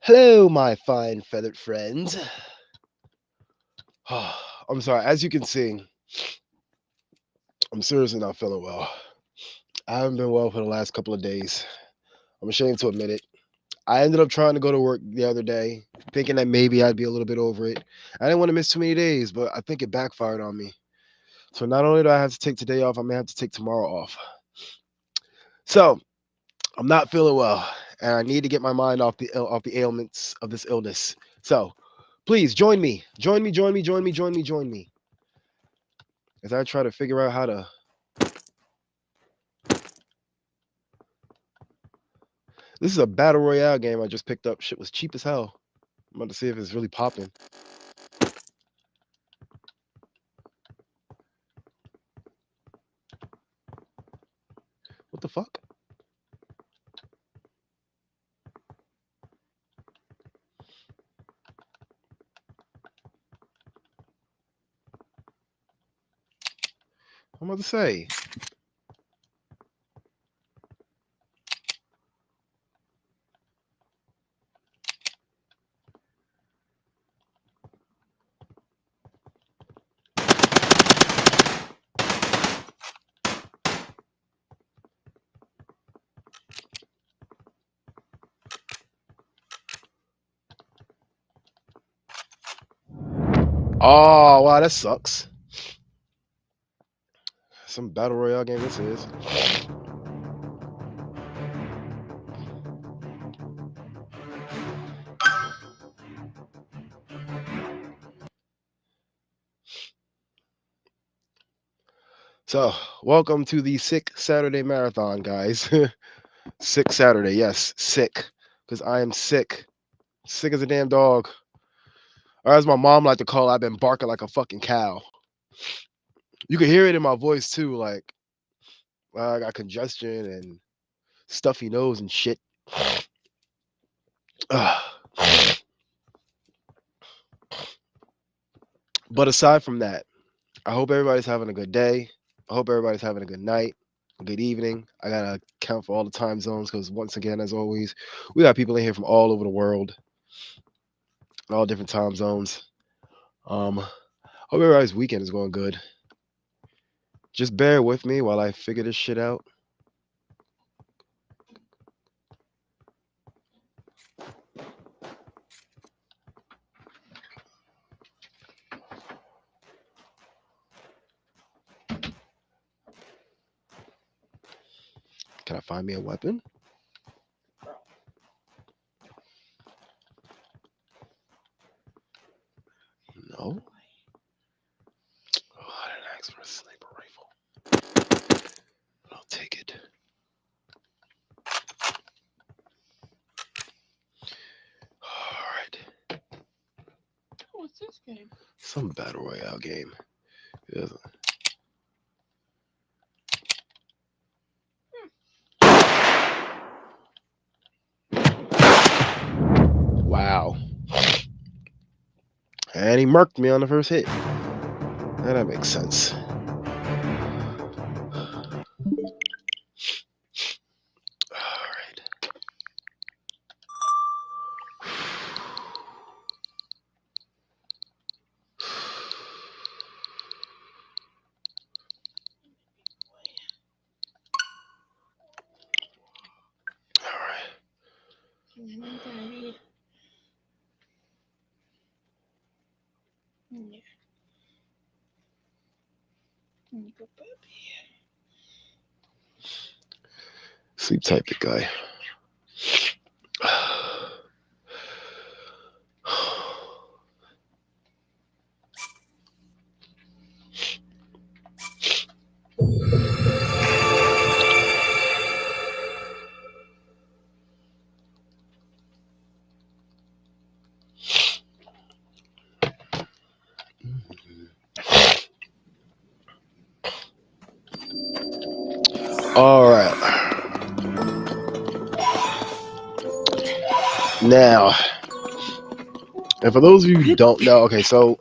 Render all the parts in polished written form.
Hello, my fine feathered friends. I'm sorry. As you can see, I'm seriously not feeling well. I haven't been well for the last couple of days. I'm ashamed to admit it. I ended up trying to go to work the other day, thinking that maybe I'd be a little bit over it. I didn't want to miss too many days, but I think it backfired on me. So not only do I have to take today off, I may have to take tomorrow off. So I'm not feeling well, and I need to get my mind off the ailments of this illness. So please join me, join me as I try to figure out how to. This is a battle royale game I just picked up. Shit was cheap as hell. I'm about to see if it's really popping. What the fuck? I'm about to say. Oh wow, that sucks. Some battle royale game this is. So, welcome to the Sick Saturday Marathon, guys. Sick Saturday, yes, sick. Because I am sick. Sick as a damn dog. Or as my mom like to call it, I've been barking like a fucking cow. You can hear it in my voice too, like I got congestion and stuffy nose and shit. But aside from that, I hope everybody's having a good day. I hope everybody's having a good night, a good evening. I gotta count for all the time zones because once again, as always, we got people in here from all over the world, all different time zones. Hope everybody's weekend is going good. Just bear with me while I figure this shit out. Can I find me a weapon? No. Oh, I didn't ask for a sniper rifle. I'll take it. All right. What's this game? Some battle royale game. Yeah. Wow. And he murked me on the first hit. That makes sense. All right. All right. Daddy. Yeah. Go, puppy. Sleep tight, big guy. All right. Now, and for those of you who don't know, okay, so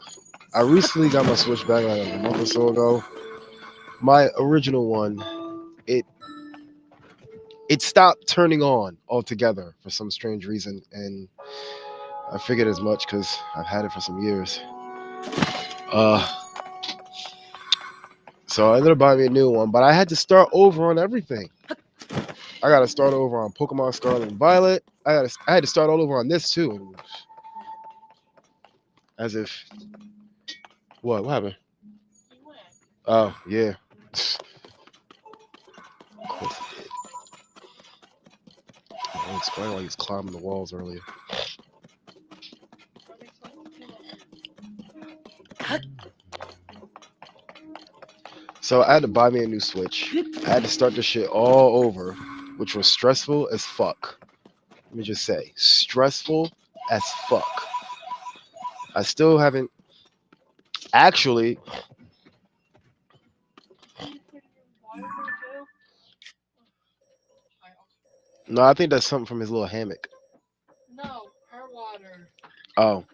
I recently got my Switch back like a month or so ago. My original one, it it stopped turning on altogether for some strange reason, and I figured as much because I've had it for some years. Uh, so I ended up buying me a new one, but I had to start over on everything. I got to start over on Pokemon Scarlet and Violet. I had to start all over on this too. As if what happened? He went. Oh yeah. Of course it did. I'll explain why he was climbing the walls earlier. Let me explain to him. So I had to buy me a new Switch. I had to start this shit all over, which was stressful as fuck. Let me just say, stressful as fuck. I still haven't actually. Can you put your water there, Joe? No, I think that's something from his little hammock. No, her water. Oh.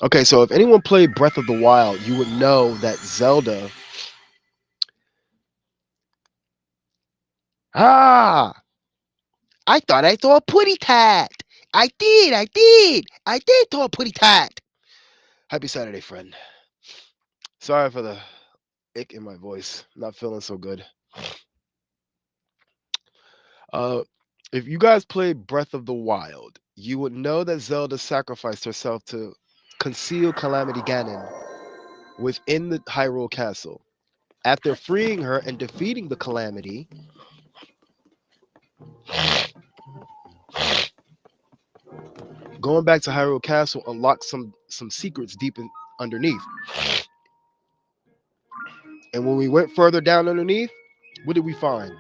Okay, so if anyone played Breath of the Wild, you would know that Zelda. Ah! I thought I saw a putty tat. I did saw a putty tat. Happy Saturday, friend. Sorry for the ick in my voice. Not feeling so good. Uh, if you guys played Breath of the Wild, you would know that Zelda sacrificed herself to conceal Calamity Ganon within the Hyrule Castle. After freeing her and defeating the Calamity, going back to Hyrule Castle unlocked some secrets underneath. And when we went further down underneath, what did we find?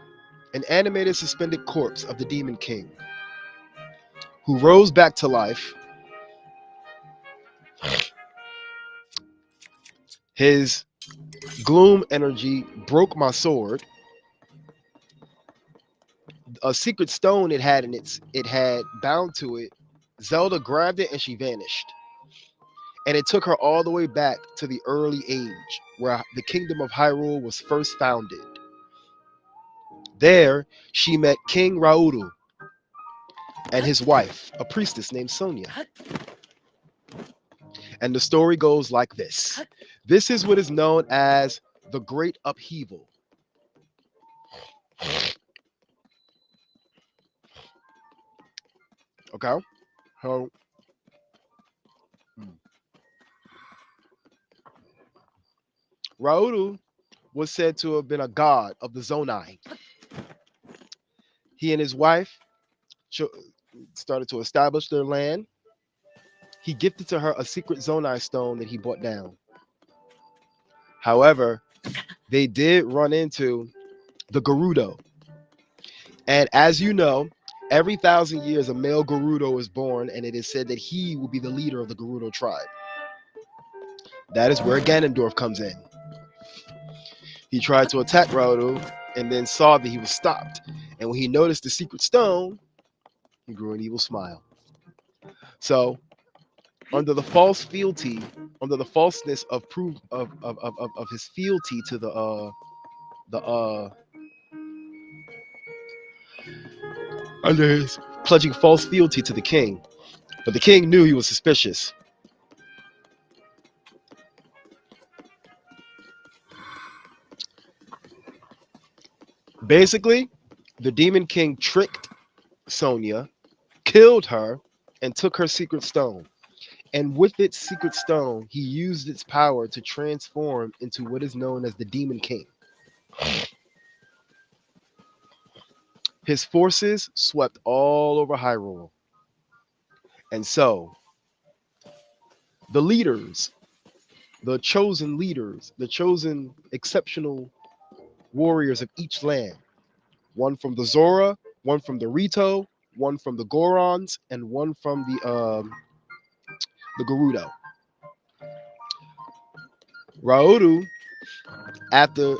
An animated suspended corpse of the Demon King, who rose back to life. His gloom energy broke my sword. A secret stone it had bound to it. Zelda grabbed it and she vanished. And it took her all the way back to the early age where the kingdom of Hyrule was first founded. There, she met King Rauru and his wife, a priestess named Sonia. And the story goes like this. This is what is known as the Great Upheaval. Okay? So, Rauru was said to have been a god of the Zonai. He and his wife started to establish their land. He gifted to her a secret Zonai stone that he brought down. However, they did run into the Gerudo. And as you know, every 1,000 years a male Gerudo is born, and it is said that he will be the leader of the Gerudo tribe. That is where Ganondorf comes in. He tried to attack Rauru and then saw that he was stopped. And when he noticed the secret stone, he grew an evil smile. So, under the falseness of proof of his fealty to under his pledging false fealty to the king, but the king knew he was suspicious. Basically, the Demon King tricked Sonia, killed her, and took her secret stone. And with its secret stone, he used its power to transform into what is known as the Demon King. His forces swept all over Hyrule. And so, the leaders, the chosen exceptional warriors of each land, one from the Zora, one from the Rito, one from the Gorons, and one from the Gerudo. Rauru, after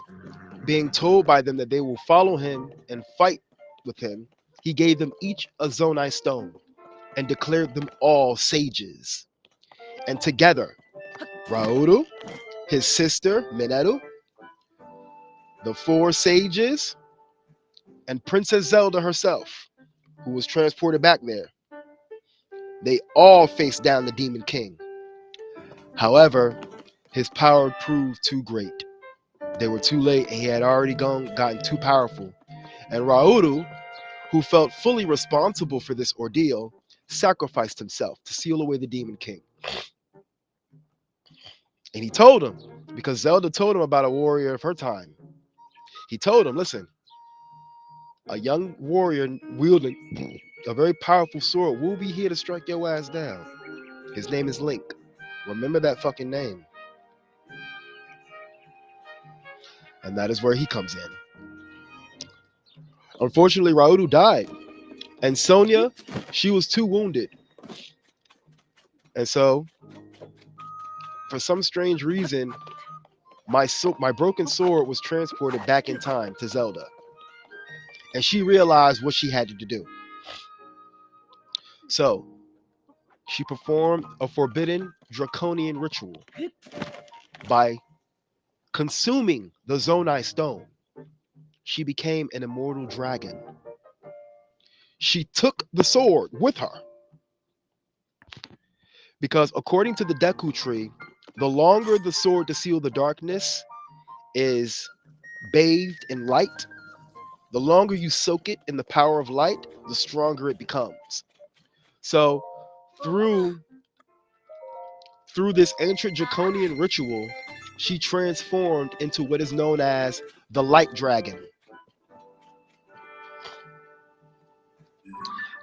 being told by them that they will follow him and fight with him, he gave them each a Zonai stone and declared them all sages. And together, Rauru, his sister Mineru, the four sages, and Princess Zelda herself who was transported back there. They all faced down the Demon King. However, his power proved too great. They were too late, and he had already gotten too powerful. And Raudu, who felt fully responsible for this ordeal, sacrificed himself to seal away the Demon King. And he told him, because Zelda told him about a warrior of her time. He told him, listen, a young warrior wielding a very powerful sword will be here to strike your ass down. His name is Link. Remember that fucking name. And that is where he comes in. Unfortunately, Raudu died. And Sonia, she was too wounded. And so, for some strange reason, my broken sword was transported back in time to Zelda. And she realized what she had to do. So, she performed a forbidden draconian ritual by consuming the Zonai stone. She became an immortal dragon. She took the sword with her because, according to the Deku tree, the longer the sword to seal the darkness is bathed in light, the longer you soak it in the power of light, the stronger it becomes. So, through this ancient draconian ritual, she transformed into what is known as the Light Dragon.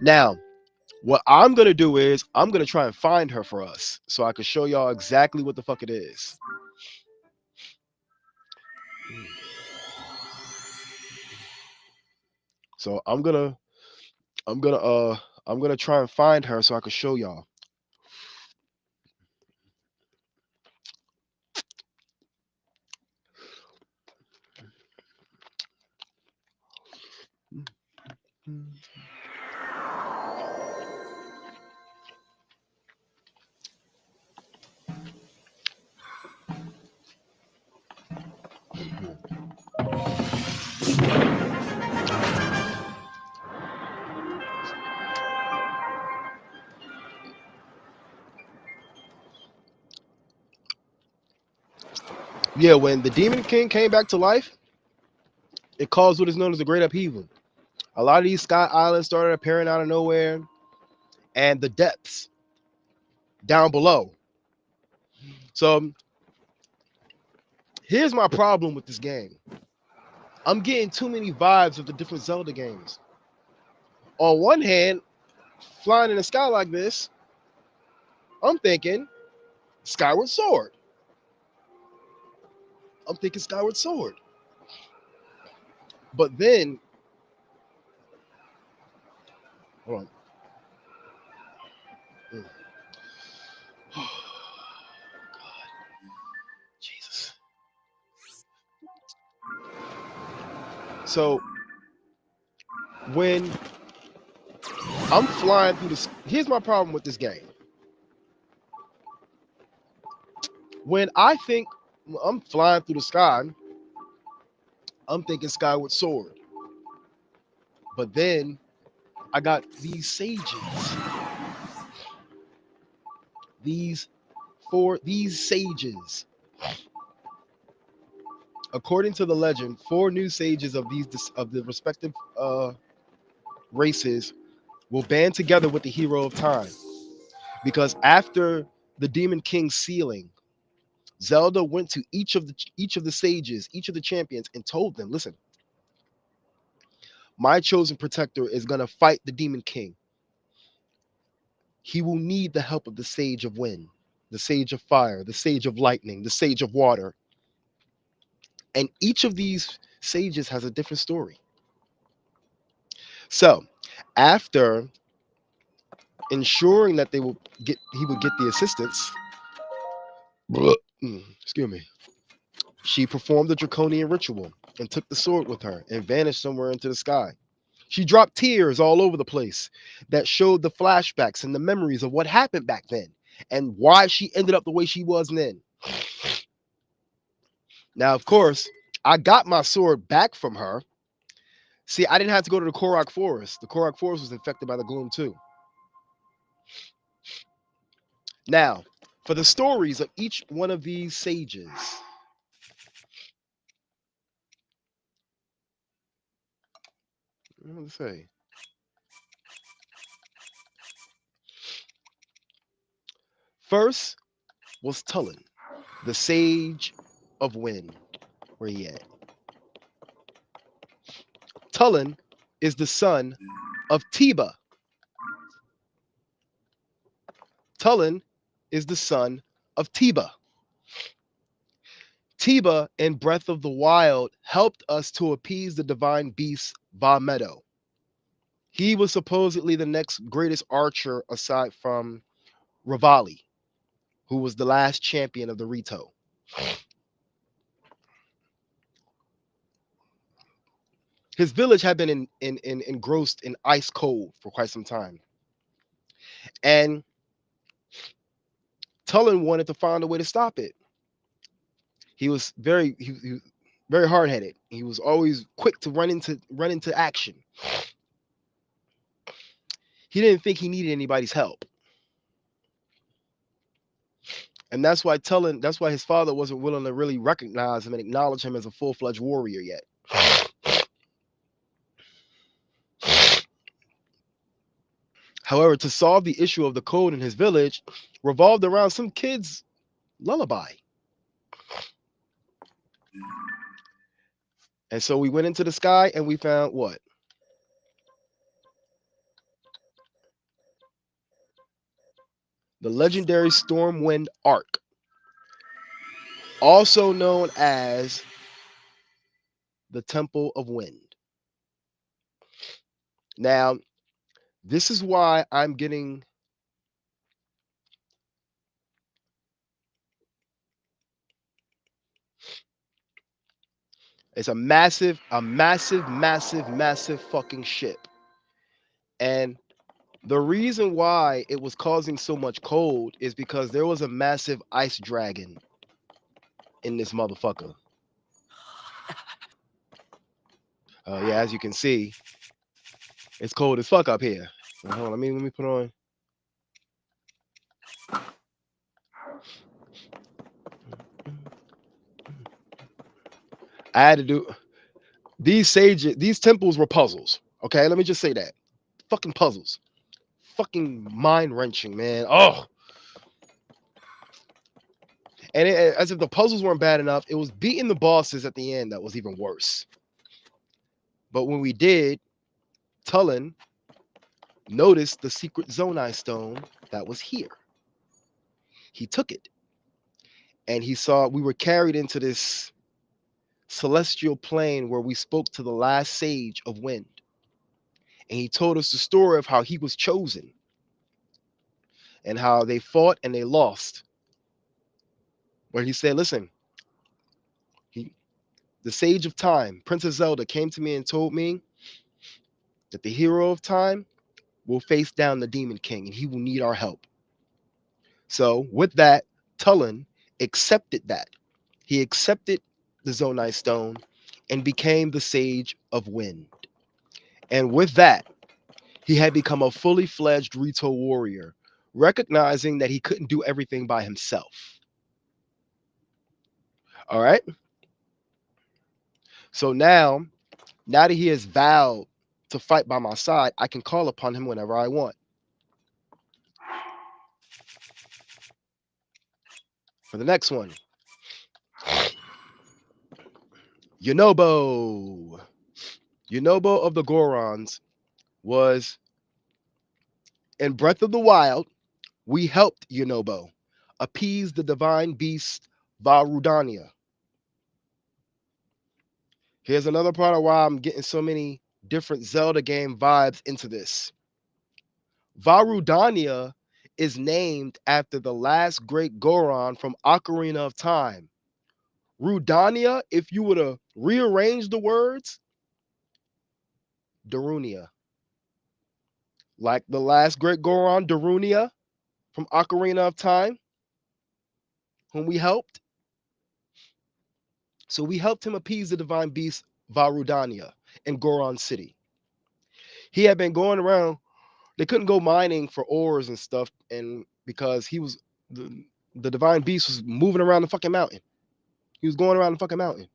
Now, what I'm gonna do is I'm gonna try and find her for us so I can show y'all exactly what the fuck it is. So I'm gonna I'm gonna try and find her so I can show y'all. Yeah, when the Demon King came back to life, it caused what is known as the Great Upheaval. A lot of these sky islands started appearing out of nowhere, and the depths down below. So here's my problem with this game. I'm getting too many vibes of the different Zelda games. On one hand, flying in the sky like this, I'm thinking Skyward Sword. I'm thinking Skyward Sword. But then, hold on. God, Jesus. So when I'm flying through the, here's my problem with this game. When I think I'm flying through the sky, I'm thinking Skyward Sword. But then I got these sages. These sages. According to the legend, 4 new sages of the respective races will band together with the hero of time. Because after the Demon King's sealing, Zelda went to each of the sages, each of the champions, and told them, listen, my chosen protector is gonna fight the Demon King. He will need the help of the Sage of Wind, the Sage of Fire, the Sage of Lightning, the Sage of Water. And each of these sages has a different story. So, after ensuring that he would get the assistance, excuse me, she performed the draconian ritual and took the sword with her and vanished somewhere into the sky. She dropped tears all over the place that showed the flashbacks and the memories of what happened back then and why she ended up the way she was then. Now, of course, I got my sword back from her, See, I didn't have to go to the Korok Forest. The Korok Forest was infected by the gloom too. Now, for the stories of each one of these sages, what to say? First was Tulin, the sage of wind. Where he at? Tulin is the son of Tiba. Tulin is the son of Tiba. Tiba in Breath of the Wild helped us to appease the divine beast Va Meadow. He was supposedly the next greatest archer aside from Rivali, who was the last champion of the Rito. His village had been engrossed in ice cold for quite some time. And Tulin wanted to find a way to stop it. He was he very hard headed. He was always quick to run into action. He didn't think he needed anybody's help. And that's why his father wasn't willing to really recognize him and acknowledge him as a full-fledged warrior yet. However, to solve the issue of the code in his village revolved around some kid's lullaby. And so we went into the sky and we found what? The legendary Stormwind Arc, also known as the Temple of Wind. Now, this is why I'm getting it's a massive fucking ship. And the reason why it was causing so much cold is because there was a massive ice dragon in this motherfucker. Yeah, as you can see, it's cold as fuck up here. Hold on, let me put on. I had to do these temples were puzzles. Okay, let me just say that. Fucking puzzles. Fucking mind wrenching, man. Oh. And as if the puzzles weren't bad enough, it was beating the bosses at the end that was even worse. But when we did, Tulin noticed the secret Zonai stone that was here. He took it. And he saw we were carried into this celestial plane where we spoke to the last sage of wind. And he told us the story of how he was chosen and how they fought and they lost. Where he said, listen, the sage of time, Princess Zelda, came to me and told me that the hero of time will face down the Demon King and he will need our help. So with that, Tulin accepted that. He accepted the Zonai stone and became the Sage of Wind. And with that, he had become a fully fledged Rito warrior, recognizing that he couldn't do everything by himself. All right. So now that he has vowed to fight by my side, I can call upon him whenever I want. For the next one, Yunobo. Yunobo of the Gorons was in Breath of the Wild. We helped Yunobo appease the divine beast Varudania. Here's another part of why I'm getting so many different Zelda game vibes into this. Varudania is named after the last great Goron from Ocarina of Time. Rudania, if you were to rearrange the words, Darunia. Like the last great Goron, Darunia from Ocarina of Time, whom we helped. So we helped him appease the divine beast Varudania. in Goron City. He had been going around. They couldn't go mining for ores and stuff, and because the, the divine beast was moving around the fucking mountain. He was going around the fucking mountain,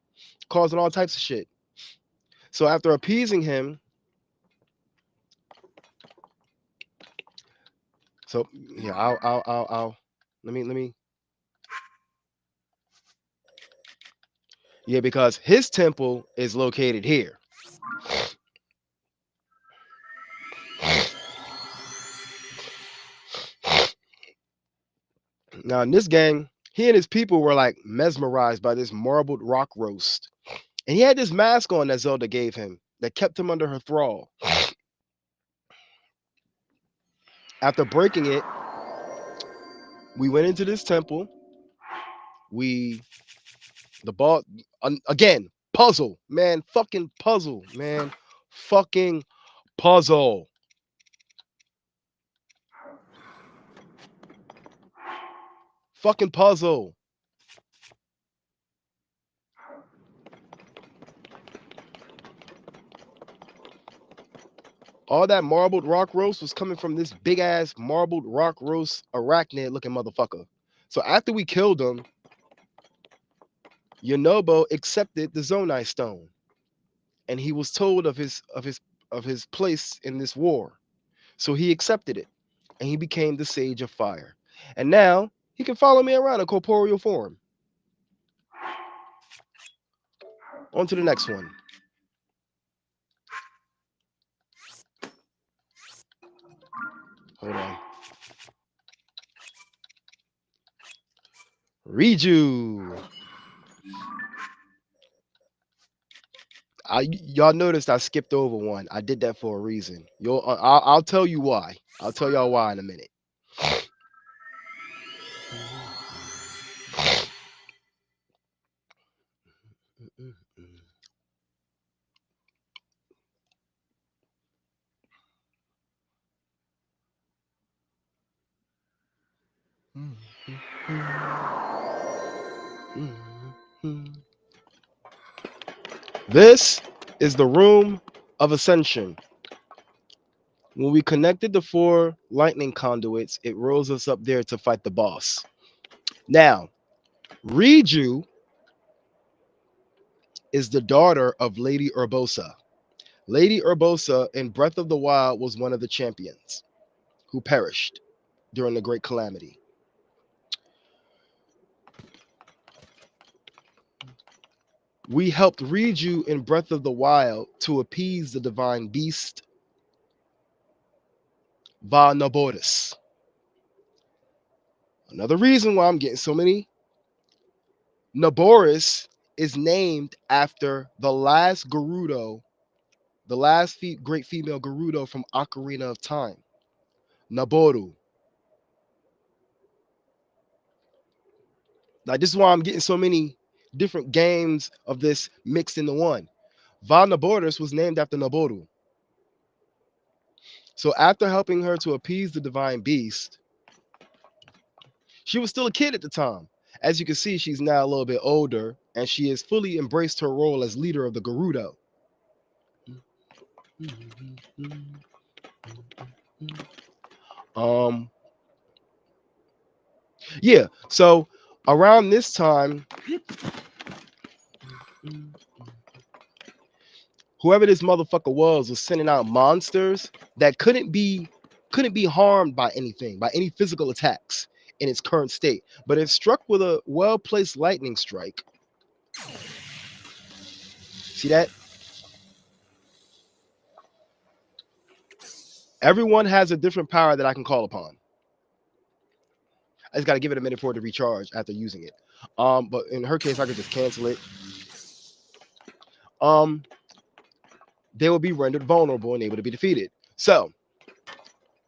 causing all types of shit. So after appeasing him, so yeah, I'll let me yeah, because his temple is located here. Now in this game, he and his people were like mesmerized by this marbled rock roast. And he had this mask on that Zelda gave him that kept him under her thrall. After breaking it, we went into this temple. We the ball again, puzzle, man, fucking puzzle, man. Fucking puzzle. Fucking puzzle. All that marbled rock roast was coming from this big ass marbled rock roast arachnid looking motherfucker. So after we killed him, Yonobo accepted the Zonai stone, and he was told of his place in this war. So he accepted it, and he became the Sage of Fire. And now he can follow me around in corporeal form. On to the next one. Hold on. Riju. Y'all noticed I skipped over one. I did that for a reason. I'll tell you why. I'll tell y'all why in a minute. This is the room of ascension. When we connected the 4 lightning conduits, it rolls us up there to fight the boss. Now, Riju is the daughter of Lady Urbosa. Lady Urbosa in Breath of the Wild was one of the champions who perished during the Great Calamity. We helped Riju in Breath of the Wild to appease the divine beast Va Naboris. Another reason why I'm getting so many. Naboris is named after the last Gerudo, the last great female Gerudo from Ocarina of Time, Naboru. Like, this is why I'm getting so many different games of this mixed into one. Va Naboris was named after Naboru. So after helping her to appease the divine beast, she was still a kid at the time. As you can see, she's now a little bit older, and she has fully embraced her role as leader of the Gerudo. Um, yeah. So around this time, whoever this motherfucker was sending out monsters that couldn't be harmed by anything, by any physical attacks in its current state. But if struck with a well-placed lightning strike, see that? Everyone has a different power that I can call upon. I just got to give it a minute for it to recharge after using it. But in her case, I could just cancel it. They will be rendered vulnerable and able to be defeated. So,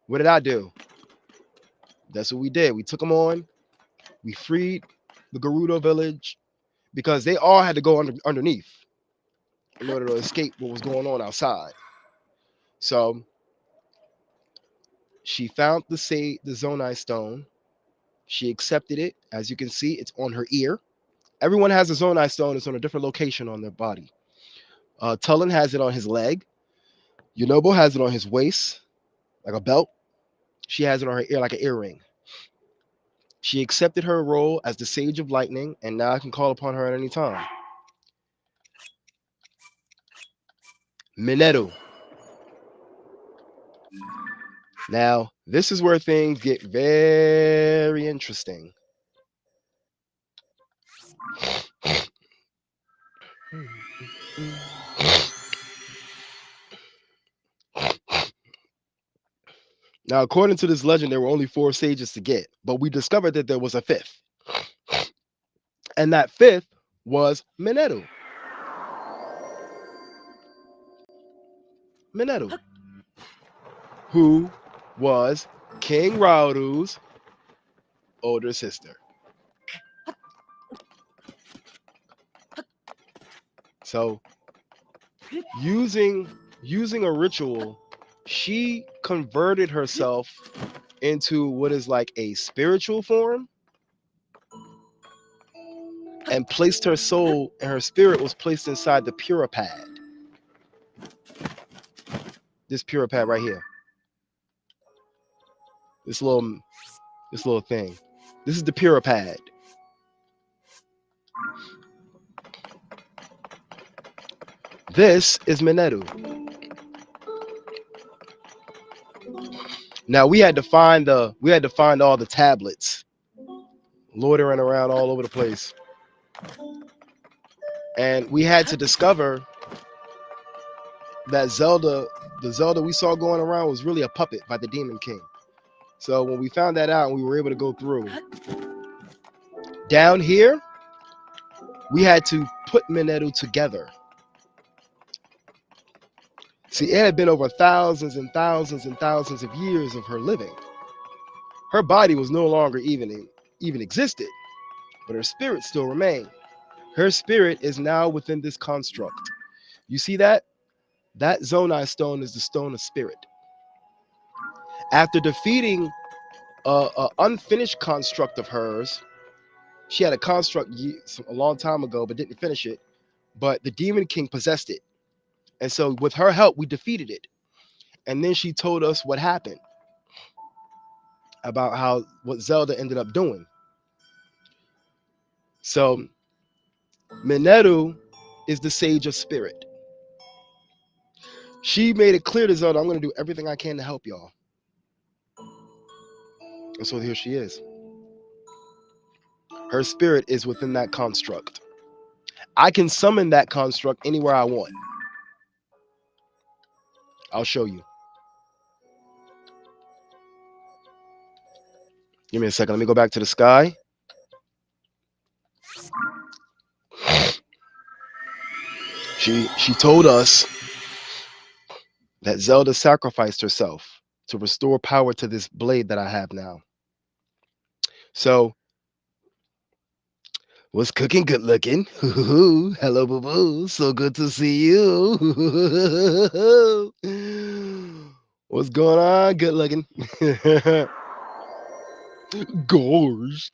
what did I do? That's what we did. We took them on. We freed the Gerudo village because they all had to go underneath in order to escape what was going on outside. So she found the Zonai stone. She accepted it. As you can see, it's on her ear. Everyone has a Zonai stone. It's on a different location on their body. Tullen has it on his leg. Yunobo has it on his waist, like a belt. She has it on her ear, like an earring. She accepted her role as the Sage of Lightning, and now I can call upon her at any time. Mineru. Now, this is where things get very interesting. Now, according to this legend, there were only 4 sages to get, but we discovered that there was a fifth. And that fifth was Mineru. Mineru, who was King Rauru's older sister. So, using a ritual, she converted herself into what is like a spiritual form and placed her soul, and her spirit was placed inside the Puripad. This Puripad right here. This little thing. This is the Puripad. This is Mineru. Now we had to find all the tablets loitering around all over the place. And we had to discover that the Zelda we saw going around was really a puppet by the Demon King. So when we found that out and we were able to go through, down here, we had to put Mineru together. See, it had been over thousands and thousands and thousands of years of her living. Her body was no longer even existed, but her spirit still remained. Her spirit is now within this construct. You see that? That Zonai stone is the stone of spirit. After defeating a unfinished construct of hers, she had a construct a long time ago, but didn't finish it. But the Demon King possessed it. And so with her help, we defeated it. And then she told us what happened about what Zelda ended up doing. So Mineru is the Sage of Spirit. She made it clear to Zelda, I'm going to do everything I can to help y'all. And so here she is. Her spirit is within that construct. I can summon that construct anywhere I want. I'll show you. Give me a second. Let me go back to the sky. She told us that Zelda sacrificed herself to restore power to this blade that I have now. So, what's cooking? Good looking. Hello, boo boo. So good to see you. What's going on? Good looking. Gosh.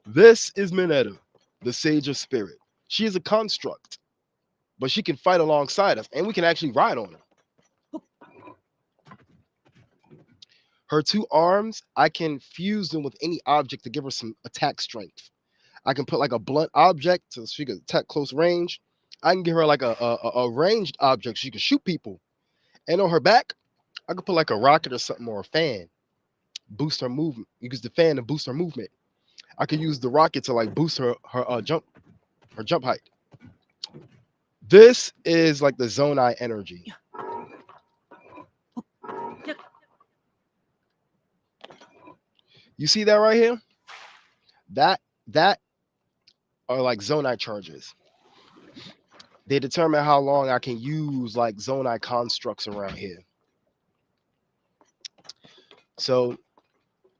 This is Mineru, the Sage of Spirit. She is a construct, but she can fight alongside us, and we can actually ride on her. Her 2 arms, I can fuse them with any object to give her some attack strength. I can put like a blunt object so she can attack close range. I can give her like a ranged object so she can shoot people. And on her back, I could put like a rocket or something, or a fan, boost her movement. Use the fan to boost her movement. I could use the rocket to like boost her jump height. This is like the Zonai energy. You see that right here? That are like Zonai charges. They determine how long I can use like Zonai constructs around here. So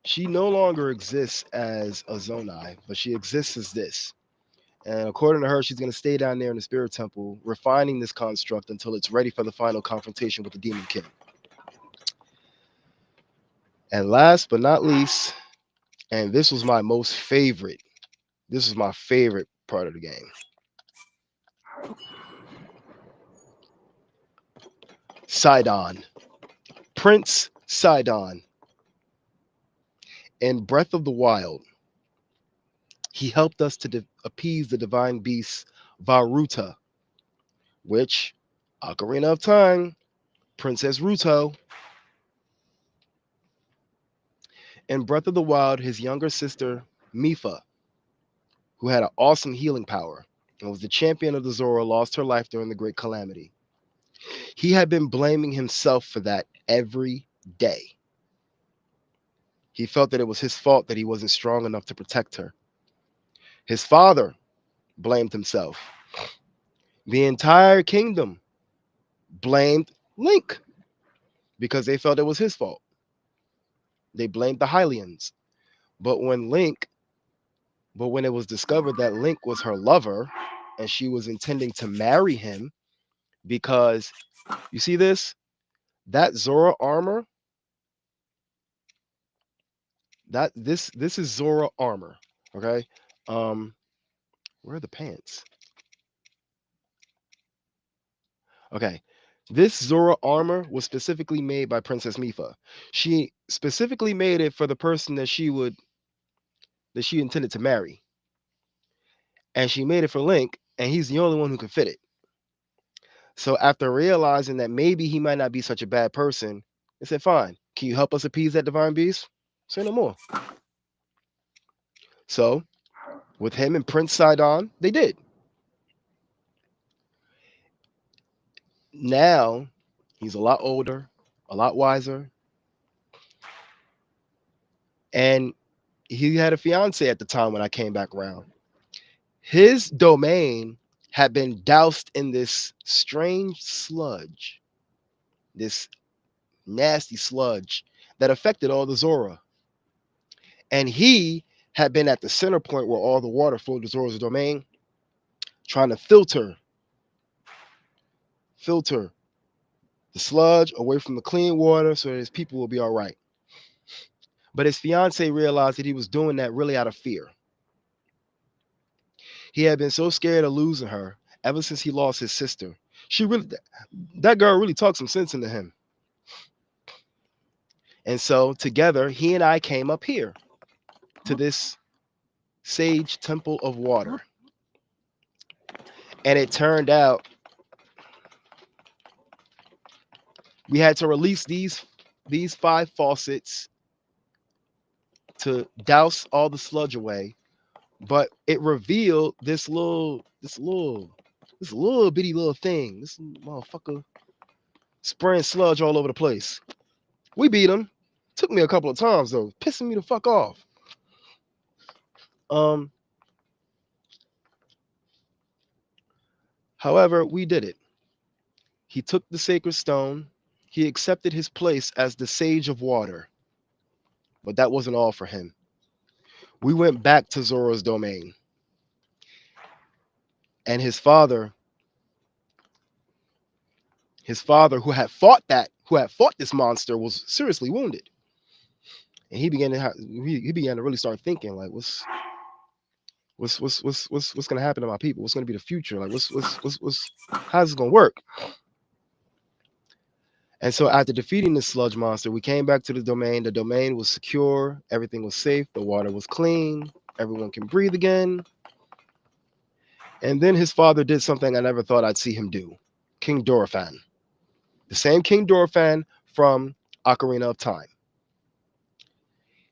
she no longer exists as a Zonai, but she exists as this. And according to her, she's going to stay down there in the Spirit Temple, refining this construct until it's ready for the final confrontation with the Demon King. And last but not least, and this was my favorite part of the game. Sidon. Prince Sidon. In Breath of the Wild, he helped us to appease the divine beast Varuta, which, Ocarina of Time, Princess Ruto. In Breath of the Wild, his younger sister, Mifa, who had an awesome healing power and was the champion of the Zora, lost her life during the Great Calamity. He had been blaming himself for that every day. He felt that it was his fault that he wasn't strong enough to protect her. His father blamed himself. The entire kingdom blamed Link because they felt it was his fault. They blamed the Hylians. But when it was discovered that Link was her lover and she was intending to marry him, because you see this? That Zora armor, this is Zora armor. Okay. Where are the pants? Okay. This Zora armor was specifically made by Princess Mifa. She specifically made it for the person that she intended to marry. And she made it for Link, and he's the only one who could fit it. So after realizing that maybe he might not be such a bad person, they said, "Fine, can you help us appease that divine beast?" Say no more. So with him and Prince Sidon, they did. Now he's a lot older, a lot wiser, and he had a fiance at the time when I came back around. His domain had been doused in this strange sludge, this nasty sludge that affected all the Zora. And he had been at the center point where all the water flowed to Zora's domain, trying to filter the sludge away from the clean water so that his people will be all right. But his fiance realized that he was doing that really out of fear. He had been so scared of losing her ever since he lost his sister. That girl really talked some sense into him. And so together, he and I came up here to this Sage Temple of Water. And it turned out we had to release these 5 faucets to douse all the sludge away, but it revealed this little bitty little thing. This motherfucker spraying sludge all over the place. We beat him. Took me a couple of times though, pissing me the fuck off. However, we did it. He took the sacred stone. He accepted his place as the Sage of Water. But that wasn't all for him. We went back to Zora's domain. And his father, who had fought this monster, was seriously wounded. And he began to really start thinking, like, what's gonna happen to my people? What's gonna be the future? Like, how's this gonna work? And so after defeating the sludge monster, we came back to the domain. The domain was secure. Everything was safe. The water was clean. Everyone can breathe again. And then his father did something I never thought I'd see him do. King Dorephan. The same King Dorephan from Ocarina of Time.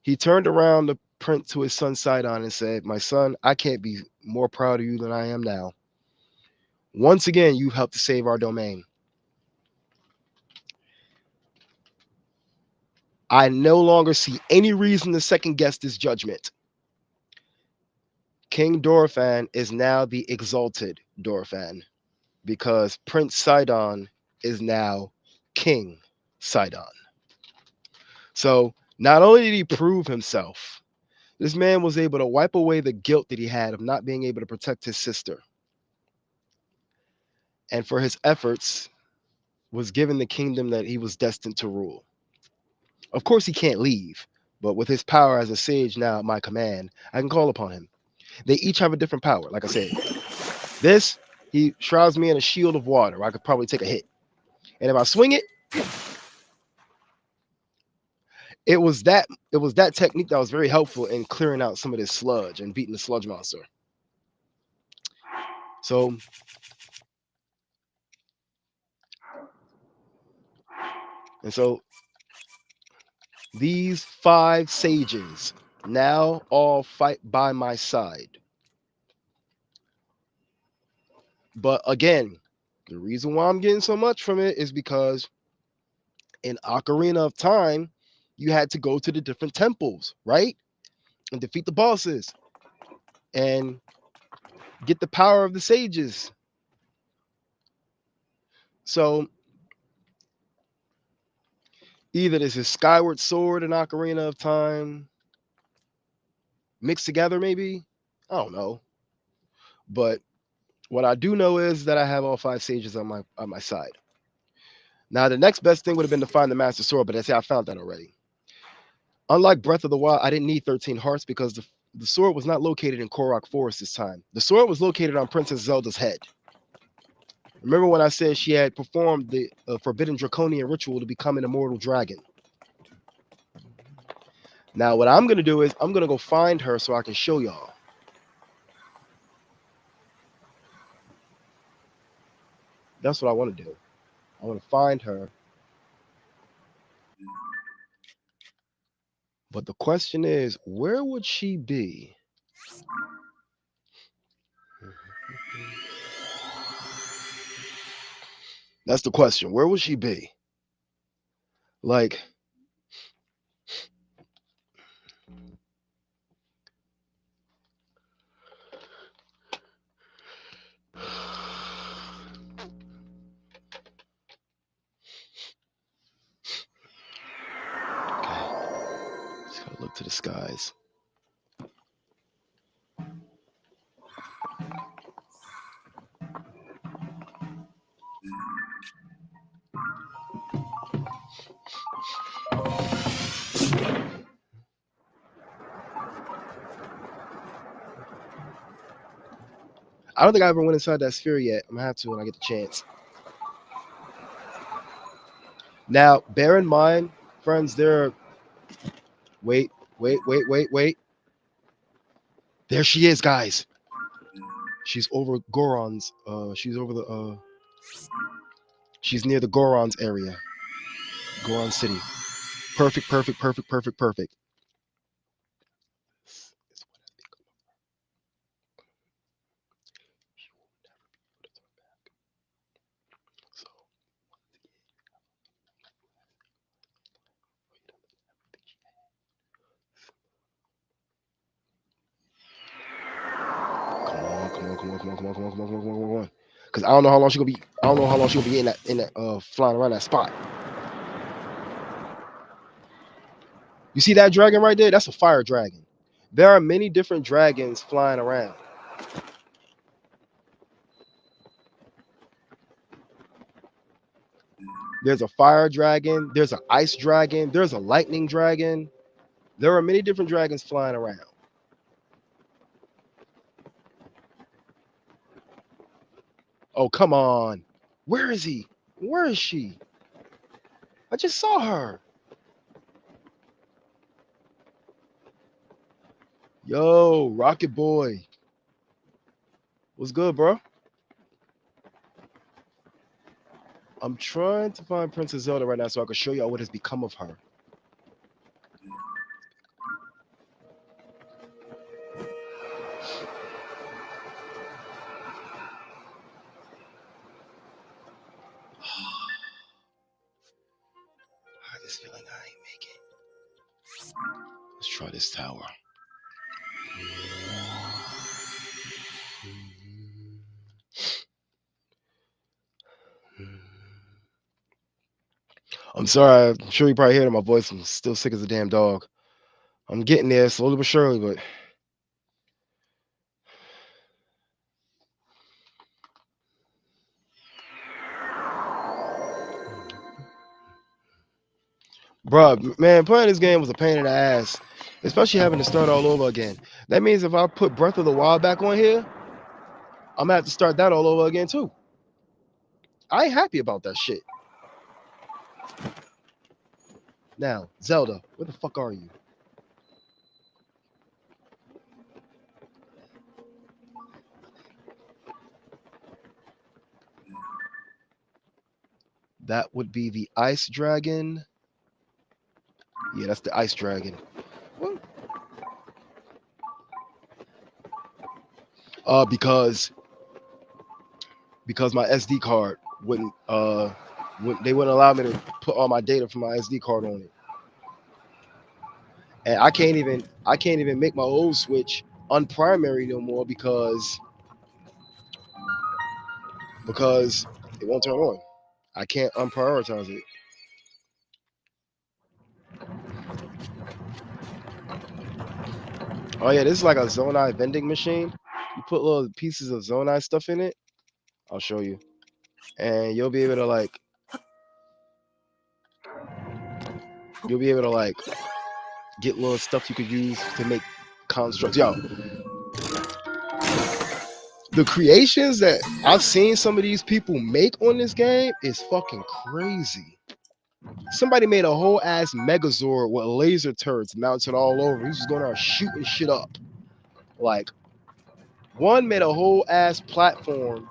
He turned around the prince to his son Sidon and said, "My son, I can't be more proud of you than I am now. Once again, you've helped to save our domain. I no longer see any reason to second guess this judgment. King Dorephan is now the exalted Dorephan because Prince Sidon is now King Sidon." So not only did he prove himself, this man was able to wipe away the guilt that he had of not being able to protect his sister. And for his efforts, was given the kingdom that he was destined to rule. Of course, he can't leave, but with his power as a sage now at my command, I can call upon him. They each have a different power. Like I said, this he shrouds me in a shield of water. Where I could probably take a hit, and if I swing it, it was that technique that was very helpful in clearing out some of this sludge and beating the sludge monster. So so these 5 sages now all fight by my side. But again, the reason why I'm getting so much from it is because in Ocarina of Time, you had to go to the different temples, right? And defeat the bosses and get the power of the sages. So either this is Skyward Sword and Ocarina of Time mixed together, maybe. I don't know. But what I do know is that I have all 5 sages on my side. Now the next best thing would have been to find the Master Sword, but I say I found that already. Unlike Breath of the Wild, I didn't need 13 hearts because the sword was not located in Korok Forest this time. The sword was located on Princess Zelda's head. Remember when I said she had performed the Forbidden Draconian ritual to become an immortal dragon? Now, what I'm going to do is I'm going to go find her so I can show y'all. That's what I want to do. I want to find her. But the question is, where would she be? That's the question. Where would she be? Like, just gotta look to the skies. I don't think I ever went inside that sphere yet. I'm gonna have to when I get the chance. Now, bear in mind, friends, there are. Wait. There she is, guys. She's over Goron's. She's over the. She's near the Goron's area. Goron City. Perfect. Come on. Because I don't know how long she's gonna be. I don't know how long she'll be in that flying around that spot. You see that dragon right there? That's a fire dragon. There are many different dragons flying around. There's a fire dragon. There's an ice dragon. There's a lightning dragon. There are many different dragons flying around. Oh, come on. Where is he? Where is she? I just saw her. Yo, Rocket Boy. What's good, bro? I'm trying to find Princess Zelda right now so I can show y'all what has become of her. I have this feeling I ain't make it. Let's try this tower. I'm sorry. I'm sure you probably heard my voice. I'm still sick as a damn dog. I'm getting there slowly but surely, but bruh, man, playing this game was a pain in the ass, especially having to start all over again. That means if I put Breath of the Wild back on here, I'm gonna have to start that all over again too. I ain't happy about that shit. Now, Zelda, where the fuck are you? That would be the Ice Dragon. Yeah, that's the Ice Dragon. What? Because my SD card they wouldn't allow me to put all my data from my SD card on it, and I can't even make my old Switch unprimary no more because it won't turn on. I can't unprioritize it. Oh yeah, this is like a Zonai vending machine. You put little pieces of Zonai stuff in it. I'll show you, and you'll be able to like get little stuff you could use to make constructs. Yo, the creations that I've seen some of these people make on this game is fucking crazy. Somebody made a whole ass Megazord with laser turrets mounted all over. He's just going around shooting shit up. Like, one made a whole ass platform.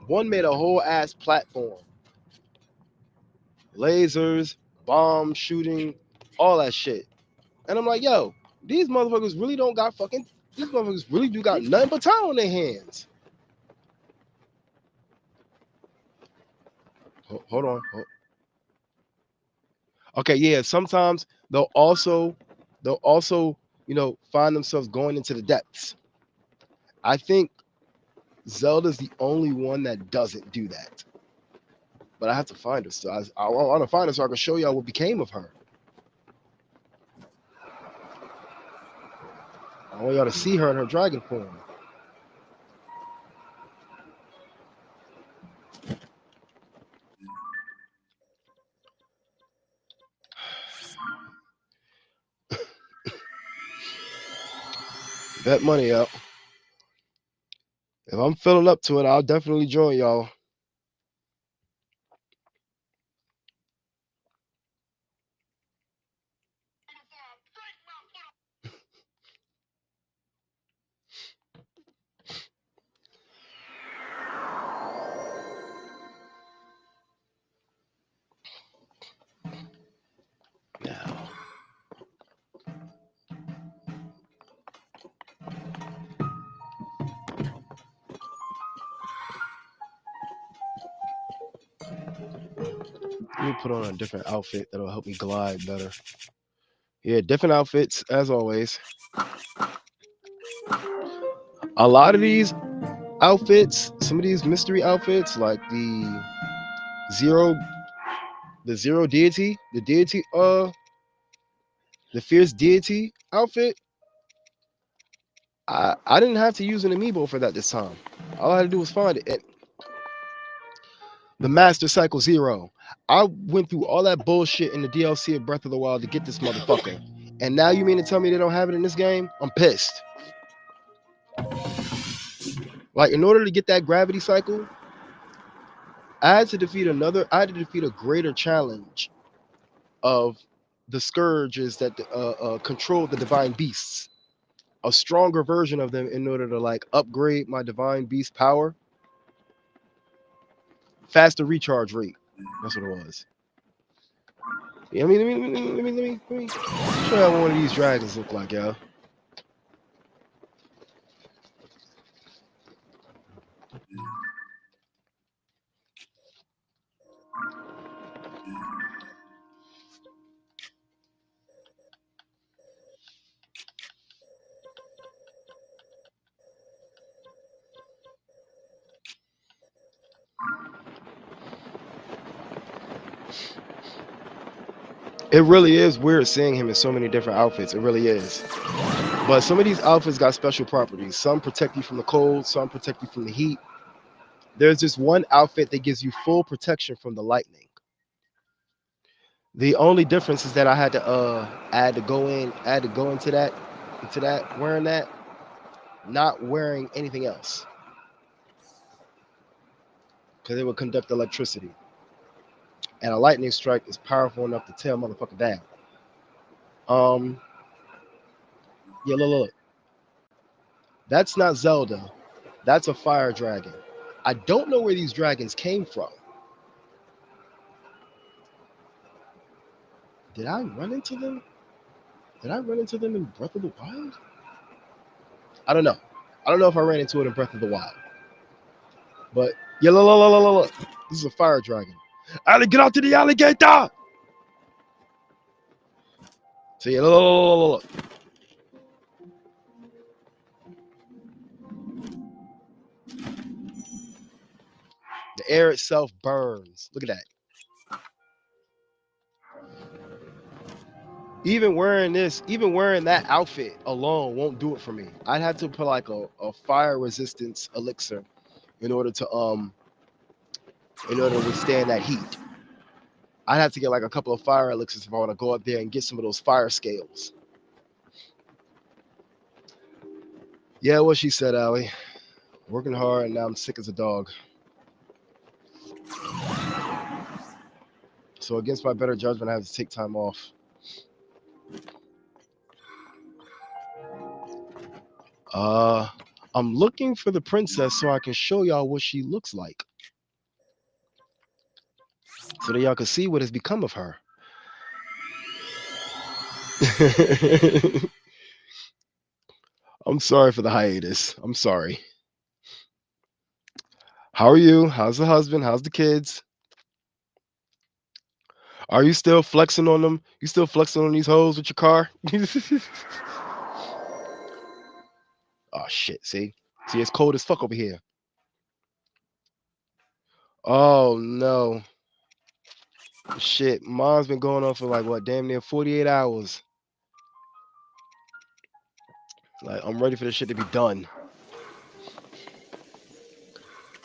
One made a whole ass platform. Lasers, bombs shooting, all that shit. And I'm like, yo, these motherfuckers really don't got fucking. These motherfuckers really do got nothing but time on their hands. Hold on. Okay, yeah. Sometimes they'll also, find themselves going into the depths. I think Zelda's the only one that doesn't do that. But I have to find her. So I want to find her so I can show y'all what became of her. I want y'all to see her in her dragon form. Bet money out. If I'm filling up to it, I'll definitely join y'all. Now, let me put on a different outfit that'll help me glide better. Yeah, different outfits as always. A lot of these outfits, some of these mystery outfits, like zero, the zero deity, the fierce deity outfit. I didn't have to use an amiibo for that this time. All I had to do was find it. And the Master Cycle Zero. I went through all that bullshit in the DLC of Breath of the Wild to get this motherfucker. And now you mean to tell me they don't have it in this game? I'm pissed. Like, in order to get that gravity cycle, I had to defeat a greater challenge of the scourges that control the divine beasts. A stronger version of them in order to like upgrade my divine beast power. Faster recharge rate. That's what it was. Yeah, let me show you how one of these dragons look like, y'all. It really is weird seeing him in so many different outfits. It really is. But some of these outfits got special properties. Some protect you from the cold, some protect you from the heat. There's this one outfit that gives you full protection from the lightning. The only difference is that I had to go in, I had to go into that wearing that, not wearing anything else because it would conduct electricity, and a lightning strike is powerful enough to tear a motherfucker down. Um, yeah, look, that's not Zelda. That's a fire dragon. I don't know where these dragons came from. Did I run into them? Did I run into them in Breath of the Wild? I don't know. I don't know if I ran into it in Breath of the Wild. But yeah, look. This is a fire dragon. Ali, get out to the alligator! So yeah, look. The air itself burns. Look at that. Even wearing that outfit alone won't do it for me. I'd have to put like a fire resistance elixir in order to in order to withstand that heat. I'd have to get like a couple of fire elixirs if I want to go up there and get some of those fire scales. Yeah, what she said, Allie. Working hard and now I'm sick as a dog. So against my better judgment, I have to take time off. Uh, I'm looking for the princess so I can show y'all what she looks like, so that y'all can see what has become of her. I'm sorry for the hiatus. I'm sorry. How are you? How's the husband? How's the kids? Are you still flexing on them? You still flexing on these hoes with your car? Oh shit! See, it's cold as fuck over here. Oh no, shit! Mom's been going on for like what, damn near 48 hours. Like I'm ready for this shit to be done.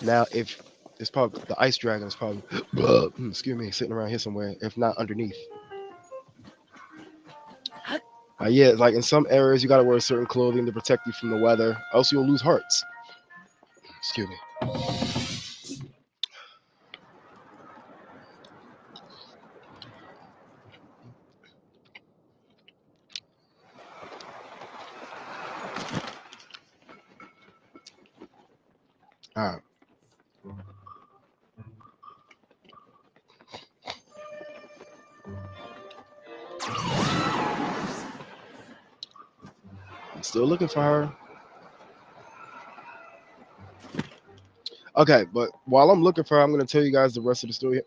Now, if it's probably the ice dragon is probably, excuse me, sitting around here somewhere, if not underneath. Yeah, like in some areas, you gotta wear certain clothing to protect you from the weather, else you'll lose hearts. Excuse me. All right. I'm still looking for her. Okay, but while I'm looking for her, I'm gonna tell you guys the rest of the story.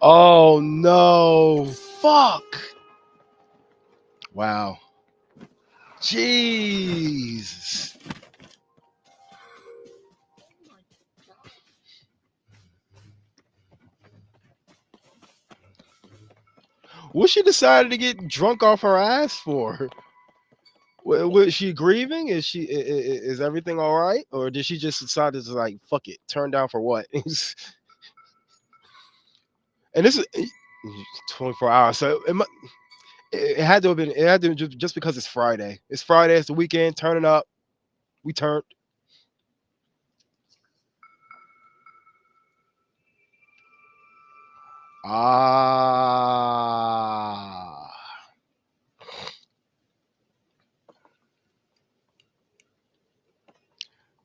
Oh no! Fuck! Wow. Jesus. Oh my god. What she decided to get drunk off her ass for? Was she grieving? Is everything all right, or did she just decide to like fuck it, turn down for what? And this is 24 hours, so it had to have been. It had to just because it's Friday. It's Friday. It's the weekend. Turning up. We turned. Ah,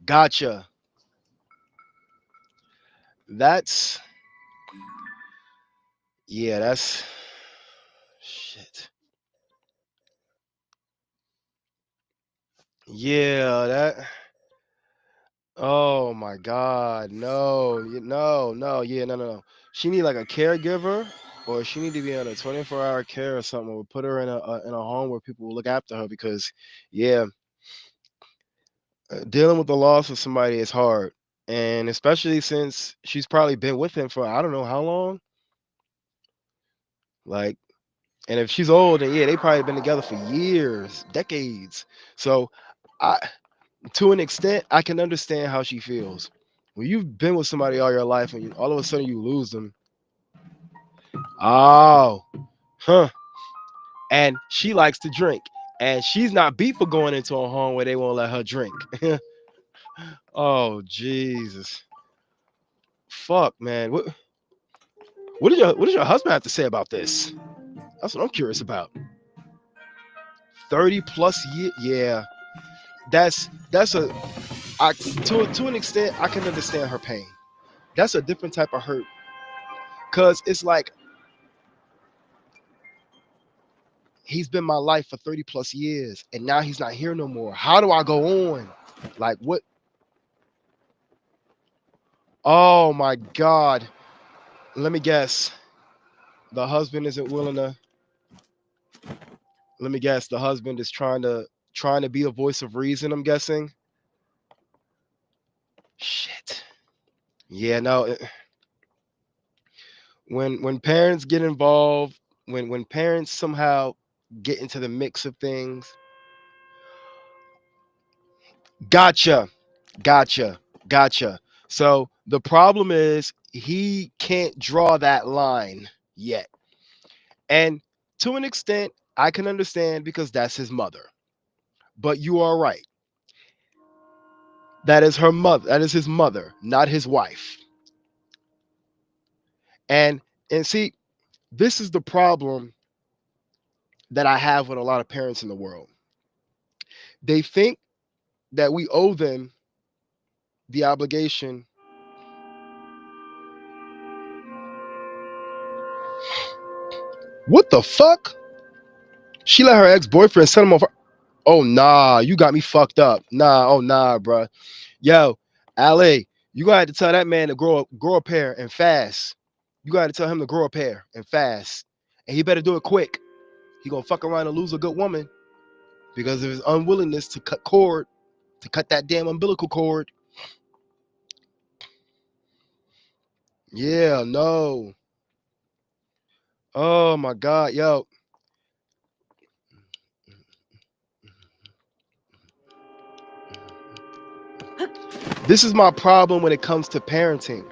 gotcha. That's yeah. That's shit. Yeah, that. Oh my God, no, no, yeah, no. She need like a caregiver, or she need to be on a 24-hour care or something. Or put her in a home where people will look after her because, yeah, dealing with the loss of somebody is hard, and especially since she's probably been with him for I don't know how long. Like, and if she's old, then yeah, they probably been together for years, decades. So, I to an extent, I can understand how she feels. When you've been with somebody all your life and all of a sudden you lose them, Oh, huh. And she likes to drink. And she's not beat for going into a home where they won't let her drink. Oh, Jesus. Fuck, man. What does your husband have to say about this? That's what I'm curious about. 30 plus year, yeah. That's a I to an extent I can understand her pain. That's a different type of hurt. Cause it's like he's been my life for 30 plus years and now he's not here no more. How do I go on? Like what? Oh my God. Let me guess. The husband isn't willing to let me guess. The husband is trying to be a voice of reason, I'm guessing. Shit. Yeah, no. When parents get involved, when parents somehow get into the mix of things, gotcha, gotcha, gotcha. So the problem is he can't draw that line yet. And to an extent, I can understand because that's his mother. But you are right. That is her mother. That is his mother, not his wife. And and see, this is the problem that I have with a lot of parents in the world. They think that we owe them the obligation. What the fuck? She let her ex-boyfriend send him off. Oh nah, you got me fucked up. Nah, oh nah, bruh. Yo, Ali, you gotta have to tell that man to grow a pair and fast. You gotta tell him to grow a pair and fast. And he better do it quick. He gonna fuck around and lose a good woman because of his unwillingness to cut that damn umbilical cord. Yeah, no. Oh my God, yo. This is my problem when it comes to parenting.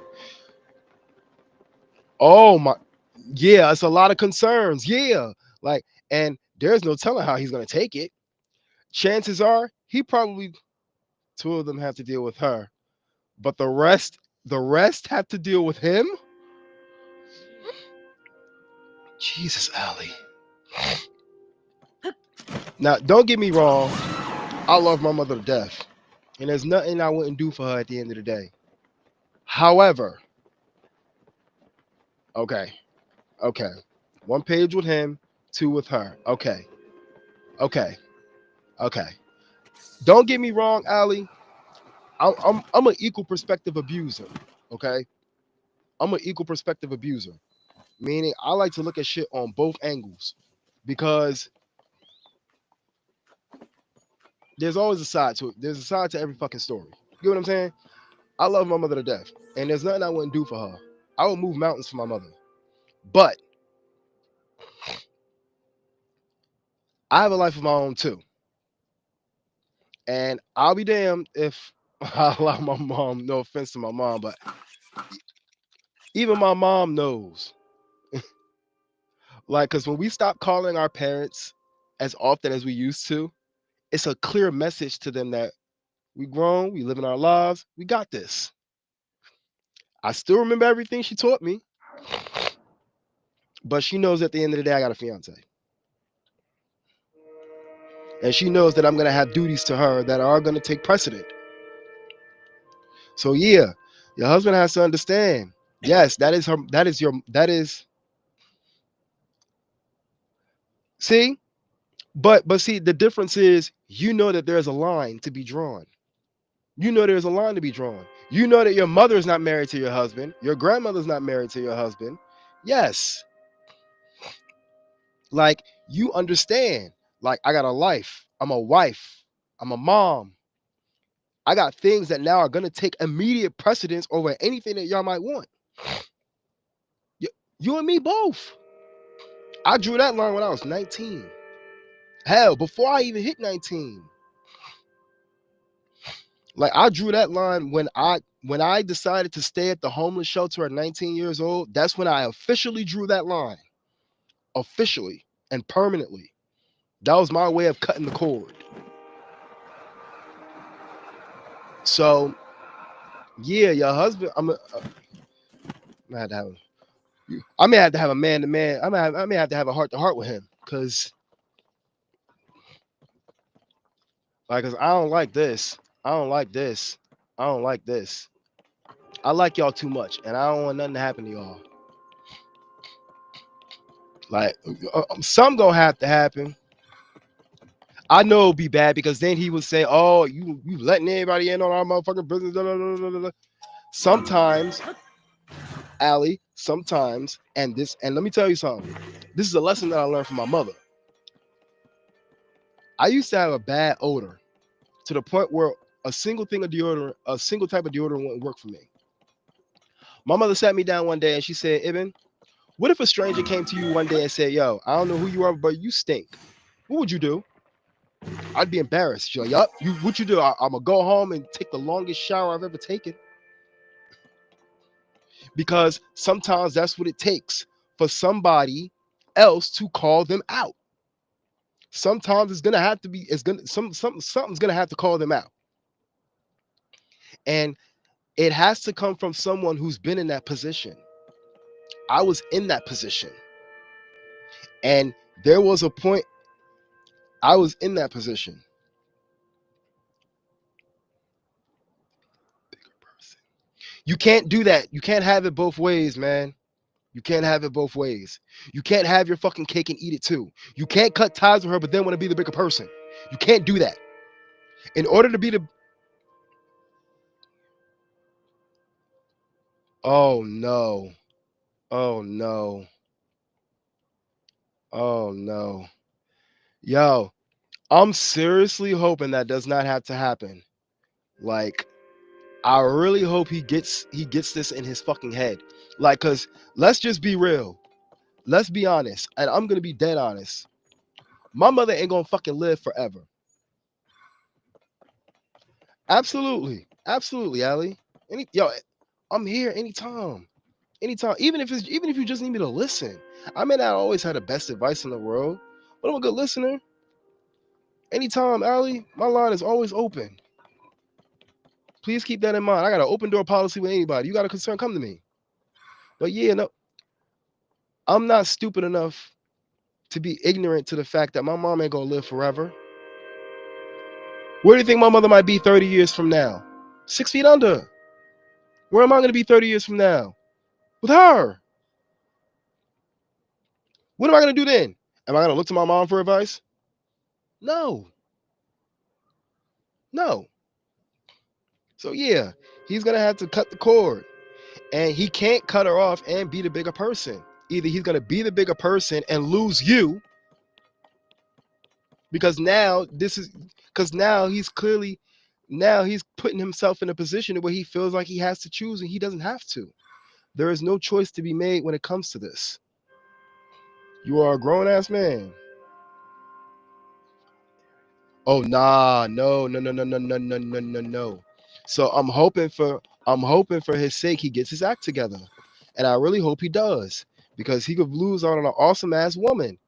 Oh my, yeah, it's a lot of concerns. Yeah, like, and there's no telling how he's gonna take it. Chances are he probably two of them have to deal with her, but the rest have to deal with him. Jesus, Ali. Now, don't get me wrong. I love my mother to death, and there's nothing I wouldn't do for her at the end of the day. However, okay, okay, one page with him, two with her. Okay, okay, okay. Don't get me wrong, Ali. I'm an equal perspective abuser. Okay, I'm an equal perspective abuser, meaning I like to look at shit on both angles because there's always a side to it. There's a side to every fucking story. You get what I'm saying? I love my mother to death, and there's nothing I wouldn't do for her. I would move mountains for my mother, but I have a life of my own too, and I'll be damned if I allow my mom. No offense to my mom, but even my mom knows. Like, because when we stop calling our parents as often as we used to, it's a clear message to them that we grown, we living our lives, we got this. I still remember everything she taught me, but she knows at the end of the day I got a fiance. And she knows that I'm gonna have duties to her that are gonna take precedent. So yeah, your husband has to understand. Yes, that is her that is see, but see the difference is you know that there's a line to be drawn. You know there's a line to be drawn. You know that your mother is not married to your husband, your grandmother's not married to your husband. Yes, like you understand. Like I got a life. I'm a wife. I'm a mom. I got things that now are gonna take immediate precedence over anything that y'all might want. You, you and me both. I drew that line when I was 19. Hell, before I even hit 19. Like I drew that line when I decided to stay at the homeless shelter at 19 years old, that's when I officially drew that line, officially and permanently. That was my way of cutting the cord. So, yeah, your husband, I had to have, I may have to have a man to man. I may have to have a heart to heart with him, cause cause I don't like this. I don't like this. I don't like this. I like y'all too much, and I don't want nothing to happen to y'all. Like, something gonna have to happen. I know it'll be bad because then he would say, "Oh, you letting everybody in on our motherfucking business." Da, da, da, da, da, da. Sometimes, Allie, sometimes, and let me tell you something. This is a lesson that I learned from my mother. I used to have a bad odor to the point where a single thing of deodorant, a single type of deodorant wouldn't work for me. My mother sat me down one day and she said, "Ibn, what if a stranger came to you one day and said, 'Yo, I don't know who you are, but you stink.' What would you do?" I'd be embarrassed. She's like, "Yup, you what you do? I'm gonna go home and take the longest shower I've ever taken." Because sometimes that's what it takes for somebody else to call them out. Sometimes it's gonna have to be, it's gonna something's gonna have to call them out. And it has to come from someone who's been in that position. I was in that position. And there was a point I was in that position. You can't do that. You can't have it both ways, man. You can't have it both ways. You can't have your fucking cake and eat it too. You can't cut ties with her, but then want to be the bigger person. You can't do that. In order to be the oh no. Oh no. Oh no. Yo, I'm seriously hoping that does not have to happen. Like, I really hope he gets this in his fucking head. Like, cause let's just be real. Let's be honest. And I'm gonna be dead honest. My mother ain't gonna fucking live forever. Absolutely. Absolutely, Allie. Yo, I'm here anytime. Anytime. Even if you just need me to listen. I may not always have the best advice in the world, but I'm a good listener. Anytime, Allie, my line is always open. Please keep that in mind. I got an open door policy with anybody. You got a concern, come to me. But yeah, no, I'm not stupid enough to be ignorant to the fact that my mom ain't gonna live forever. Where do you think my mother might be 30 years from now? 6 feet under. Where am I gonna be 30 years from now? With her. What am I gonna do then? Am I gonna look to my mom for advice? No. No. So yeah, he's gonna have to cut the cord. And he can't cut her off and be the bigger person. Either he's gonna be the bigger person and lose you, because now he's clearly now he's putting himself in a position where he feels like he has to choose and he doesn't have to. There is no choice to be made when it comes to this. You are a grown ass man. Oh nah, no, no, no, no, no, no, no, no, no, no. So I'm hoping for his sake he gets his act together. And I really hope he does. Because he could lose on an awesome ass woman.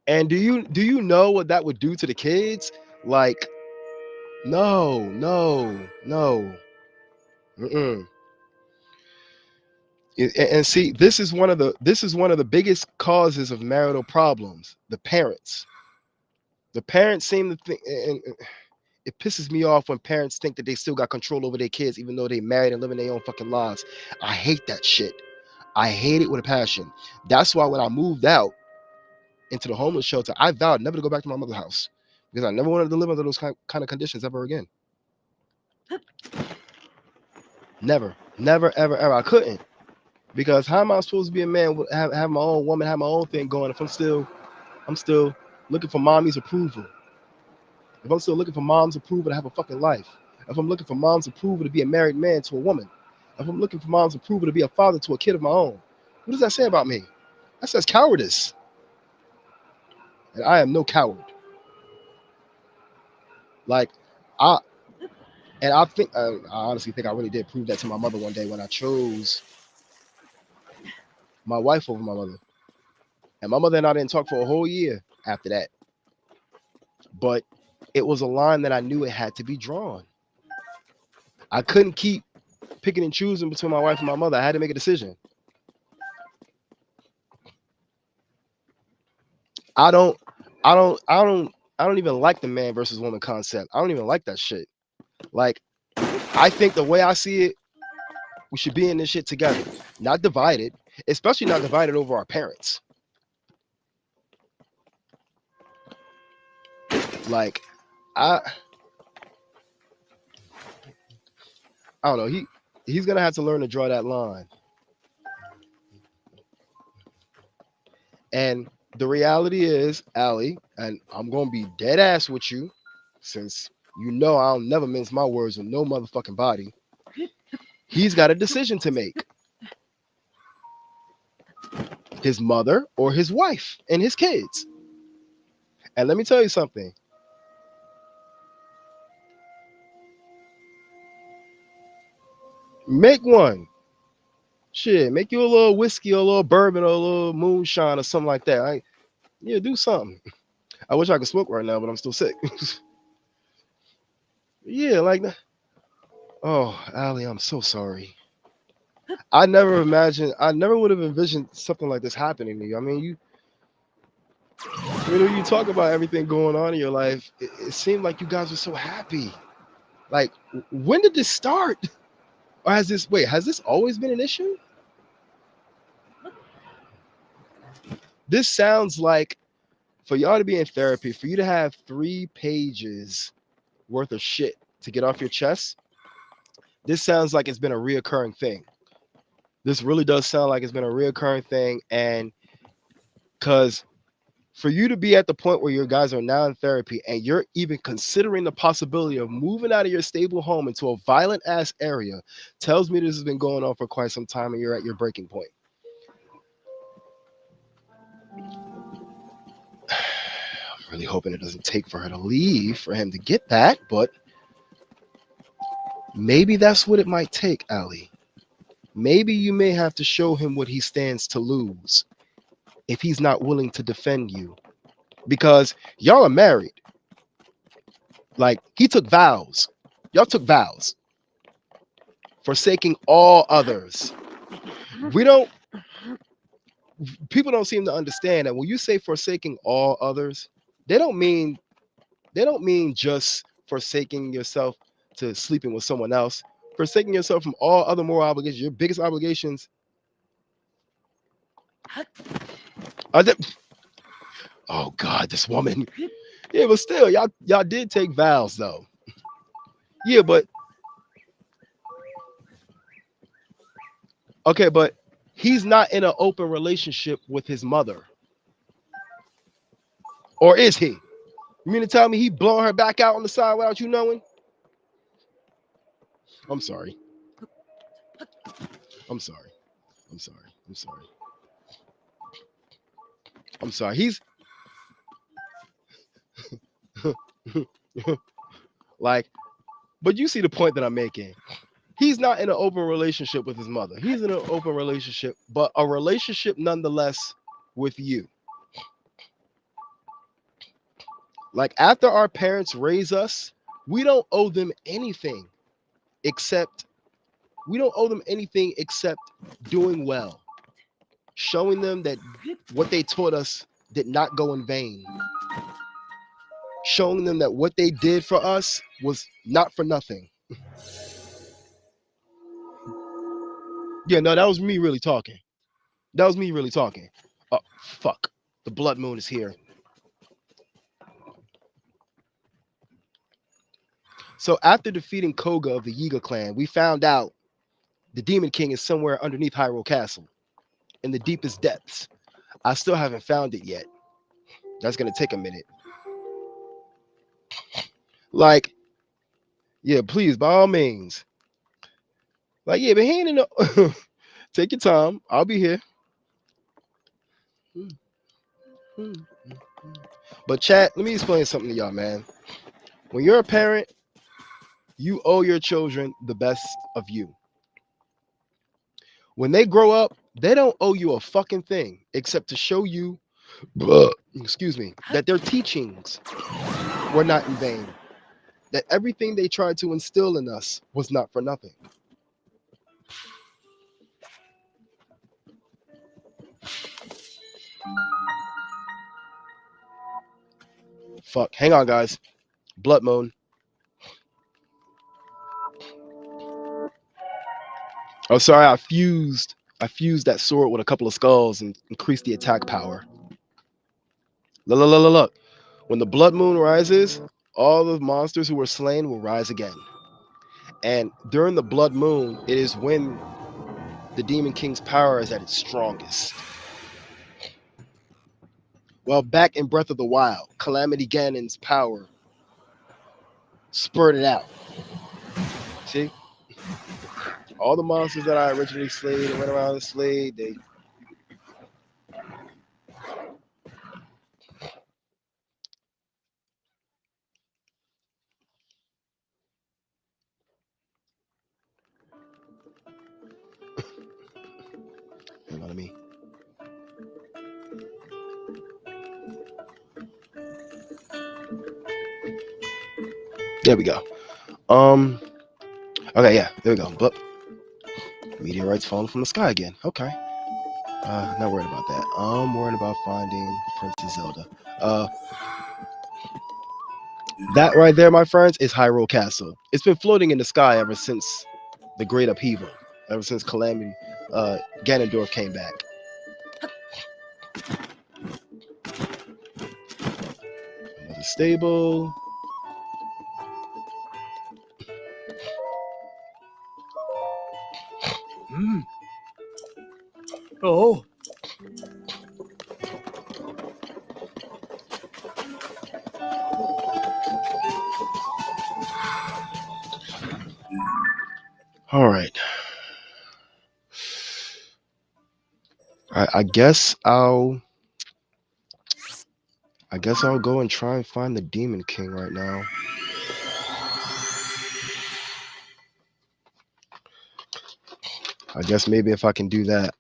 And do you know what that would do to the kids? Like, no, no, no. Mm-mm. And see, this is one of the biggest causes of marital problems. The parents seem to think, and it pisses me off when parents think that they still got control over their kids even though they married and living their own fucking lives. I hate that shit. I hate it with a passion. That's why when I moved out into the homeless shelter, I vowed never to go back to my mother's house because I never wanted to live under those kind of conditions ever again. Never, never, ever, ever. I couldn't, because how am I supposed to be a man with have my own woman, have my own thing going if I'm still looking for mommy's approval? If I'm still looking for mom's approval to have a fucking life, if I'm looking for mom's approval to be a married man to a woman, if I'm looking for mom's approval to be a father to a kid of my own, what does that say about me? That says cowardice, and I am no coward. Like, I And I honestly think I really did prove that to my mother one day when I chose my wife over my mother. And my mother and I didn't talk for a whole year after that. But it was a line that I knew it had to be drawn. I couldn't keep picking and choosing between my wife and my mother. I had to make a decision. I don't, I don't, I don't, I don't even like the man versus woman concept. I don't even like that shit. Like, I think the way I see it, we should be in this shit together, not divided, especially not divided over our parents. Like, I, I don't know. He's gonna have to learn to draw that line. And the reality is, Allie, and I'm gonna be dead ass with you, since you know I'll never mince my words with no motherfucking body. He's got a decision to make: his mother or his wife and his kids. And let me tell you something. Make one. Shit, make you a little whiskey or a little bourbon or a little moonshine or something like that. Yeah, do something. I wish I could smoke right now, but I'm still sick. Yeah, like that. Oh, Allie, I'm so sorry. I never would have envisioned something like this happening to you. I mean, you talk about everything going on in your life, it seemed like you guys were so happy. Like, when did this start? Or has this always been an issue? This sounds like, for y'all to be in therapy, for you to have 3 pages worth of shit to get off your chest, this sounds like it's been a reoccurring thing. This really does sound like it's been a reoccurring thing. And because for you to be at the point where your guys are now in therapy and you're even considering the possibility of moving out of your stable home into a violent ass area tells me this has been going on for quite some time and you're at your breaking point. I'm really hoping it doesn't take for her to leave for him to get that, but maybe that's what it might take, Allie. Maybe you may have to show him what he stands to lose if he's not willing to defend you. Because y'all are married. Like, he took vows. Y'all took vows. Forsaking all others. People don't seem to understand that when you say forsaking all others, they don't mean just forsaking yourself to sleeping with someone else. Forsaking yourself from all other moral obligations. Your biggest obligations are that. Oh God, this woman. Yeah, but still, y'all did take vows though. Yeah, but okay, but he's not in an open relationship with his mother. Or is he? You mean to tell me he blowing her back out on the side without you knowing? I'm sorry. I'm sorry. I'm sorry. I'm sorry. I'm sorry. He's like, but you see the point that I'm making. He's not in an open relationship with his mother. He's in an open relationship, but a relationship nonetheless with you. Like, after our parents raise us, we don't owe them anything except doing well, showing them that what they taught us did not go in vain, showing them that what they did for us was not for nothing. Yeah, no, that was me really talking. That was me really talking. Oh, fuck. The blood moon is here. So after defeating Koga of the Yiga clan, we found out the Demon King is somewhere underneath Hyrule Castle in the deepest depths. I still haven't found it yet. That's gonna take a minute. Like, yeah, please, by all means. Like, yeah, but he ain't in the take your time. I'll be here. But chat, let me explain something to y'all, man. When you're a parent, You owe your children the best of you. When they grow up, they don't owe you a fucking thing except to show you, excuse me, that their teachings were not in vain, that everything they tried to instill in us was not for nothing. Fuck. Hang on, guys. Blood moon. Oh, sorry. I fused that sword with a couple of skulls and increased the attack power. Look, look, look, look, look. When the blood moon rises, all the monsters who were slain will rise again. And during the blood moon, it is when the Demon King's power is at its strongest. Well, back in Breath of the Wild, Calamity Ganon's power spurted out. See? All the monsters that I originally slayed and went around and slayed, they you know what I mean? There we go. Okay, yeah, there we go. But meteorites falling from the sky again. Okay. Not worried about that. I'm worried about finding Princess Zelda. Uh, that right there, my friends, is Hyrule Castle. It's been floating in the sky ever since the Great Upheaval, ever since Calamity, Ganondorf came back. Another stable. Oh. All right. I guess I'll go and try and find the Demon King right now. I guess maybe if I can do that.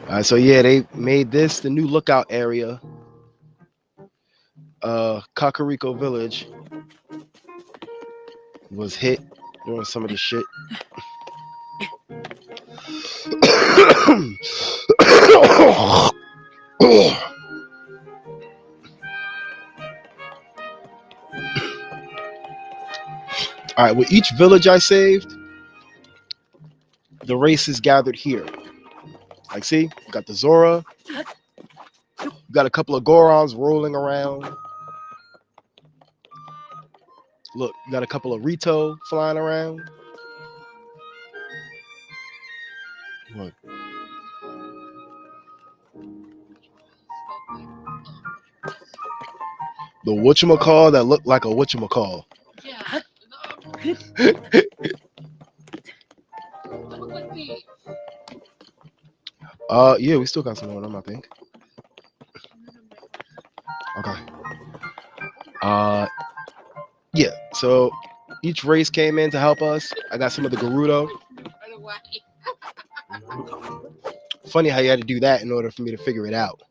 All right, so yeah, they made this the new lookout area. Kakariko Village was hit during some of the shit. All right, with each village I saved, the races gathered here. Like, see, you got the Zora, you got a couple of Gorons rolling around. Look, you got a couple of Rito flying around. Look. The whatchamacall that looked like a whatchamacall. Yeah. Look like me. Yeah, we still got some on them, I think. Okay. Yeah, so each race came in to help us. I got some of the Gerudo. Right away. Funny how you had to do that in order for me to figure it out.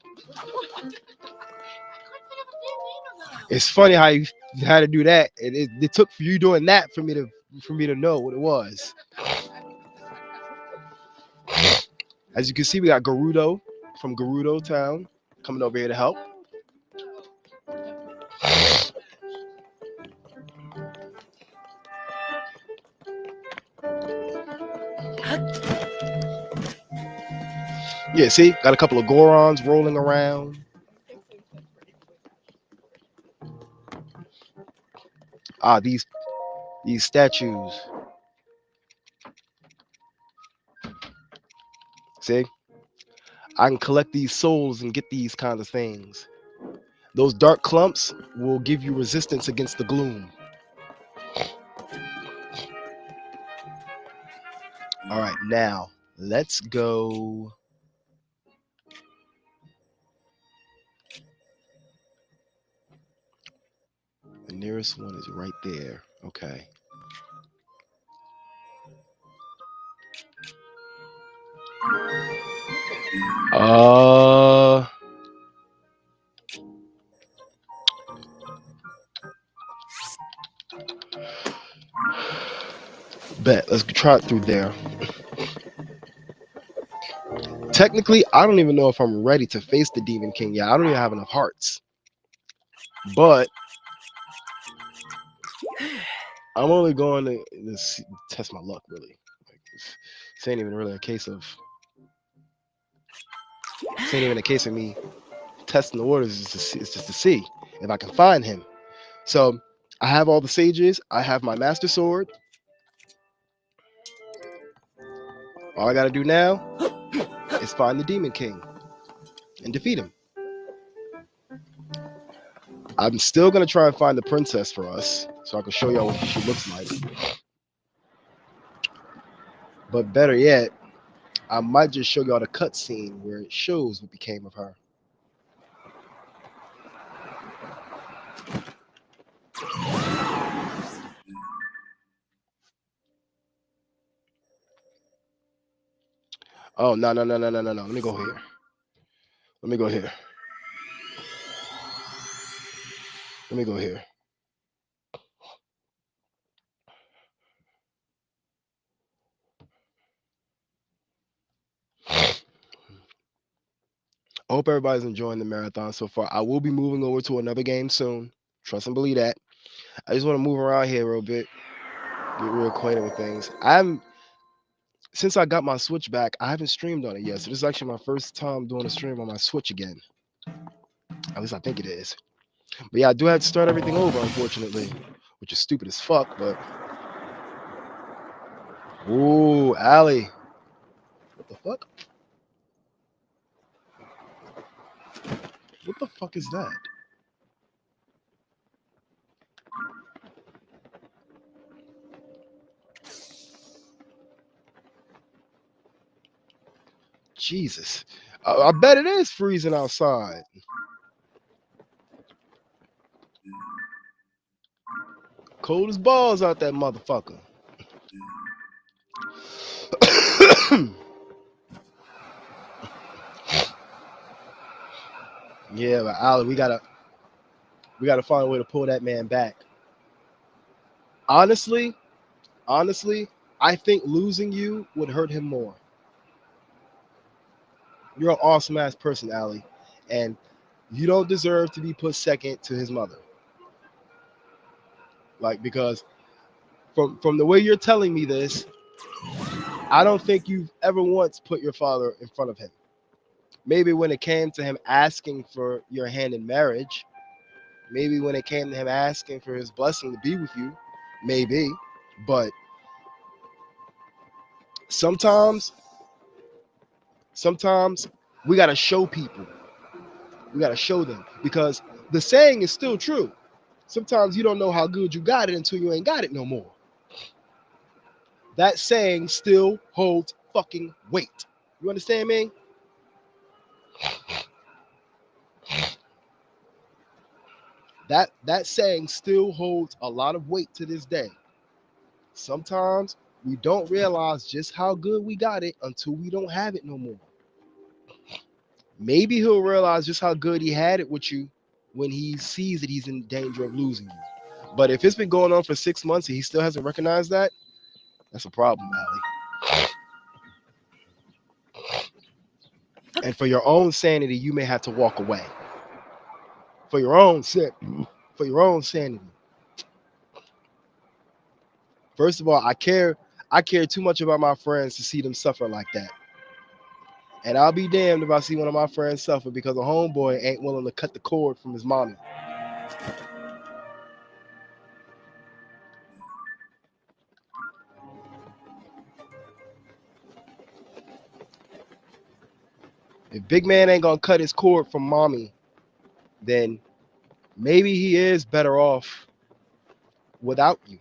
It's funny how you had to do that. It took for you doing that for me to know what it was. As you can see, we got Gerudo from Gerudo Town coming over here to help. Yeah, see, got a couple of Gorons rolling around. These statues. See, I can collect these souls and get these kind of things. Those dark clumps will give you resistance against the gloom. All right, now let's go. The nearest one is right there. Okay. Uh, Bet. Let's try it through there. Technically, I don't even know if I'm ready to face the Demon King yet. I don't even have enough hearts. But I'm only going to test my luck, really. Like, this ain't even really a case of. This ain't even a case of me testing the waters. It's just to see if I can find him. So I have all the sages. I have my master sword. All I got to do now is find the Demon King and defeat him. I'm still gonna try and find the princess for us, so I can show y'all what she looks like. But better yet, I might just show y'all the cutscene where it shows what became of her. Oh, no. Let me go here. Let me go here. Let me go here. I hope everybody's enjoying the marathon so far. I will be moving over to another game soon. Trust and believe that. I just want to move around here a little bit, get real acquainted with things. Since I got my Switch back, I haven't streamed on it yet. So this is actually my first time doing a stream on my Switch again. At least I think it is. But yeah, I do have to start everything over, unfortunately, which is stupid as fuck. But ooh, Allie, what the fuck? What the fuck is that? Jesus, I bet it is freezing outside. Cold as balls out that motherfucker. Yeah, but Allie, we gotta find a way to pull that man back. Honestly, I think losing you would hurt him more. You're an awesome ass person, Allie, and you don't deserve to be put second to his mother. Like, because from the way you're telling me this, I don't think you've ever once put your father in front of him. Maybe when it came to him asking for your hand in marriage, maybe when it came to him asking for his blessing to be with you, maybe. But sometimes we gotta show people. We gotta show them, because the saying is still true. Sometimes you don't know how good you got it until you ain't got it no more. That saying still holds fucking weight. You understand me? That saying still holds a lot of weight to this day. Sometimes we don't realize just how good we got it until we don't have it no more. Maybe he'll realize just how good he had it with you when he sees that he's in danger of losing you. But if it's been going on for 6 months and he still hasn't recognized that, that's a problem, Allie. And for your own sanity, you may have to walk away. For your own sanity. First of all, I care too much about my friends to see them suffer like that. And I'll be damned if I see one of my friends suffer because a homeboy ain't willing to cut the cord from his mommy. If big man ain't gonna cut his cord from mommy, then maybe he is better off without you.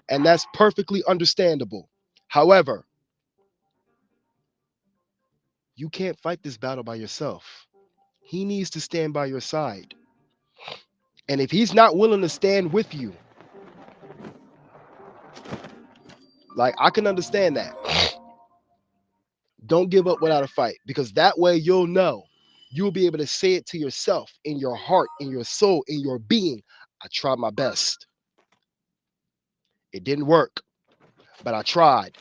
And that's perfectly understandable. However, you can't fight this battle by yourself. He needs to stand by your side. And if he's not willing to stand with you, like I can understand that. Don't give up without a fight because that way you'll know. You'll be able to say it to yourself in your heart, in your soul, in your being. I tried my best. It didn't work, but I tried.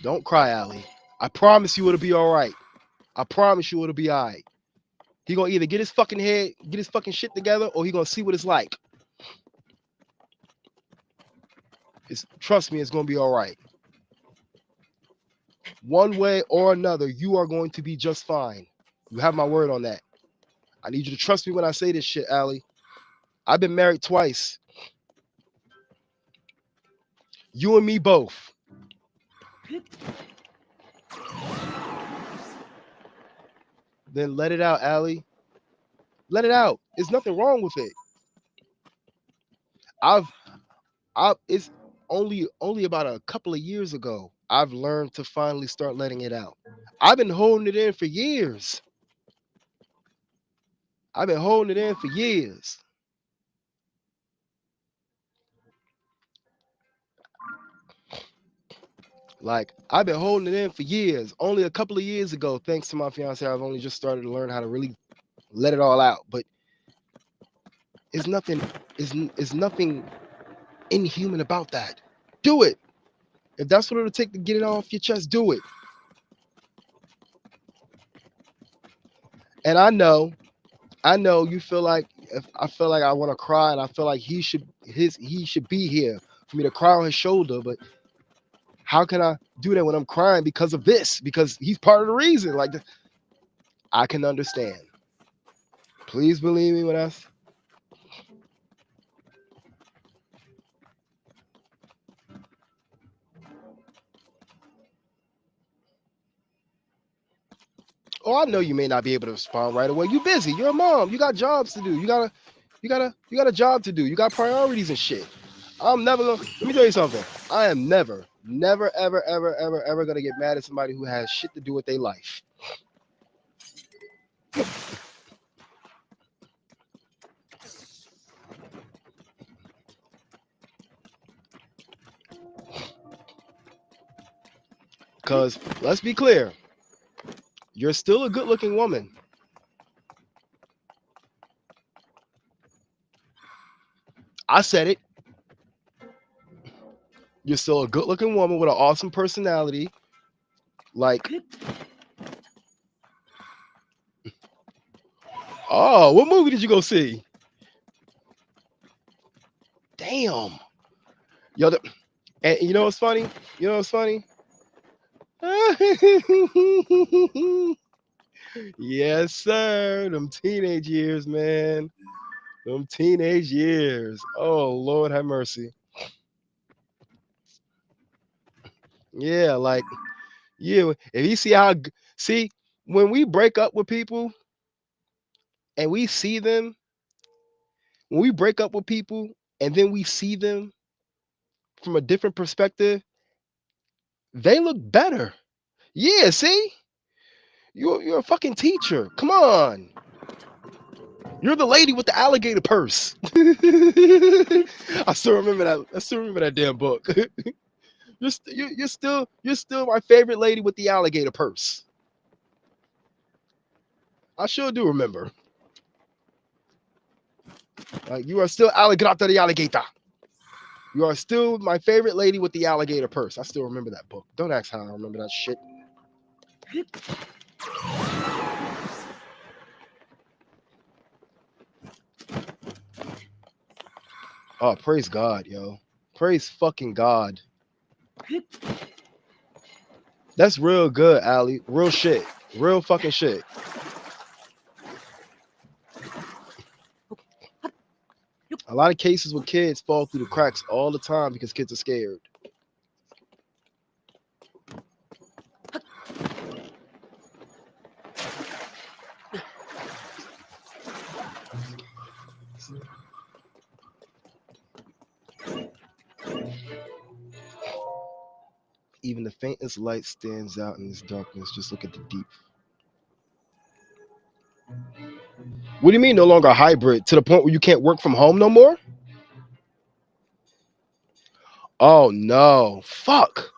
Don't cry, Allie. I promise you it'll be all right. I promise you it'll be all right. He gonna either get his fucking head, get his fucking shit together, or he gonna see what it's like. Trust me, it's gonna be all right. One way or another, you are going to be just fine. You have my word on that. I need you to trust me when I say this shit, Allie. I've been married twice. You and me both. Then let it out, Allie. Let it out. There's nothing wrong with it. It's only about a couple of years ago I've learned to finally start letting it out. I've been holding it in for years. Like I've been holding it in for years. Only a couple of years ago, thanks to my fiance, I've only just started to learn how to really let it all out. But it's nothing inhuman about that. Do it. If that's what it'll take to get it off your chest, do it. And I know you feel like I feel like I want to cry, and I feel like he should be here for me to cry on his shoulder. But how can I do that when I'm crying because of this? Because he's part of the reason. Like I can understand. Please believe me when I. Oh, I know you may not be able to respond right away. You're busy. You're a mom. You got jobs to do. You got a job to do. You got priorities and shit. I'm never gonna. Let me tell you something. I am never, ever gonna get mad at somebody who has shit to do with their life. Because let's be clear, you're still a good-looking woman. I said it. You're still a good-looking woman with an awesome personality. Like, oh, what movie did you go see? Damn. Yo, and you know what's funny? Yes, sir. Them teenage years, man. Them teenage years. Oh, Lord have mercy. Yeah, like, yeah. If you see when we break up with people and we see them, when we break up with people and then we see them from a different perspective, they look better. Yeah, see? You're a fucking teacher. Come on. You're the lady with the alligator purse. I still remember that damn book. You're still my favorite lady with the alligator purse. I sure do remember. Like you are still Alligator the alligator. You are still my favorite lady with the alligator purse. I still remember that book. Don't ask how I remember that shit. Oh, praise God, yo. Praise fucking God. That's real good, Allie. Real shit. Real fucking shit. A lot of cases with kids fall through the cracks all the time because kids are scared. Even the faintest light stands out in this darkness. Just look at the deep. What do you mean no longer hybrid? To the point where you can't work from home no more? Oh no. Fuck.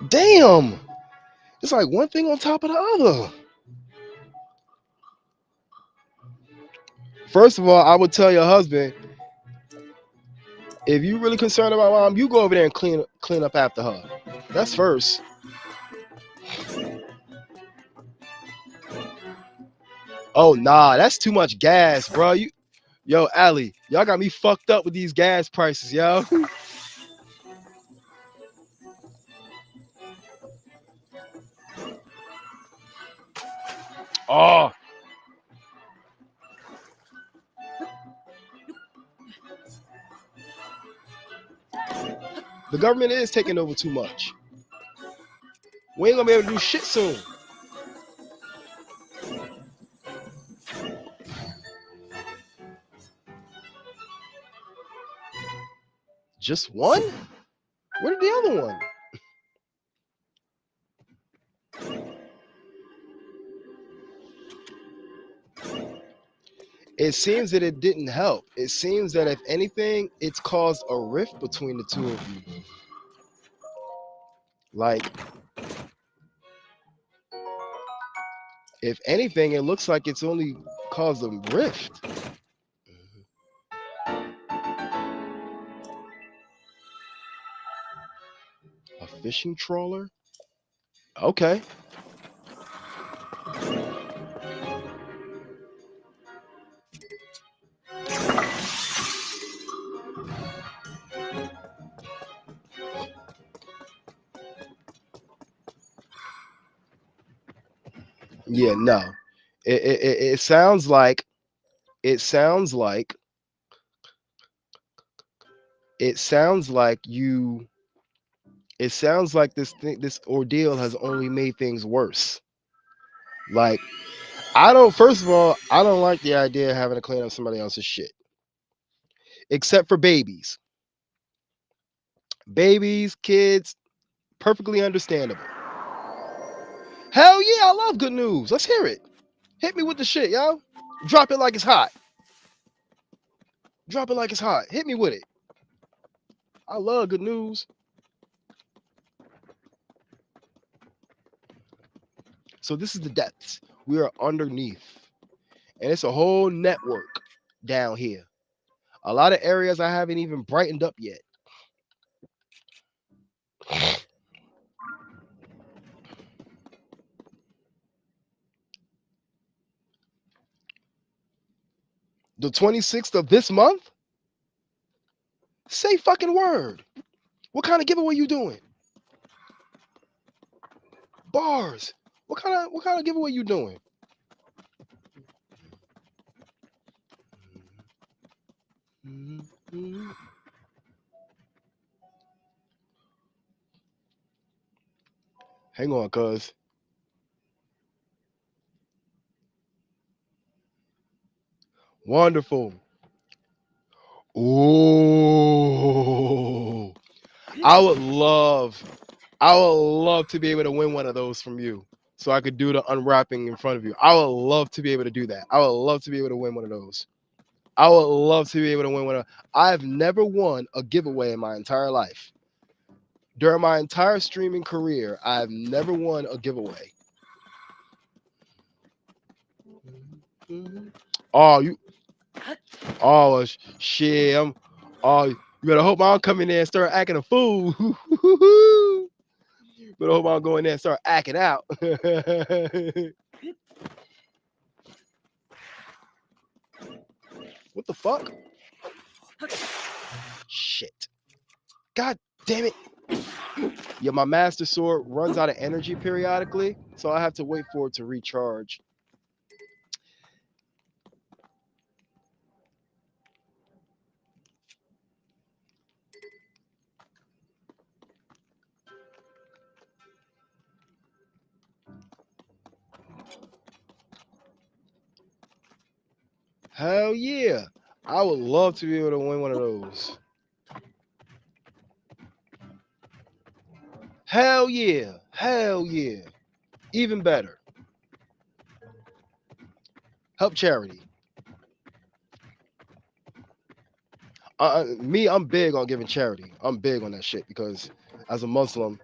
Damn. It's like one thing on top of the other. First of all, I would tell your husband, if you really concerned about mom, you go over there and clean up after her. That's first. Oh nah, that's too much gas, bro. Yo, Ali, y'all got me fucked up with these gas prices, yo. Oh, the government is taking over too much. We ain't gonna be able to do shit soon. Just one? Where did the other one? It seems that it didn't help. It seems that if anything, it's caused a rift between the two of you. Like, if anything, it looks like it's only caused a rift. A fishing trawler? Okay. Yeah, no. It sounds like it sounds like it sounds like you it sounds like this ordeal has only made things worse. Like, I don't first of all, I don't like the idea of having to clean up somebody else's shit. Except for babies. Babies, kids, perfectly understandable. Hell yeah, I love good news. Let's hear it. Hit me with the shit, yo. Drop it like it's hot. Drop it like it's hot. Hit me with it. I love good news. So this is the depths. We are underneath. And it's a whole network down here. A lot of areas I haven't even brightened up yet. The 26th of this month? Say fucking word. What kind of giveaway you doing? Bars. What kind of giveaway you doing? Hang on, cuz. Wonderful. Ooh. I would love to be able to win one of those from you. So I could do the unwrapping in front of you. I would love to be able to do that. I would love to be able to win one of those. I would love to be able to win one of I've never won a giveaway in my entire life. During my entire streaming career, I've never won a giveaway. Oh, shit. You better hope I don't come in there and start acting a fool. Better hope I don't go in there and start acting out. What the fuck? Shit. God damn it. Yeah, my master sword runs out of energy periodically, so I have to wait for it to recharge. Hell yeah. I would love to be able to win one of those. Hell yeah. Hell yeah. Even better. Help charity. I'm big on giving charity. I'm big on that shit because as a Muslim,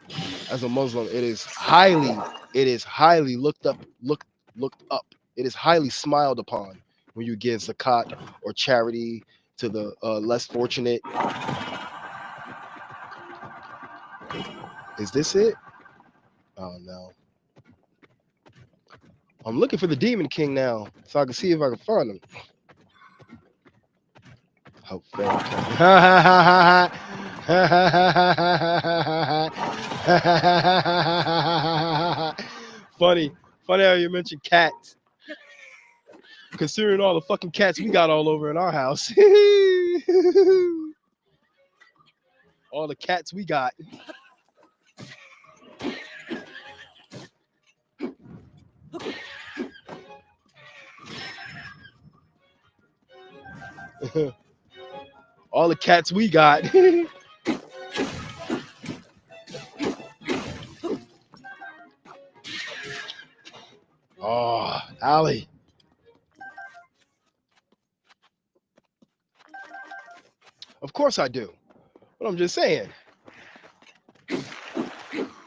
it is highly looked up. It is highly smiled upon when you give zakat or charity to the less fortunate. Is this it? Oh no. I'm looking for the Demon King now, so I can see if I can find him. Hope funny, funny how you mentioned cats. Considering all the fucking cats we got all over in our house. All the cats we got. All the cats we got. Oh, Allie. Of course I do. But I'm just saying.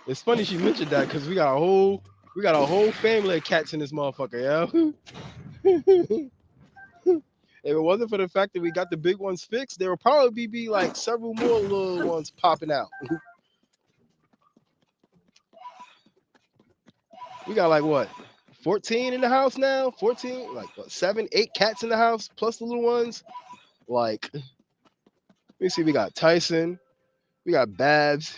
It's funny she mentioned that because we got a whole family of cats in this motherfucker, yeah. If it wasn't for the fact that we got the big ones fixed, there would probably be like several more little ones popping out. We got like what, 14 in the house now? 14, like what, 7, 8 cats in the house plus the little ones. Like, let me see, we got Tyson, we got Babs,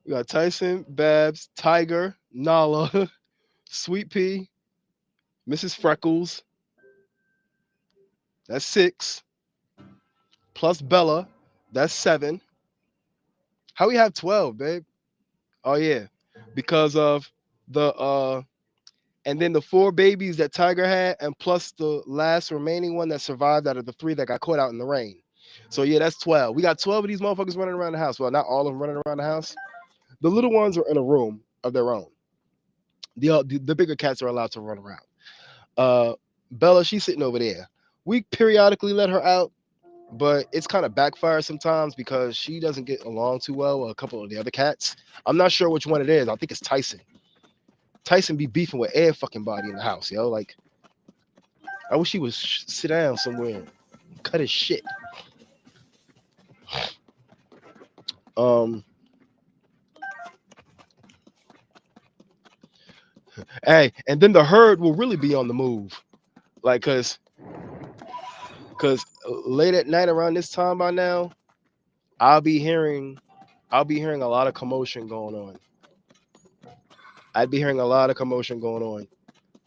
we got Tyson, Babs, Tiger, Nala, Sweet Pea, Mrs. Freckles. That's 6. Plus Bella, that's 7. How we have 12, babe? Oh yeah, because of the and then the 4 babies that Tiger had, and plus the last remaining one that survived out of the 3 that got caught out in the rain. So yeah, that's 12. We got 12 of these motherfuckers running around the house. Well, not all of them running around the house. The little ones are in a room of their own. The bigger cats are allowed to run around. Bella, she's sitting over there. We periodically let her out, but it's kind of backfires sometimes because she doesn't get along too well with a couple of the other cats. I'm not sure which one it is. I think it's Tyson. Tyson be beefing with every fucking body in the house, yo. Like, I wish he would sit down somewhere and cut his shit. Um, hey, and then the herd will really be on the move, like, cause late at night around this time by now, I'll be hearing a lot of commotion going on. I'd be hearing a lot of commotion going on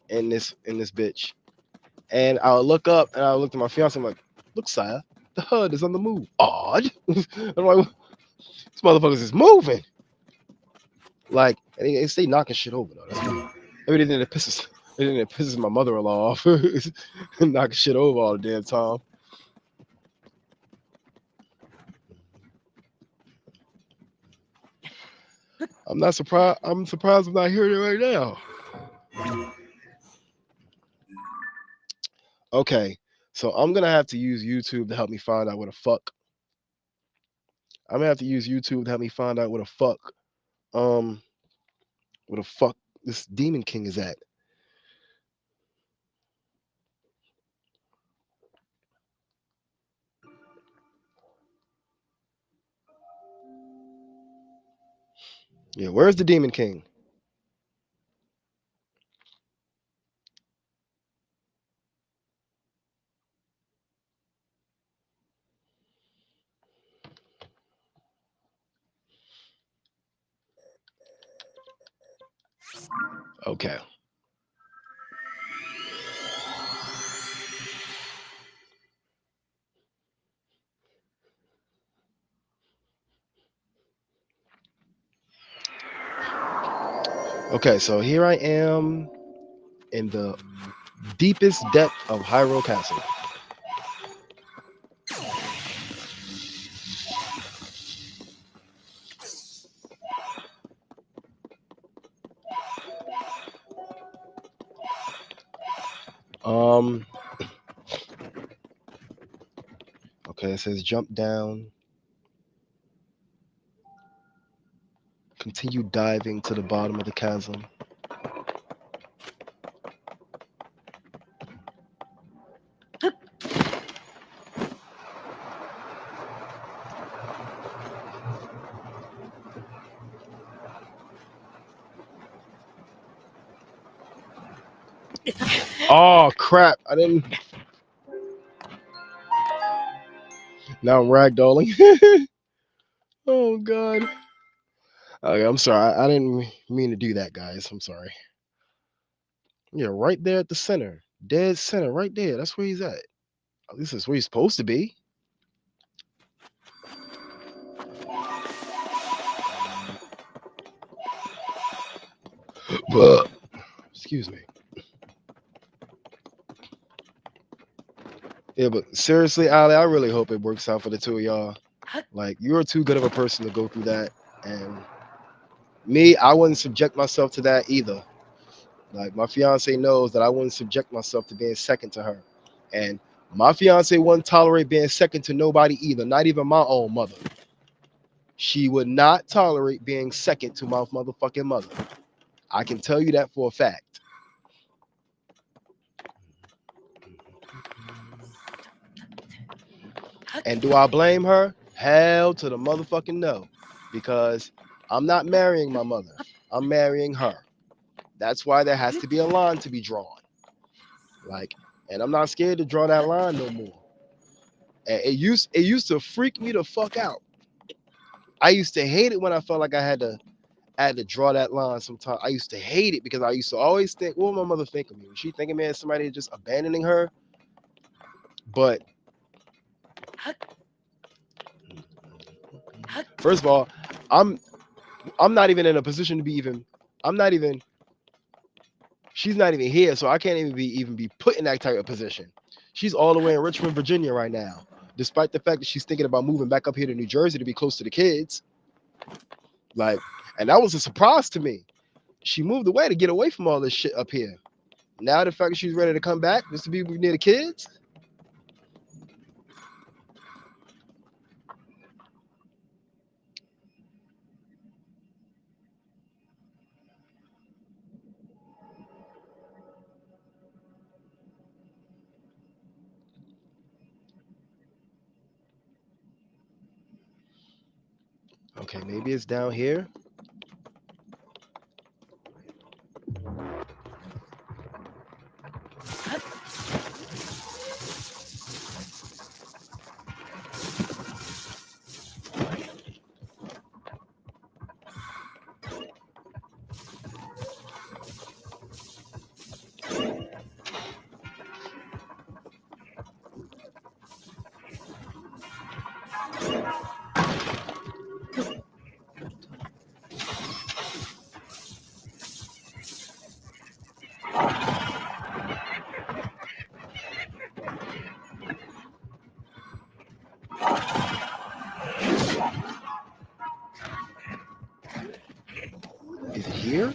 in this bitch. And I'll look up and I'll look to my fiance. I'm like, look, sire, the herd is on the move. Odd. I'm like, this motherfuckers is moving. Like, and they stay knocking shit over though. That's everything that pisses my mother-in-law off. Knocking shit over all the damn time. I'm not surprised. I'm surprised I'm not hearing it right now. Okay, so I'm gonna have to use YouTube to help me find out what the fuck. I'm gonna have to use YouTube to help me find out what the fuck, um, what the fuck this Demon King is at. Yeah, where's the Demon King? Okay. Okay, so here I am in the deepest depth of Hyrule Castle. Um. Okay, it says jump down. Continue diving to the bottom of the chasm. Oh crap! I didn't. Now I'm ragdolling. Oh god. Okay, I'm sorry. I didn't mean to do that, guys. I'm sorry. Yeah, right there at the center, dead center, right there. That's where he's at. At least that's where he's supposed to be. But excuse me. Yeah, but seriously, Ali, I really hope it works out for the two of y'all. Like, you're too good of a person to go through that, and me, I wouldn't subject myself to that either. Like, my fiance knows that I wouldn't subject myself to being second to her, and my fiance wouldn't tolerate being second to nobody either, not even my own mother. She would not tolerate being second to my motherfucking mother. I can tell you that for a fact. And do I blame her? Hell to the motherfucking no. Because I'm not marrying my mother. I'm marrying her. That's why there has to be a line to be drawn. Like, and I'm not scared to draw that line no more. And it used to freak me the fuck out. I used to hate it when I felt like I had to draw that line sometimes. I used to hate it because I used to always think, what would my mother think of me? Was she thinking, man, somebody just abandoning her? But first of all, I'm I'm not even in a position to be even. I'm not even. She's not even here, so I can't even be put in that type of position. She's all the way in Richmond, Virginia right now, despite the fact that she's thinking about moving back up here to New Jersey to be close to the kids. Like, and that was a surprise to me. She moved away to get away from all this shit up here. Now the fact that she's ready to come back just to be near the kids. Okay, maybe it's down here. Is it here?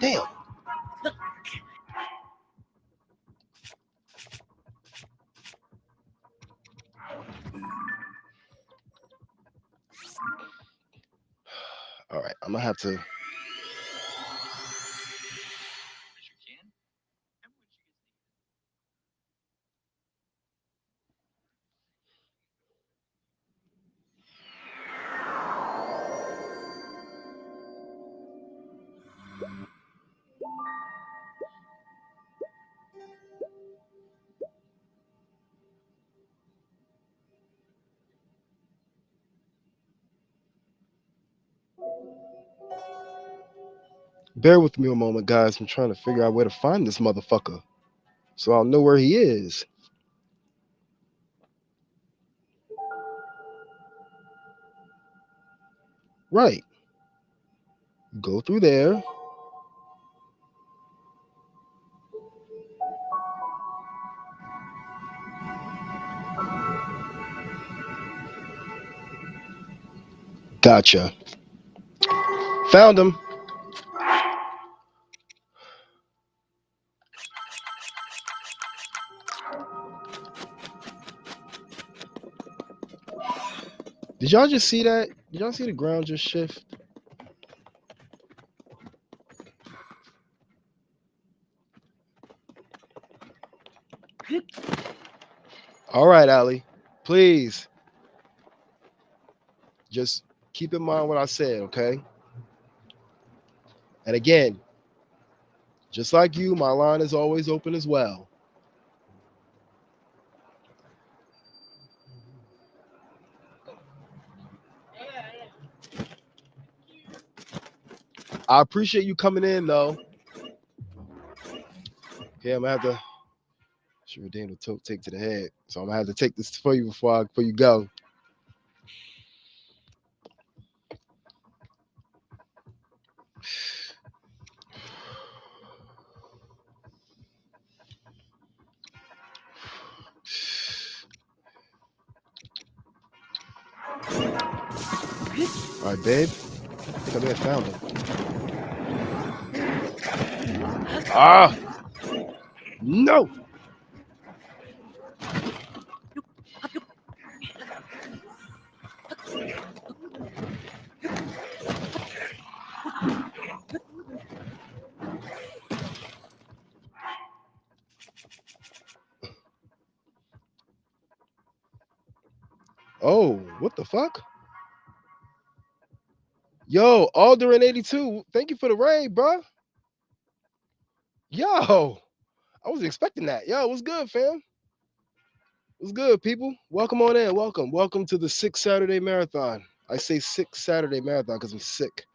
Damn. All right, I'm gonna have to. Bear with me a moment, guys. I'm trying to figure out where to find this motherfucker, so I'll know where he is. Right. Go through there. Gotcha. Found him. Did y'all just see that? Did y'all see the ground just shift? All right, Allie. Please just keep in mind what I said, okay? And again, just like you, my line is always open as well. I appreciate you coming in, though. Okay, I'm gonna have to. Should redeem the take to the head, so I'm gonna have to take this for you before you go. All right, babe. I think I may have found him. Ah, no. Oh, what the fuck? Yo, Alderin 82. Thank you for the raid, bro. Yo, I wasn't expecting that. Yo, what's good, fam? What's good, people? Welcome on in. Welcome to the 6 Saturday Marathon. I say 6 Saturday Marathon because I'm sick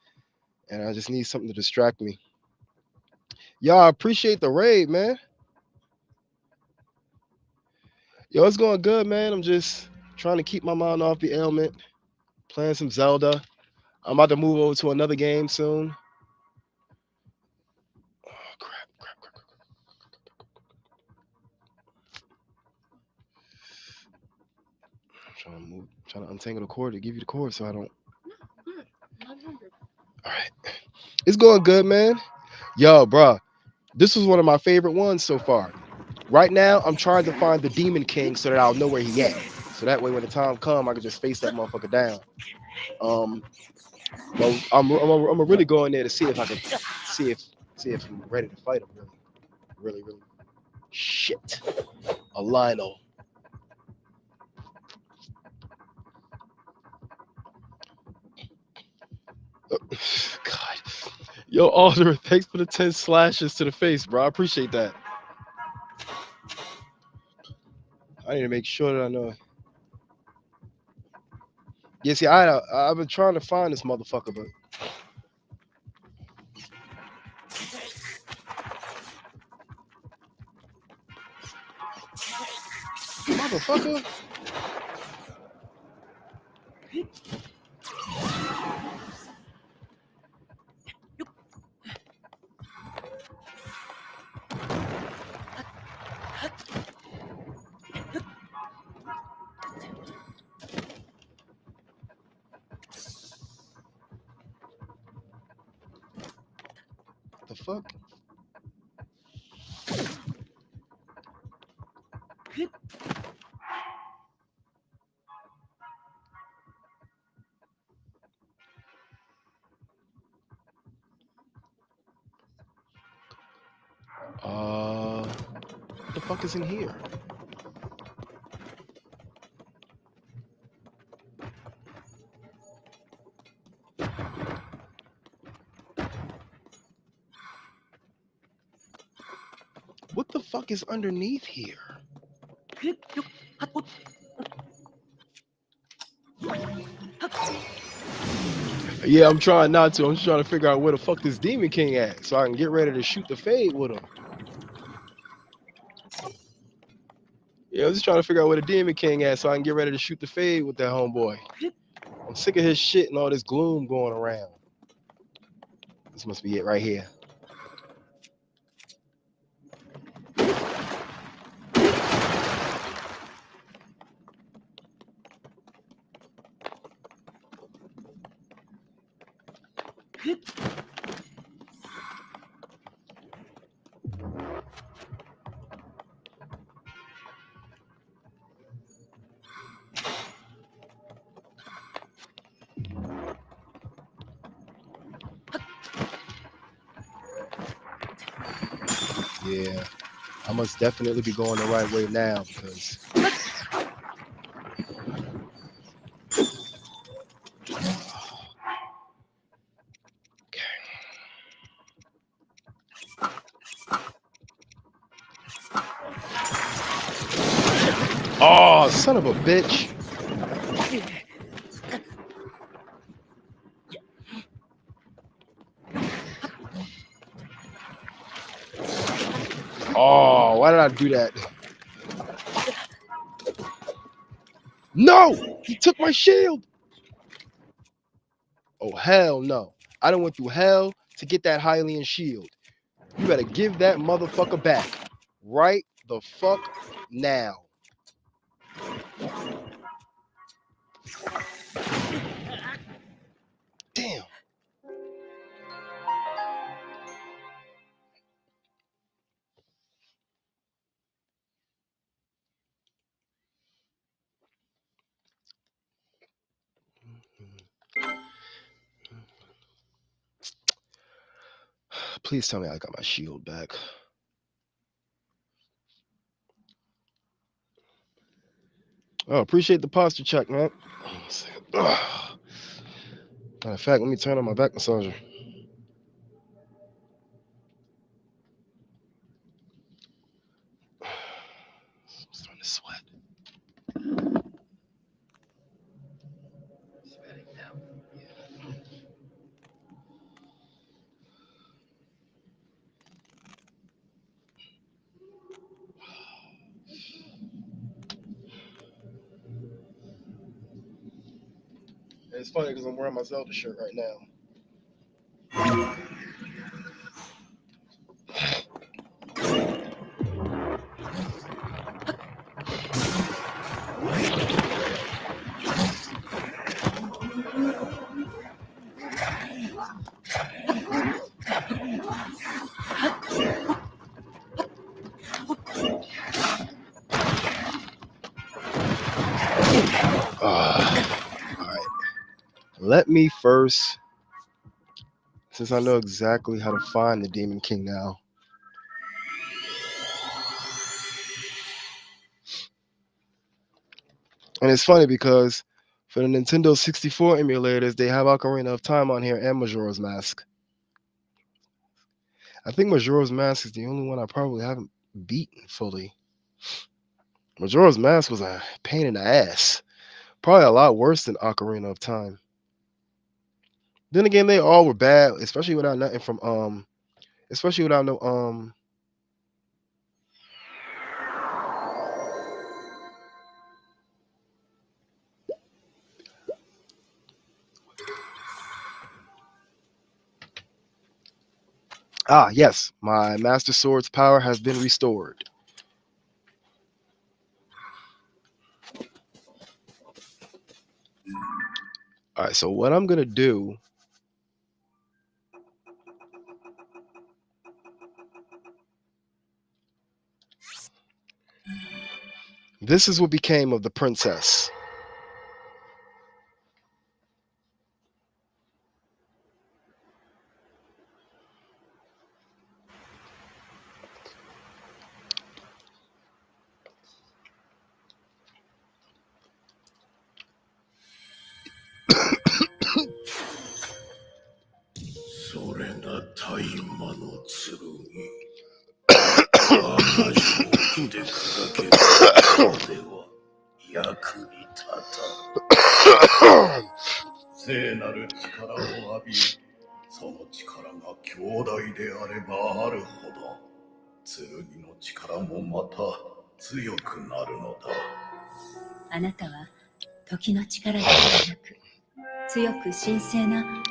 and I just need something to distract me. Yo, I appreciate the raid, man. Yo, it's going good, man. I'm just trying to keep my mind off the ailment, playing some Zelda. I'm about to move over to another game soon. Oh, crap. I'm trying to untangle the cord to give you the cord so I don't. Good. 900. All right. It's going good, man. Yo, bro, this was one of my favorite ones so far. Right now, I'm trying to find the Demon King so that I'll know where he at. So that way, when the time come, I can just face that motherfucker down. But I'm really going there to see if I can see if I'm ready to fight him. Really. Shit, a Lionel. God, yo, Alder, thanks for the 10 slashes to the face, bro. I appreciate that. I need to make sure that I know. Yeah, see, I've been trying to find this motherfucker, but motherfucker. The fuck? What the fuck is in here? What the fuck is underneath here? Yeah, I'm trying not to. I'm just trying to figure out where the fuck this Demon King at so I can get ready to shoot the fade with him. Yeah, I'm just trying to figure out where the Demon King at so I can get ready to shoot the fade with that homeboy. I'm sick of his shit and all this gloom going around. This must be it right here. Yeah, I must definitely be going the right way now because oh, son of a bitch. Oh, why did I do that? No, he took my shield. Oh, hell no. I done went through hell to get that Hylian shield. You better give that motherfucker back. Right the fuck now. Damn. Please tell me I got my shield back. Oh, appreciate the posture check, man. Matter of fact, let me turn on my back massager. I'm starting to sweat. Sweating now. It's funny because I'm wearing my Zelda shirt right now. All right. Let me first, since I know exactly how to find the Demon King now. And it's funny because for the Nintendo 64 emulators, they have Ocarina of Time on here and Majora's Mask. I think Majora's Mask is the only one I probably haven't beaten fully. Majora's Mask was a pain in the ass. Probably a lot worse than Ocarina of Time. Then again, they all were bad, especially without nothing from especially without no yes, my Master Sword's power has been restored. All right, so what I'm gonna do. This is what became of the princess.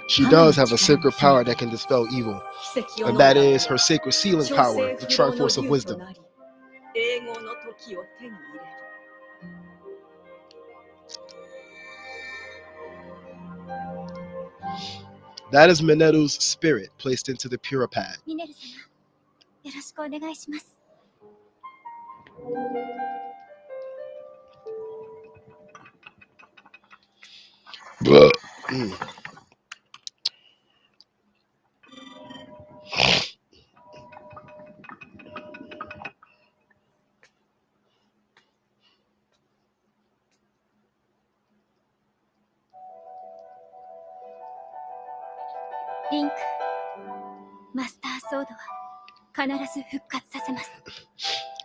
She does have a sacred power that can dispel evil, and that is her sacred sealing power, the Triforce of Wisdom. That is Mineru's spirit placed into the Puripad.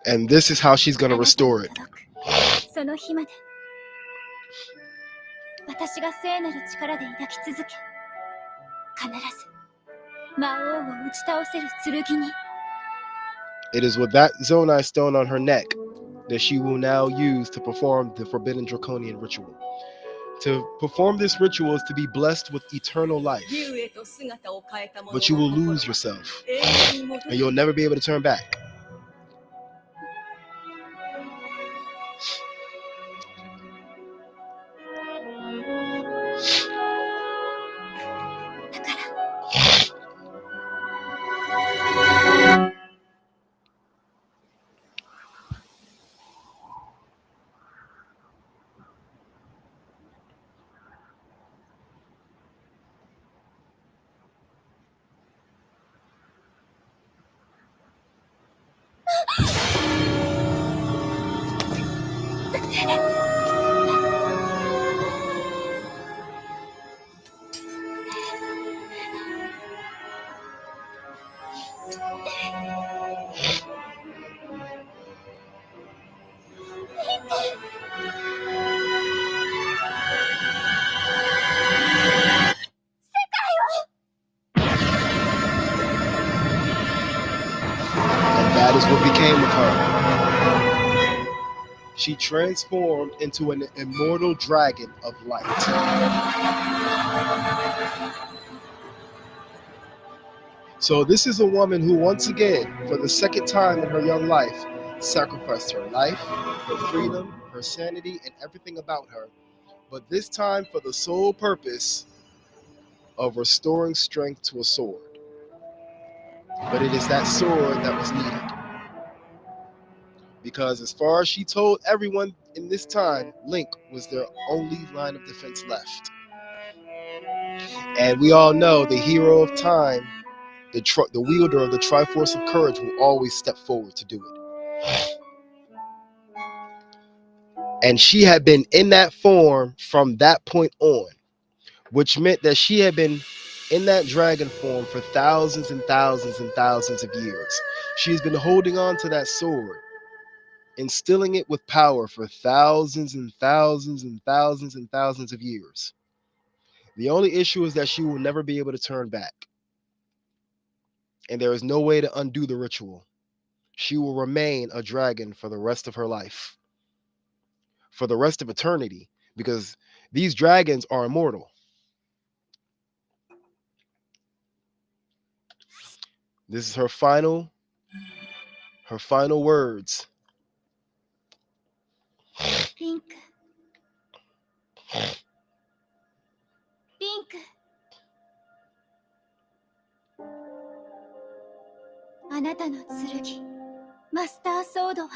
And this is how she's going to restore it. It is with that Zonai stone on her neck that she will now use to perform the Forbidden Draconian ritual. To perform this ritual is to be blessed with eternal life, but you will lose yourself, and you'll never be able to turn back. That is what became of her. She transformed into an immortal dragon of light. So this is a woman who, once again, for the second time in her young life, sacrificed her life, her freedom, her sanity, and everything about her, but this time for the sole purpose of restoring strength to a sword. But it is that sword that was needed. Because as far as she told everyone in this time, Link was their only line of defense left. And we all know the hero of time, the wielder of the Triforce of Courage, will always step forward to do it. And she had been in that form from that point on, which meant that she had been in that dragon form for thousands and thousands and thousands of years. She's been holding on to that sword, instilling it with power for thousands and thousands and thousands and thousands of years. The only issue is that she will never be able to turn back. And there is no way to undo the ritual. She will remain a dragon for the rest of her life, for the rest of eternity, because these dragons are immortal. This is her final words. Link. Link. あなたの剣、マスターソードは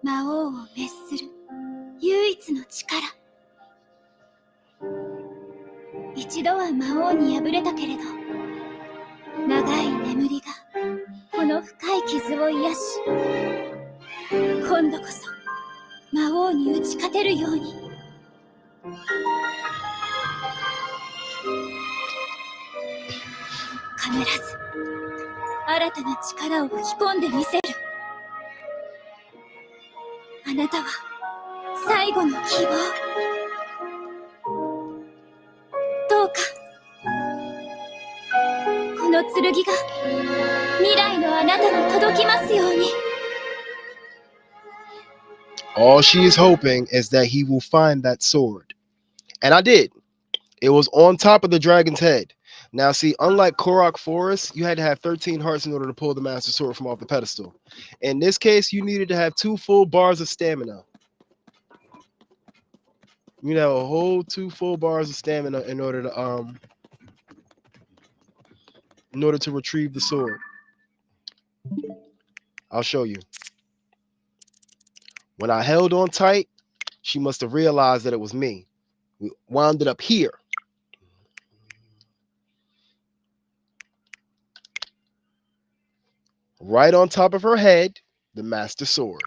魔王を滅する唯一の力。一度は魔王に敗れたけれど、長い眠りがこの深い傷を癒し、今度こそ魔王に打ち勝てるように。必ず新たな力を吹き込んでみせる。あなたは最後の希望。どうかこの剣が未来のあなたに届きますように。All she is hoping is that he will find that sword And I did. It was on top of the dragon's head. Now, see, unlike Korok Forest, you had to have 13 hearts in order to pull the Master Sword from off the pedestal. In this case, you needed to have 2 full bars of stamina. You have a whole 2 full bars of stamina in order to retrieve the sword. I'll show you. When I held on tight, she must have realized that it was me. We wound it up here. Right on top of her head, the Master Sword.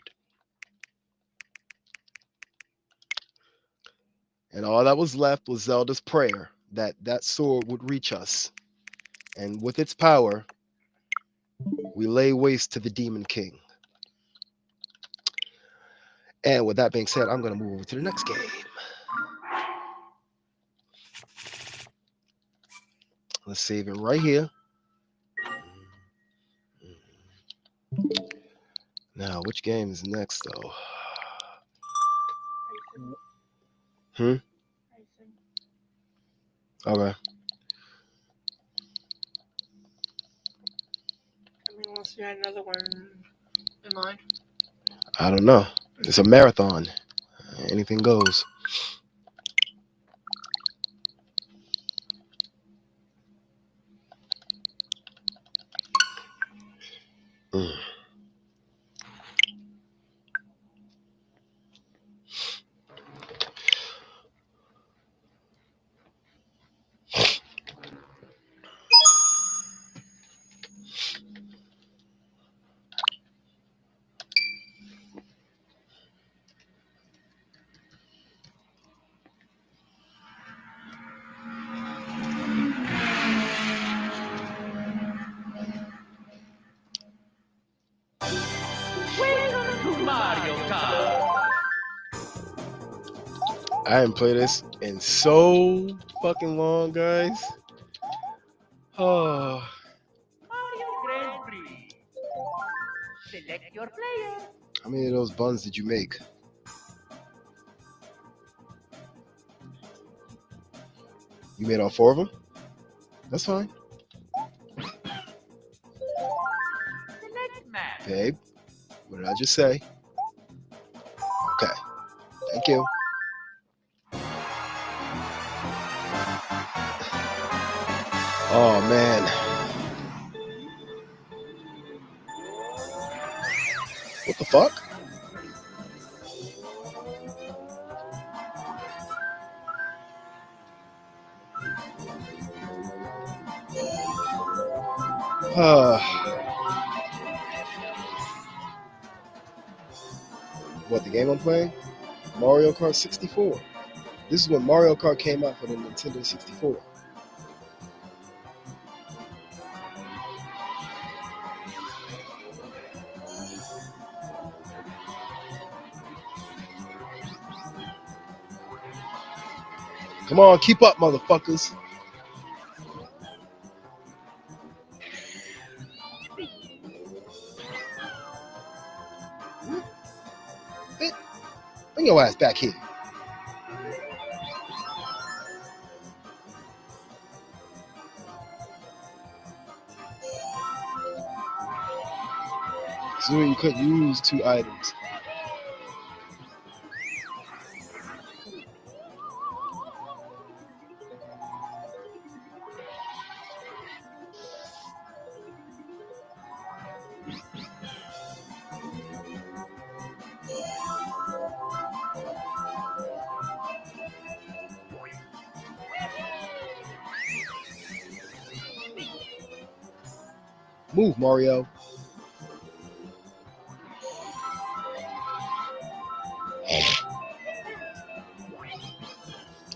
And all that was left was Zelda's prayer that that sword would reach us. And with its power, we lay waste to the Demon King. And with that being said, I'm going to move over to the next game. Let's save it right here. Now, which game is next, though? Okay. Unless you had another one in mind. I don't know. It's a marathon. Anything goes. Welcome to Mario Kart. I haven't played this in so fucking long, guys. Oh, Mario Grand Prix. Select your player. how many of those buns did you make? You made all 4 of them? That's fine. Select match. Babe, what did I just say? Okay, thank you. Oh, man. What the fuck? What, the game I'm playing? Mario Kart 64. This is when Mario Kart came out for the Nintendo 64. Come on, keep up, motherfuckers. Bring your ass back here. So you could use 2 items. Move, Mario.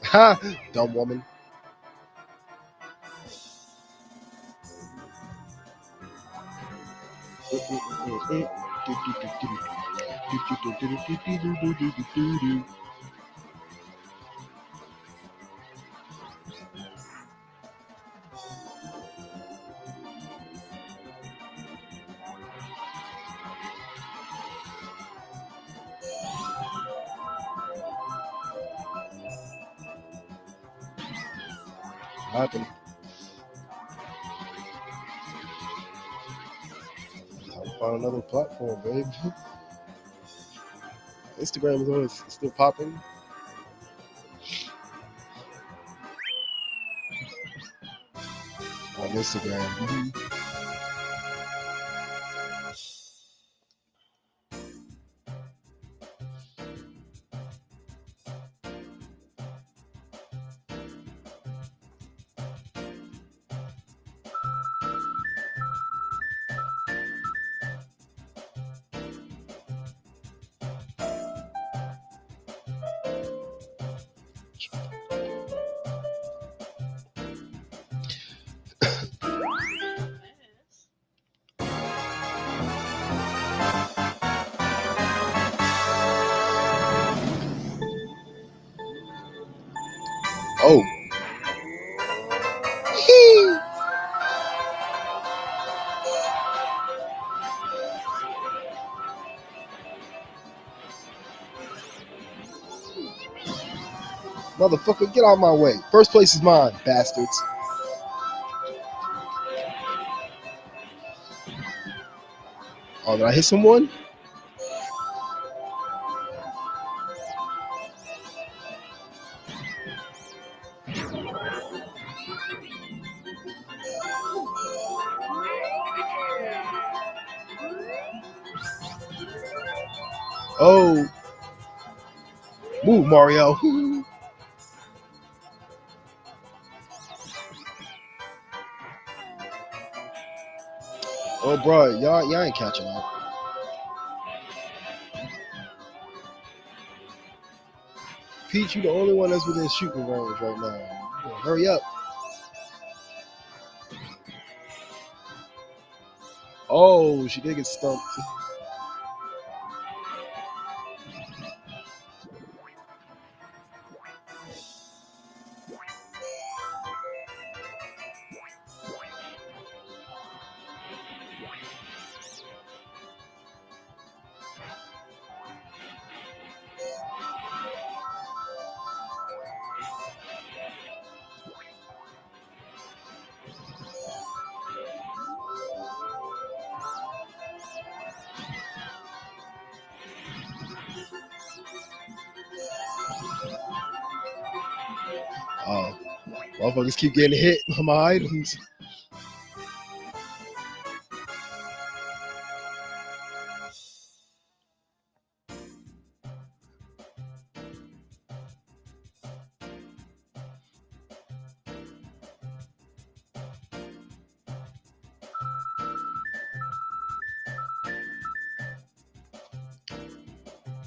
Ha! Dumb woman. happened? Time to find another platform, babe. Instagram is always still popping. On Instagram. Oh. Motherfucker, get out of my way. First place is mine, bastards. Oh, did I hit someone? Oh. Move, Mario. Oh, bro, y'all ain't catching up. Peach, you the only one that's within shooting range right now. You better hurry up. Oh, she did get stumped. Oh, motherfuckers keep getting hit on my items.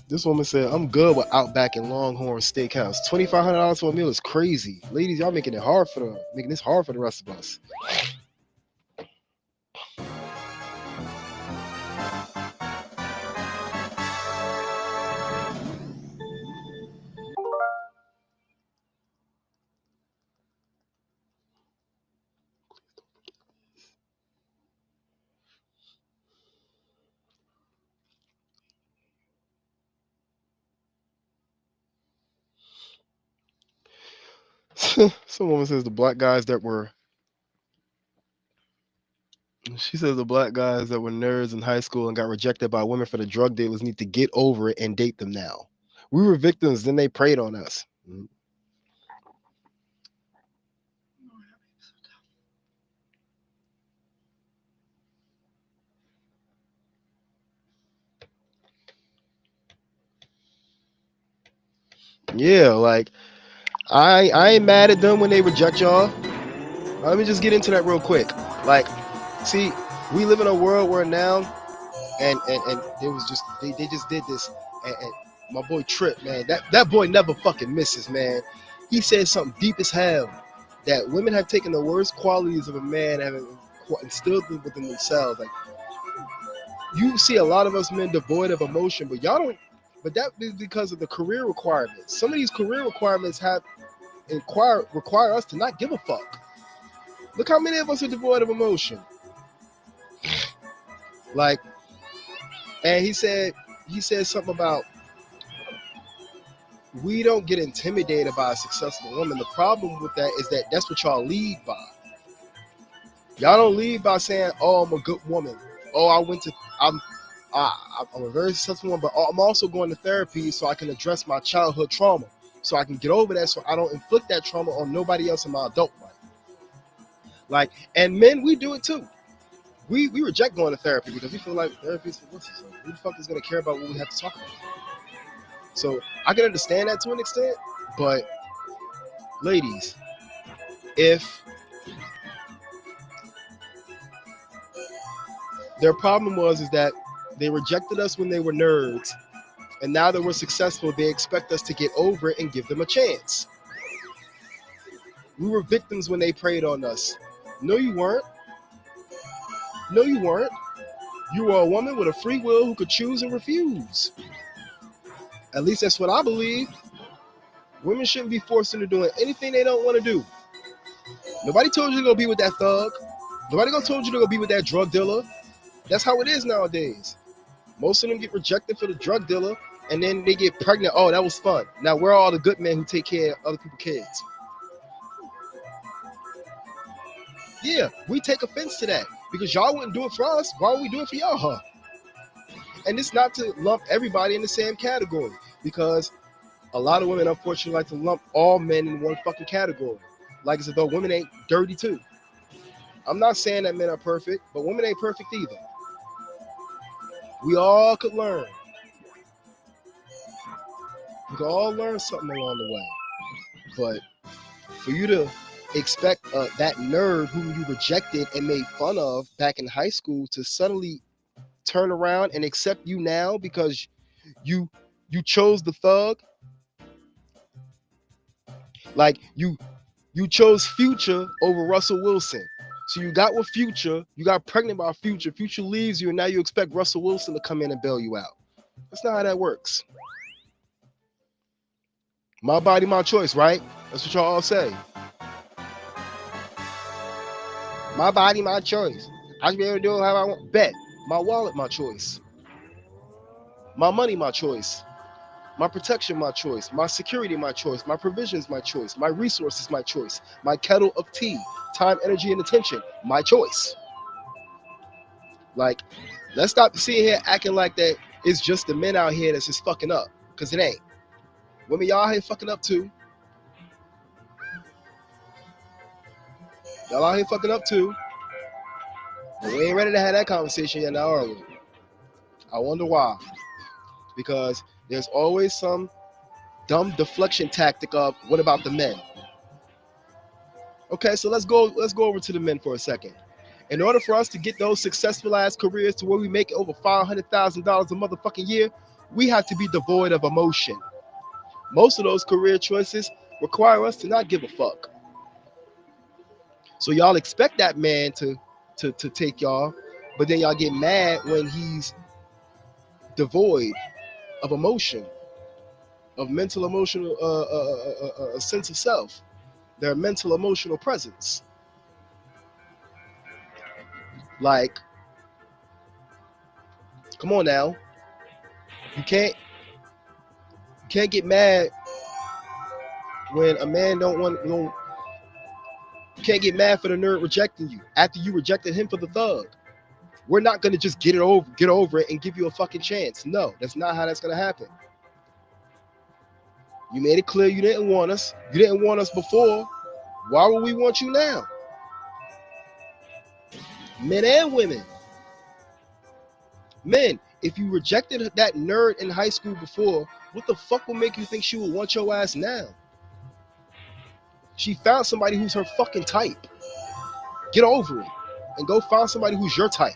This woman said, I'm good with Outback and Longhorn Steakhouse. $2,500 for a meal is crazy. Ladies, y'all making this hard for the rest of us. Some woman says the black guys that were nerds in high school and got rejected by women for the drug dealers need to get over it and date them now. We were victims, then they preyed on us. Yeah, like I ain't mad at them when they reject y'all. Let me just get into that real quick. Like, see, we live in a world where now, and it was just they just did this, and my boy Trip, man, that boy never fucking misses, man. He said something deep as hell, that women have taken the worst qualities of a man and instilled them within themselves. Like, you see a lot of us men devoid of emotion, but y'all don't. But that is because of the career requirements. Some of these career requirements require us to not give a fuck. Look how many of us are devoid of emotion. Like, and he said something about we don't get intimidated by a successful woman. The problem with that is that that's what y'all lead by. Y'all don't lead by saying, "Oh, I'm a good woman. Oh, I'm a very successful woman, but I'm also going to therapy so I can address my childhood trauma, so I can get over that, so I don't inflict that trauma on nobody else in my adult life." Like, and men, we do it too. We reject going to therapy because we feel like therapy is for pussies. So who the fuck is gonna care about what we have to talk about? So I can understand that to an extent, but ladies, if their problem is that they rejected us when they were nerds, and now that we're successful, they expect us to get over it and give them a chance. We were victims when they preyed on us. No, you weren't. No, you weren't. You were a woman with a free will who could choose and refuse. At least that's what I believe. Women shouldn't be forced into doing anything they don't want to do. Nobody told you to go be with that thug. Nobody told you to go be with that drug dealer. That's how it is nowadays. Most of them get rejected for the drug dealer, and then they get pregnant. Oh, that was fun. Now, where are all the good men who take care of other people's kids? Yeah, we take offense to that because y'all wouldn't do it for us. Why would we do it for y'all? Huh? And it's not to lump everybody in the same category, because a lot of women, unfortunately, like to lump all men in one fucking category. Like as though women ain't dirty too. I'm not saying that men are perfect, but women ain't perfect either. We all could learn. We could all learn something along the way. But for you to expect that nerd who you rejected and made fun of back in high school to suddenly turn around and accept you now because you chose the thug, like you chose Future over Russell Wilson. So you got with Future, you got pregnant by Future. Future leaves you, and now you expect Russell Wilson to come in and bail you out. That's not how that works. My body, my choice, right? That's what y'all all say. My body, my choice. I should be able to do it how I want. Bet. My wallet, my choice. My money, my choice. My protection, my choice. My security, my choice. My provisions, my choice. My resources, my choice. My kettle of tea, time, energy, and attention, my choice. Like, let's stop sitting here acting like that it's just the men out here that's just fucking up, because it ain't. Women, y'all out here fucking up too. Y'all out here fucking up too. But we ain't ready to have that conversation yet now, are we? I wonder why. Because there's always some dumb deflection tactic of, what about the men? Okay, so let's go over to the men for a second. In order for us to get those successful ass careers to where we make over $500,000 a motherfucking year, we have to be devoid of emotion. Most of those career choices require us to not give a fuck. So y'all expect that man to take y'all, but then y'all get mad when he's devoid of emotion, of mental, emotional, a sense of self, their mental, emotional presence. Like, come on now, you can't get mad when a man you can't get mad for the nerd rejecting you after you rejected him for the thug. We're not gonna just get over it and give you a fucking chance. No, that's not how that's gonna happen. You made it clear you didn't want us. You didn't want us before. Why would we want you now? Men and women. Men, if you rejected that nerd in high school before, what the fuck will make you think she will want your ass now? She found somebody who's her fucking type. Get over it and go find somebody who's your type.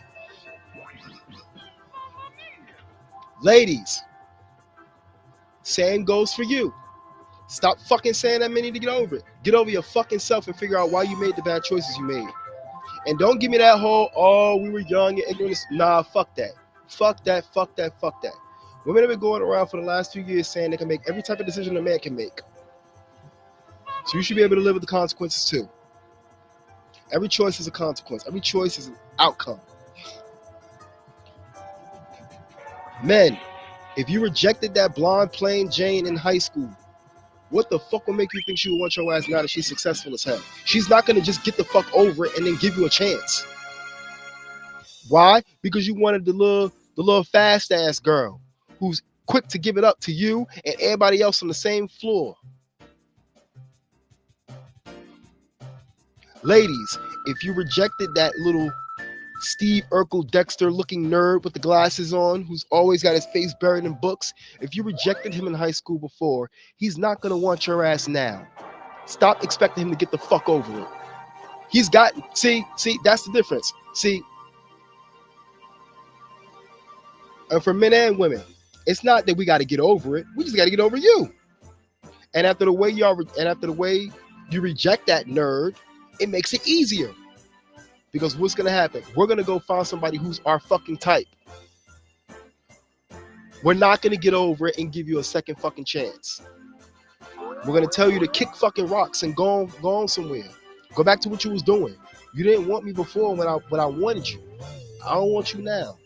Ladies, same goes for you. Stop fucking saying that men need to get over it. Get over your fucking self and figure out why you made the bad choices you made. And don't give me that whole, oh, we were young and ignorant. Nah, fuck that. Fuck that, fuck that, fuck that. Women have been going around for the last 2 years saying they can make every type of decision a man can make. So you should be able to live with the consequences too. Every choice is a consequence. Every choice is an outcome. Men, if you rejected that blonde plain Jane in high school What the fuck will make you think she would want your ass now that she's successful as hell? She's not gonna just get the fuck over it and then give you a chance. Why? Because you wanted the little fast ass girl who's quick to give it up to you and everybody else on the same floor. Ladies, if you rejected that little Steve Urkel Dexter looking nerd with the glasses on, who's always got his face buried in books, if you rejected him in high school before, he's not gonna want your ass now. Stop expecting him to get the fuck over it. He's got, see, that's the difference. See, and for men and women, it's not that we got to get over it. We just got to get over you. And after the way you reject that nerd, it makes it easier. Because what's gonna happen? We're gonna go find somebody who's our fucking type. We're not gonna get over it and give you a second fucking chance. We're gonna tell you to kick fucking rocks and go on somewhere. Go back to what you was doing. You didn't want me before when I wanted you. I don't want you now.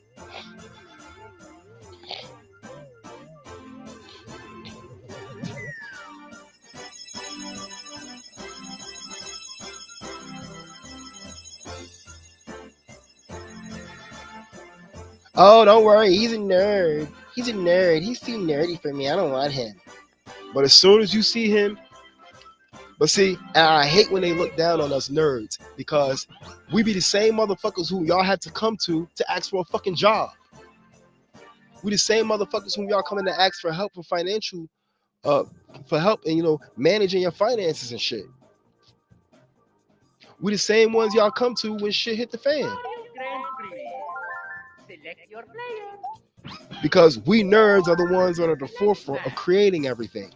Oh, don't worry. He's a nerd. He's a nerd. He's too nerdy for me. I don't want him. But as soon as you see him, but see, and I hate when they look down on us nerds because we be the same motherfuckers who y'all had to come to ask for a fucking job. We the same motherfuckers who y'all coming to ask for help for financial, for help in managing your finances and shit. We the same ones y'all come to when shit hit the fan. Mario Grand Prix. Select your player. Because we nerds are the ones that are at the forefront of creating everything.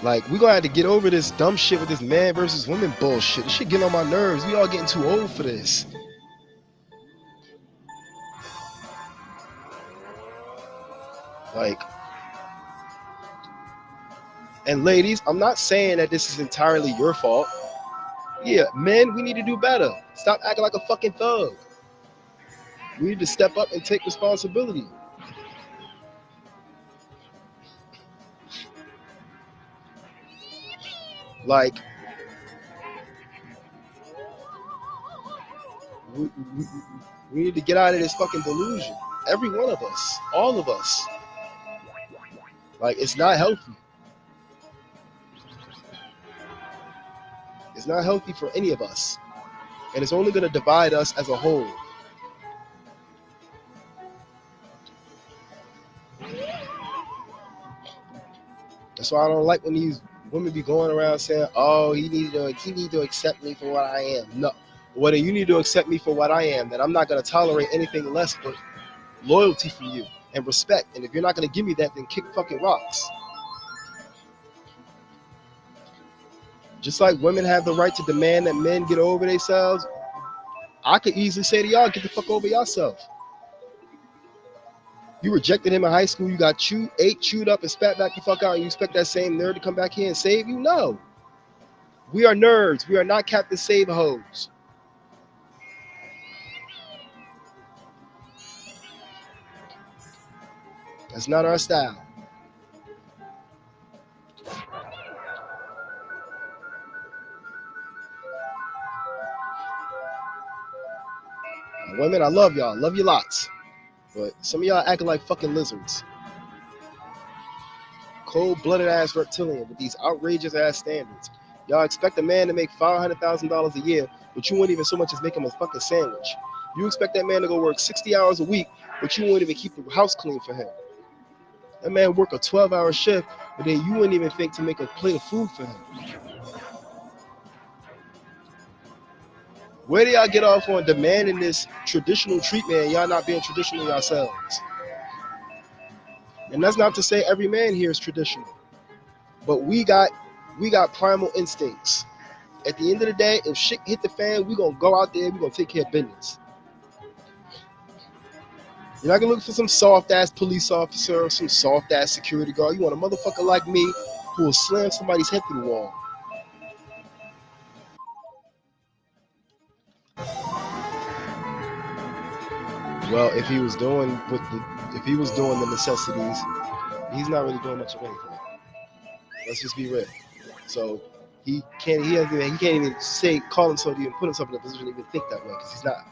Like, we gonna have to get over this dumb shit with this man versus women bullshit. This shit getting on my nerves. We all getting too old for this. Like, and ladies, I'm not saying that this is entirely your fault. Yeah, men, we need to do better. Stop acting like a fucking thug. We need to step up and take responsibility. Like, we need to get out of this fucking delusion. Every one of us, all of us. Like, it's not healthy. It's not healthy for any of us. And it's only going to divide us as a whole. That's why I don't like when these women be going around saying, oh, he need to accept me for what I am. No. Whether you need to accept me for what I am, then I'm not going to tolerate anything less but loyalty from you and respect. And if you're not going to give me that, then kick fucking rocks. Just like women have the right to demand that men get over themselves, I could easily say to y'all, get the fuck over yourself. You rejected him in high school, you got chewed up and spat back the fuck out, and you expect that same nerd to come back here and save you? No. We are nerds. We are not Captain Save-A-Hoes. That's not our style. Women, I love y'all. Love you lots. But some of y'all acting like fucking lizards. Cold-blooded ass reptilian with these outrageous ass standards. Y'all expect a man to make $500,000 a year, but you wouldn't even so much as make him a fucking sandwich. You expect that man to go work 60 hours a week, but you wouldn't even keep the house clean for him. That man work a 12-hour shift, but then you wouldn't even think to make a plate of food for him. Where do y'all get off on demanding this traditional treatment and y'all not being traditional yourselves? And that's not to say every man here is traditional, but we got primal instincts. At the end of the day, if shit hit the fan, we gonna go out there, we gonna take care of business. You're not gonna look for some soft ass police officer or some soft ass security guard. You want a motherfucker like me who will slam somebody's head through the wall. Well, if he was doing the necessities, he's not really doing much of anything. Let's just be real. So he can't even call himself, even put himself in a position to even think that way, because he's not.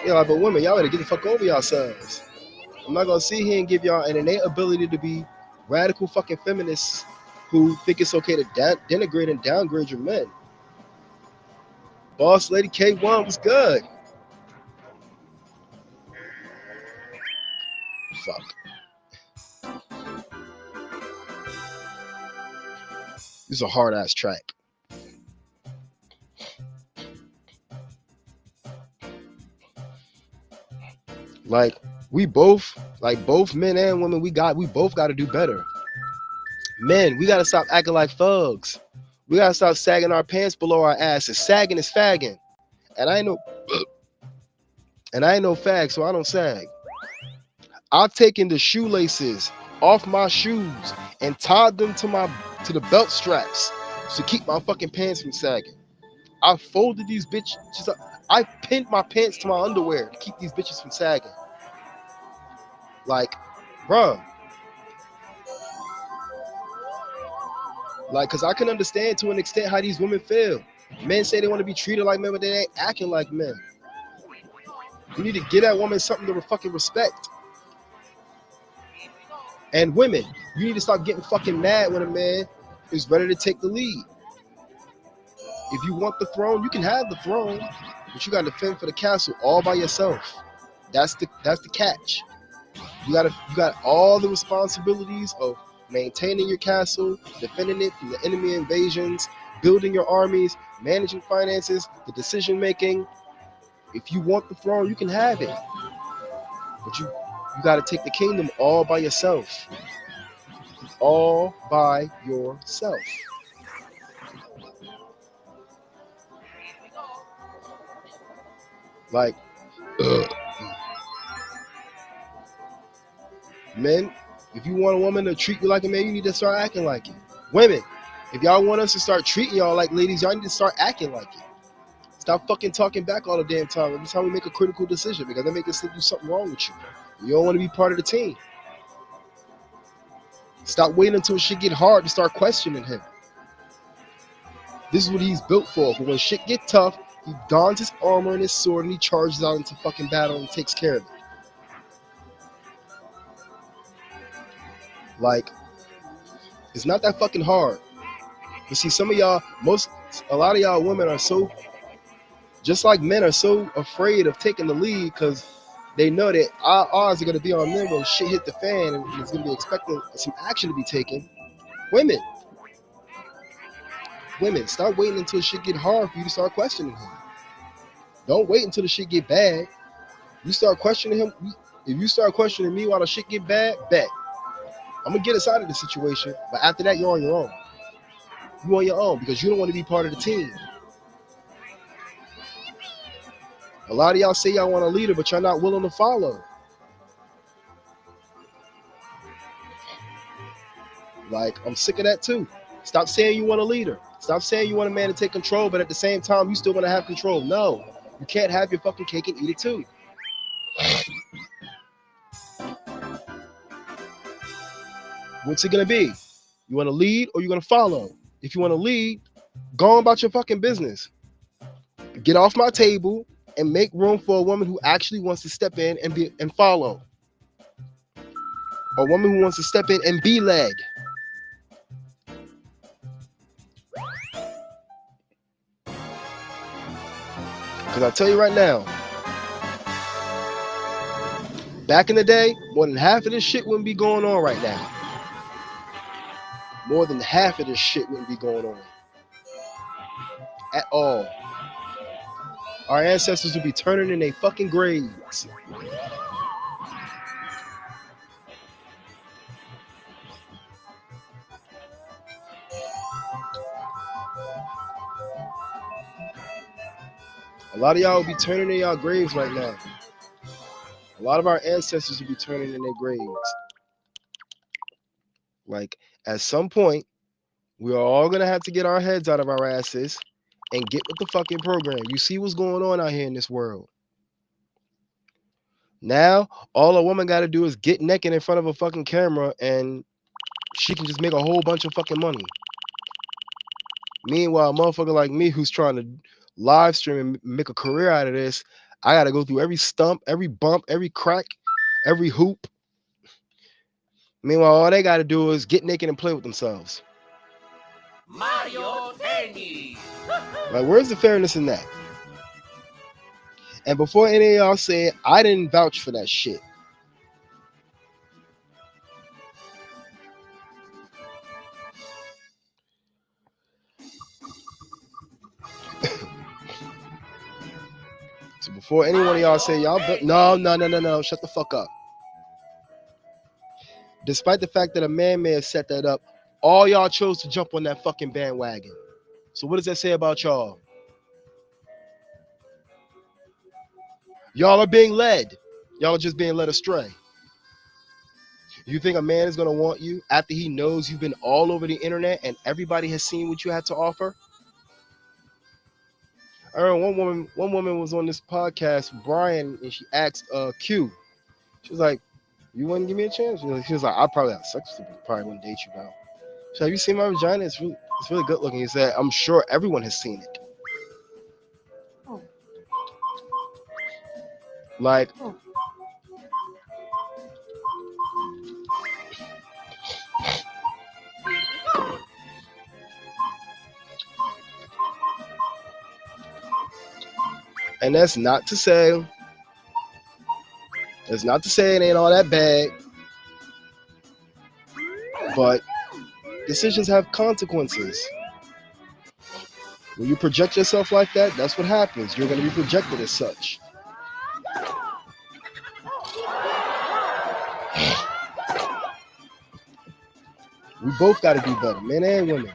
Yeah, but women, y'all better get the fuck over yourselves. I'm not gonna sit here and give y'all an innate ability to be radical fucking feminists who think it's okay to denigrate and downgrade your men. Boss Lady K1 was good. Fuck. This is a hard ass track. Like both men and women, we both got to do better. Men, we got to stop acting like thugs. We got to stop sagging our pants below our asses. Sagging is fagging. And I ain't no fag, so I don't sag. I've taken the shoelaces off my shoes and tied them to the belt straps to keep my fucking pants from sagging. I folded these bitches up. I pinned my pants to my underwear to keep these bitches from sagging. Like, bruh. Like, cause I can understand to an extent how these women feel. Men say they want to be treated like men, but they ain't acting like men. You need to give that woman something to fucking respect. And women, you need to stop getting fucking mad when a man is ready to take the lead. If you want the throne, you can have the throne, but you got to fend for the castle all by yourself. That's the catch. You got all the responsibilities of maintaining your castle, defending it from the enemy invasions, building your armies, managing finances, the decision making. If you want the throne, you can have it, but you got to take the kingdom all by yourself. All by yourself. Like, men, if you want a woman to treat you like a man, you need to start acting like it. Women, if y'all want us to start treating y'all like ladies, y'all need to start acting like it. Stop fucking talking back all the damn time. Every time we make a critical decision, because that makes us think there's something wrong with you. You don't want to be part of the team. Stop waiting until shit get hard to start questioning him. This is what he's built for. But when shit get tough, he dons his armor and his sword and he charges out into fucking battle and takes care of it. Like, it's not that fucking hard. But see, a lot of y'all women are so, just like men are so afraid of taking the lead because they know that our odds are going to be on them when shit hit the fan and it's going to be expecting some action to be taken. Women, stop waiting until shit get hard for you to start questioning him. Don't wait until the shit get bad. You start questioning him. If you start questioning me while the shit get bad, bet. I'm going to get us out of the situation. But after that, you're on your own. You're on your own because you don't want to be part of the team. A lot of y'all say y'all want a leader, but y'all not willing to follow. Like, I'm sick of that too. Stop saying you want a leader. Stop saying you want a man to take control, but at the same time, you still want to have control. No, you can't have your fucking cake and eat it too. What's it going to be? You want to lead or you going to follow? If you want to lead, go on about your fucking business. Get off my table and make room for a woman who actually wants to step in and follow. A woman who wants to step in and be led. Because I'll tell you right now, back in the day, more than half of this shit wouldn't be going on right now. More than half of this shit wouldn't be going on. At all. Our ancestors would be turning in their fucking graves. A lot of y'all will be turning in y'all graves right now. A lot of our ancestors will be turning in their graves. Like, at some point, we are all going to have to get our heads out of our asses and get with the fucking program. You see what's going on out here in this world. Now, all a woman got to do is get naked in front of a fucking camera and she can just make a whole bunch of fucking money. Meanwhile, a motherfucker like me who's trying to live stream and make a career out of this, I got to go through every stump, every bump, every crack, every hoop. Meanwhile, all they got to do is get naked and play with themselves. Mario Tennis. Like, where's the fairness in that? And before any of y'all say it, I didn't vouch for that shit. So before any one of y'all say y'all, no, shut the fuck up. Despite the fact that a man may have set that up, all y'all chose to jump on that fucking bandwagon. So what does that say about y'all? Y'all are being led. Y'all are just being led astray. You think a man is going to want you after he knows you've been all over the internet and everybody has seen what you had to offer? I remember one woman was on this podcast, Brian, and she asked Q. She was like, "You wouldn't give me a chance?" She was like, "I'd probably have sex with you, but probably wouldn't date you now." She's like, "Have you seen my vagina? It's really good looking." He said, "I'm sure everyone has seen it." Oh. Like, Oh. and that's not to say it ain't all that bad, but decisions have consequences. When you project yourself like that, that's what happens. You're going to be projected as such. We both got to do better, men and women.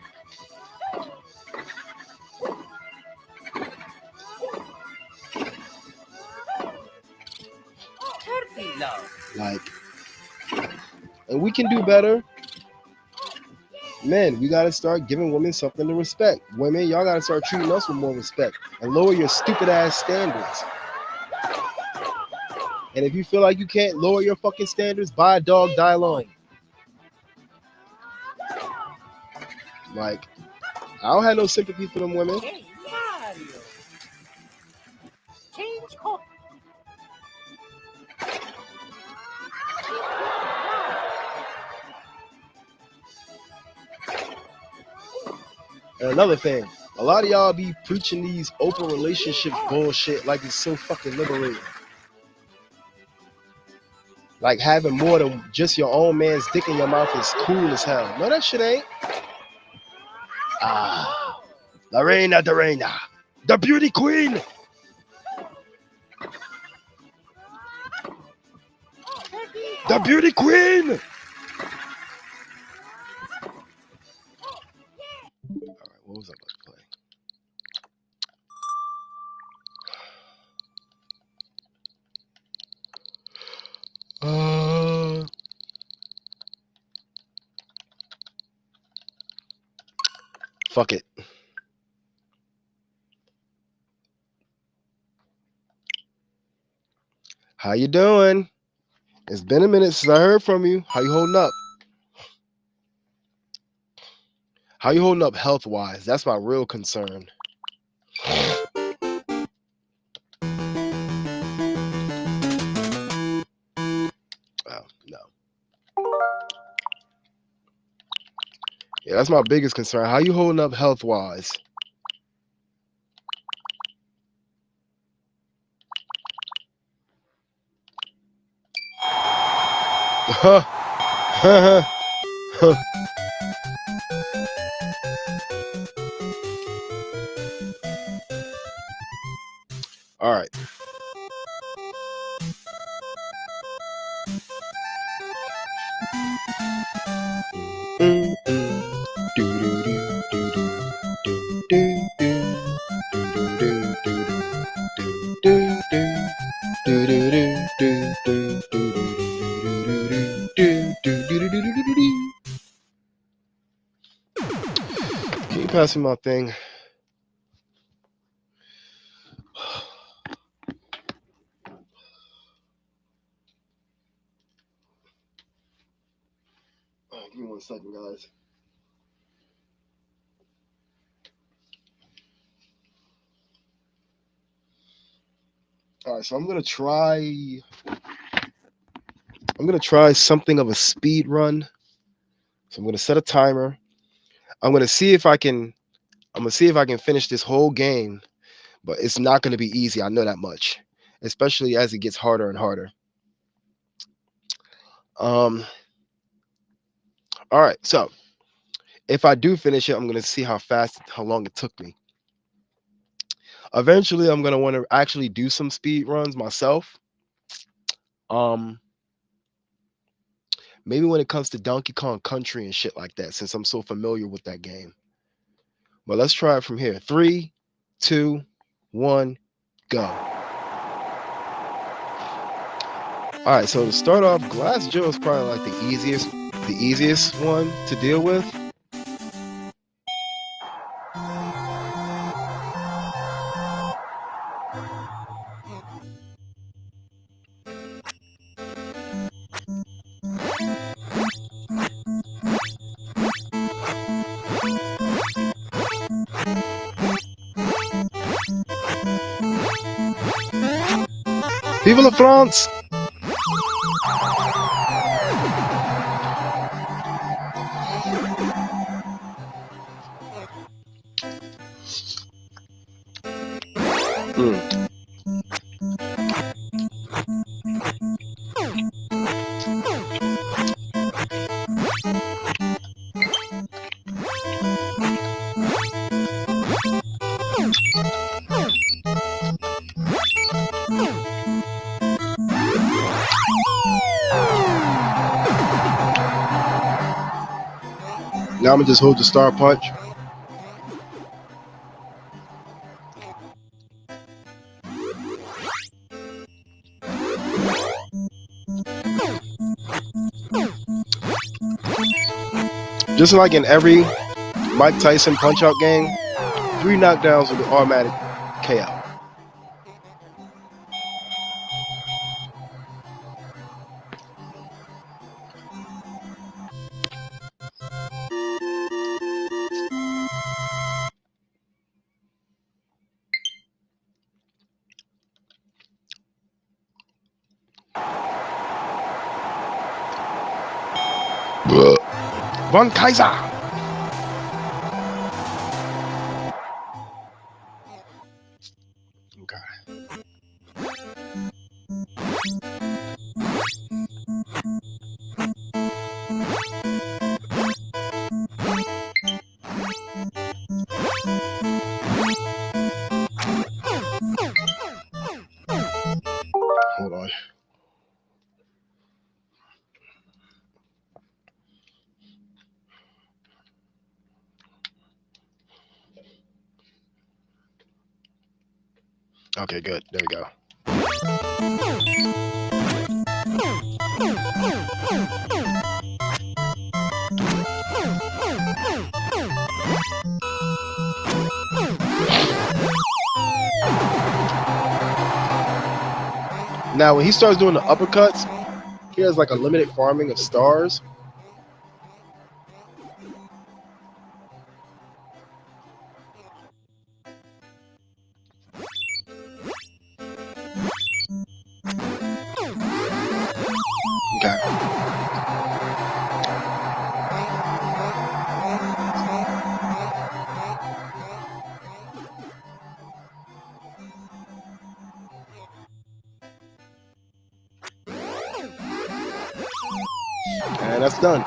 Turkey love. Like, and we can do better. Men, we got to start giving women something to respect. Women, y'all got to start treating us with more respect and lower your stupid ass standards. And if you feel like you can't lower your fucking standards, buy a dog, die alone. Like, I don't have no sympathy for them women. Hey, Mario. Change coat. And another thing, a lot of y'all be preaching these open relationship bullshit like it's so fucking liberating. Like having more than just your own man's dick in your mouth is cool as hell. No, that shit ain't. Ah, La Reina, the beauty queen. The beauty queen. All right, what was I about to play? Fuck it. How you doing? It's been a minute since I heard from you. How you holding up? How you holding up health-wise? That's my real concern. Oh, no. Yeah, that's my biggest concern. How you holding up health-wise? All right. Can you pass me my thing? second, guys. All right, so I'm gonna try something of a speed run. So I'm gonna set a timer. I'm gonna see if I can finish this whole game, but it's not gonna be easy. I know that much, especially as it gets harder and harder. All right, so if I do finish it, I'm gonna see how long it took me. Eventually, I'm gonna want to actually do some speed runs myself. Maybe when it comes to Donkey Kong Country and shit like that, since I'm so familiar with that game. But let's try it from here. 3, 2, 1, go. All right, so to start off, Glass Joe is probably like the easiest one to deal with. Vive la France! Now I'm gonna just hold the star punch. Just like in every Mike Tyson Punch-Out game, 3 knockdowns with an automatic KO. Von Kaiser! Okay. Hold on. Okay, good. There we go. Now, when he starts doing the uppercuts, he has like a limited farming of stars. Okay. And that's done.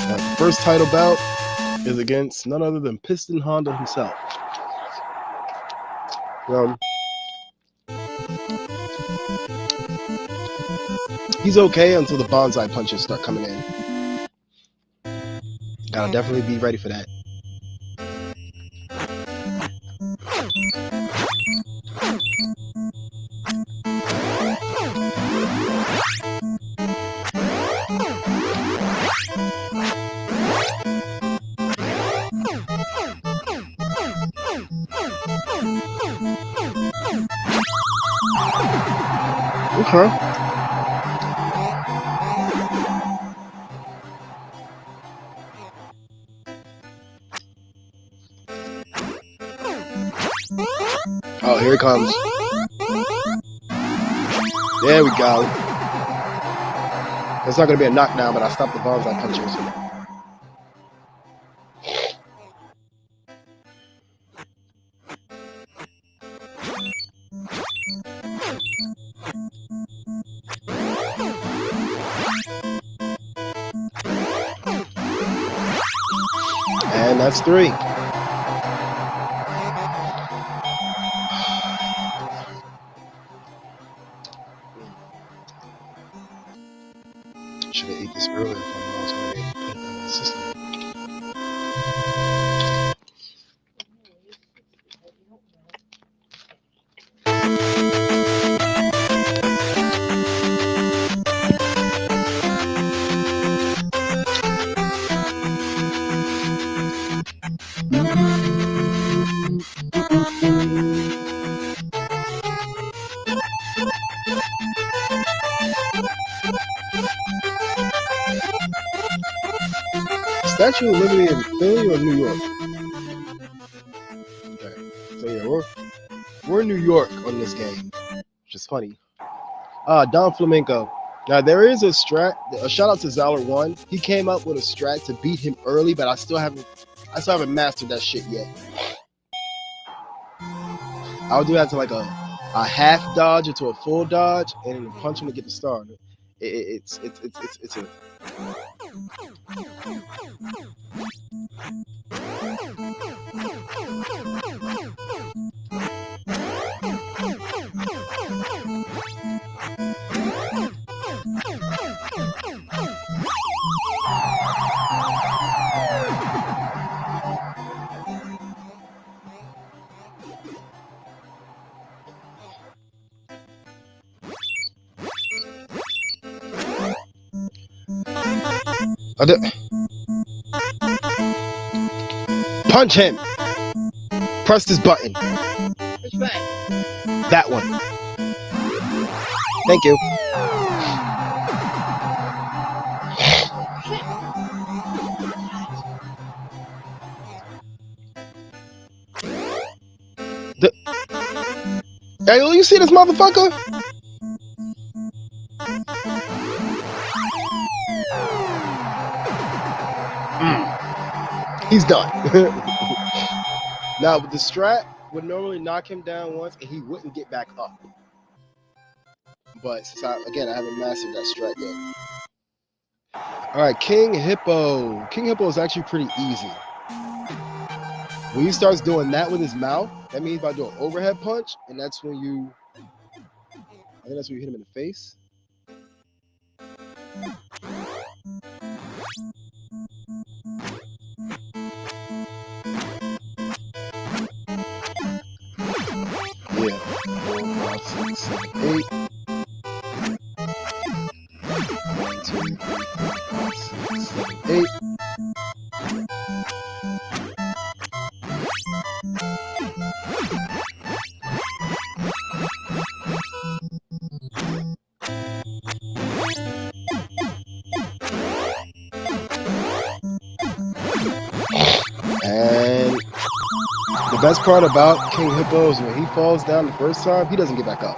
The first title bout is against none other than Piston Honda himself. He's okay until the bonsai punches start coming in. Gotta definitely be ready for that. Huh? Oh, here it comes. There we go. It's not going to be a knockdown, but I stopped the bonsai punches. And that's 3. Should have ate this earlier if I knew I was going to be able to put it in my system. Statue of Liberty in Philly or New York? Okay. So yeah, we're in New York on this game, which is funny. Don Flamenco. Now there is a strat. A shout out to Zalor1. He came up with a strat to beat him early, but I still haven't mastered that shit yet. I'll do that to like a half dodge into a full dodge, and then punch him to get the star. It's a punch him. Press this button. Which way? That one. Thank you. Hey, you see this motherfucker? He's done. Now, the strat would normally knock him down once and he wouldn't get back up. But since I haven't mastered that strat yet. All right, King Hippo. King Hippo is actually pretty easy. When he starts doing that with his mouth, that means by doing overhead punch, and that's when you, I think that's when you hit him in the face. Yeah. 4, 5, 6, 7, 8. 1, 2, 3, 4, 5, 6, 7, 8. And the best part about King Hippo is when he falls down the first time, he doesn't get back up.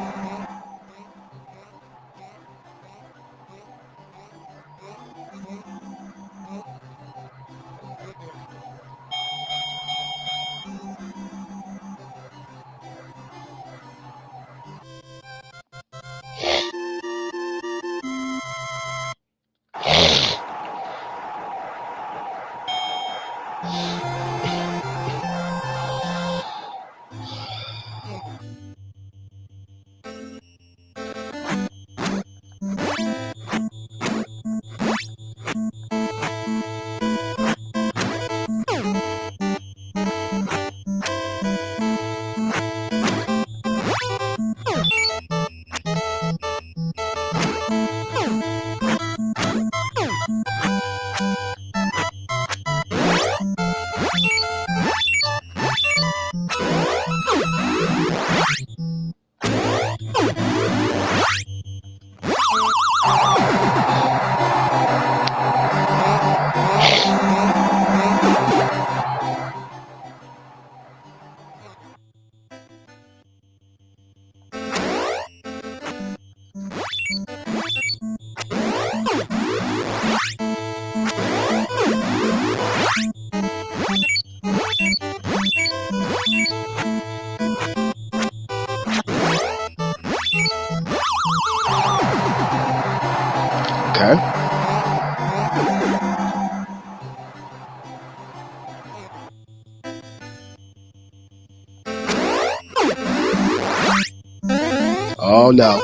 Oh no.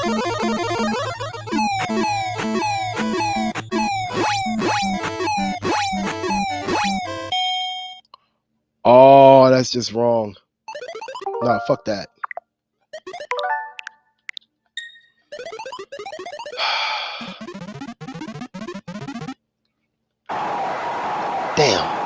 Oh, that's just wrong. Nah, fuck that. Damn.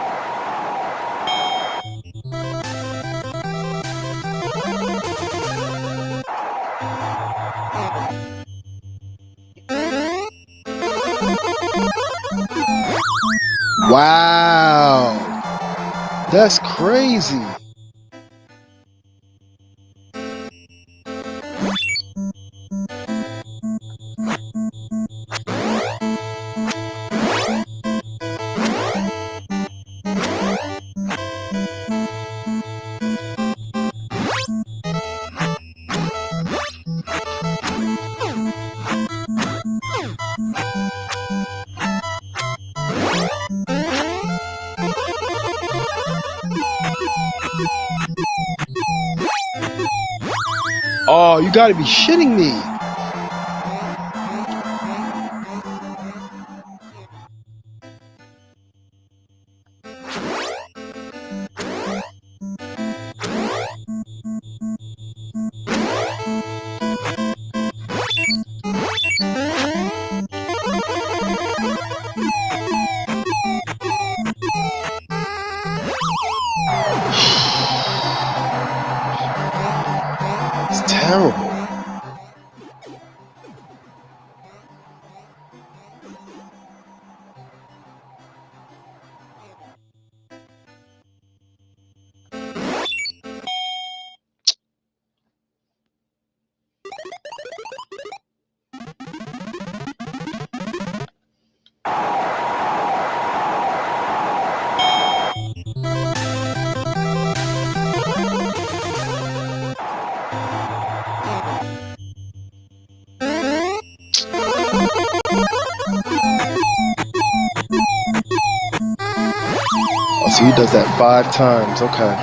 Wow. That's crazy. Oh, you gotta be shitting me. It's terrible. Oh, so he does that 5 times. Okay.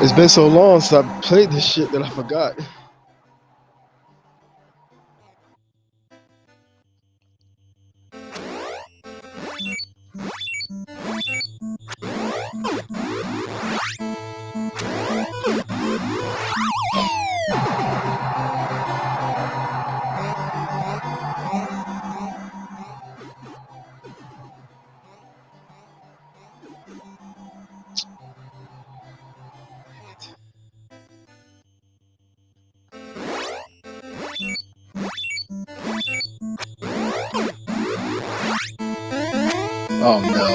It's been so long since I played this shit that I forgot. Oh no.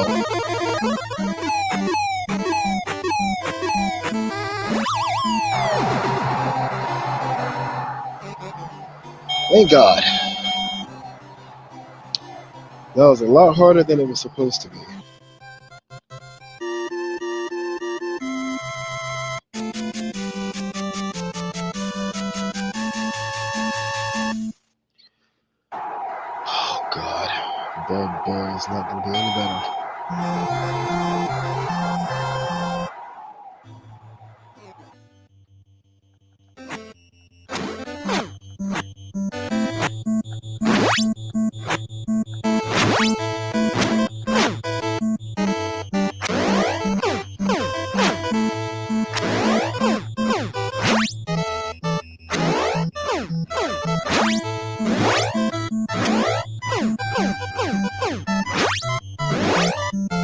Thank God. That was a lot harder than it was supposed to be. Oh God. Bug Boy is not gonna be any better.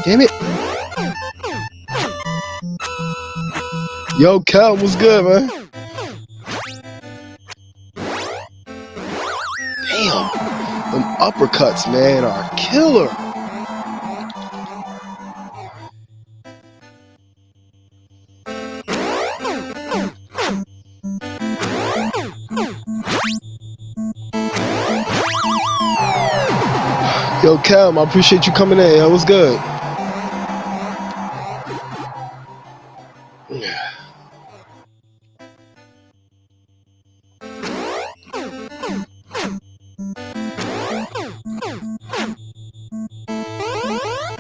Damn it. Yo, Cal, what's good, man? Damn. Them uppercuts, man, are killer. Yo, Cal, I appreciate you coming in. Yo, what's good?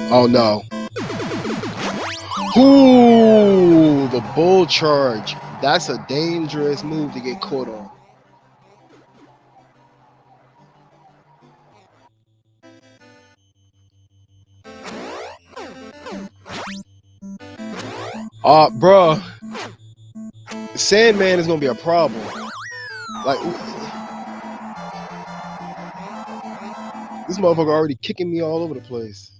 Oh no. Ooh, the bull charge. That's a dangerous move to get caught on. Bro, Sandman is gonna be a problem. Like, this motherfucker already kicking me all over the place.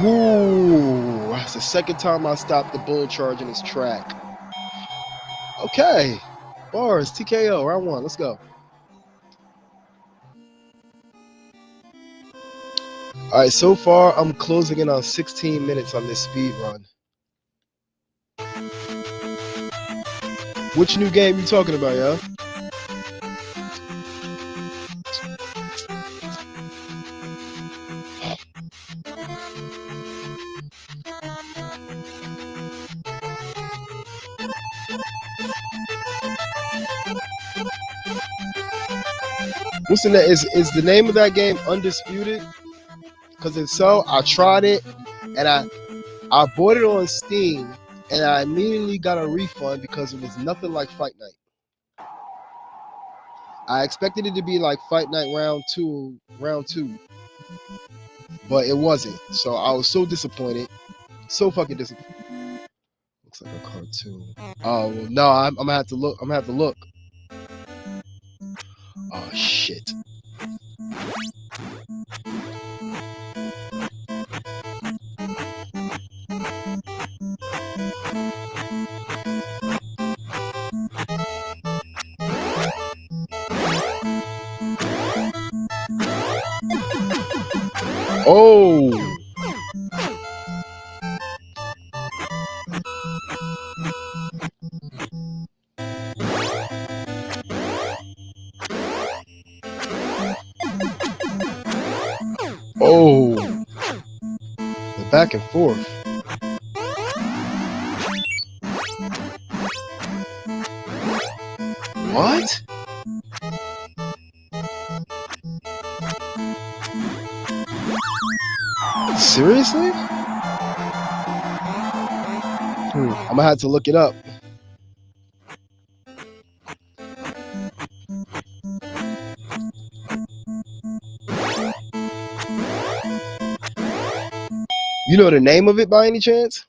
Ooh, that's the second time I stopped the bull charge in his track. Okay, bars, TKO, round one, let's go. All right, so far I'm closing in on 16 minutes on this speed run. Which new game you talking about, yo? What's the name? Is the name of that game Undisputed? Because if so, I tried it and I bought it on Steam and I immediately got a refund because it was nothing like Fight Night. I expected it to be like Fight Night round two, but it wasn't. So I was so disappointed, so fucking disappointed. Looks like a cartoon. Oh well, no, I'm gonna have to look. I'm gonna have to look. Oh shit. Oh. Oh. The back and forth. What? Seriously? I'm gonna have to look it up. You know the name of it by any chance?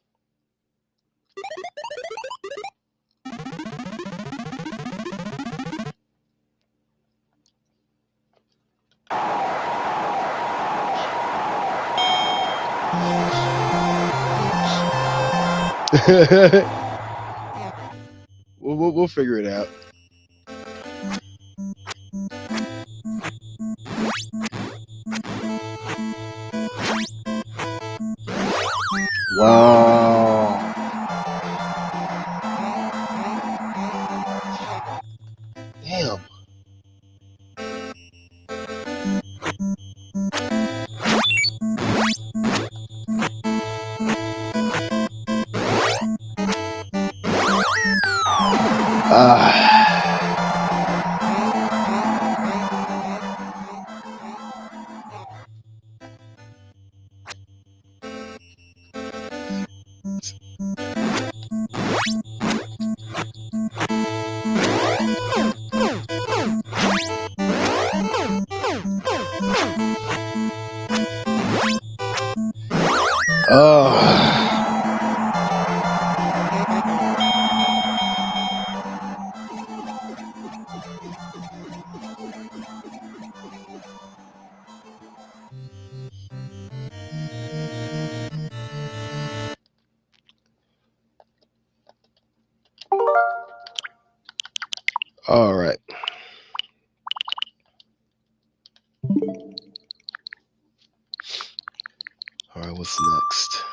we'll figure it out. Wow. Damn. All right. All right, what's next?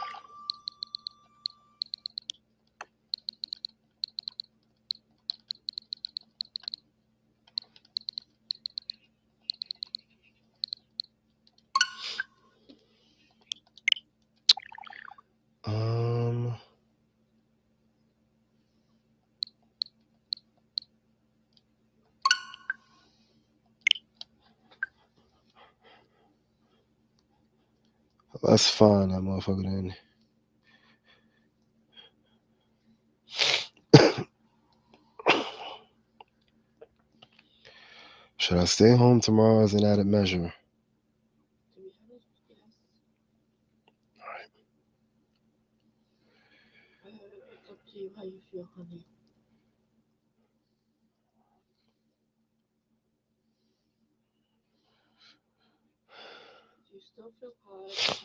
Let's find that motherfucker then. Should I stay home tomorrow as an added measure? To be honest, yes. It's up to you how you feel, honey. Do you still feel hot?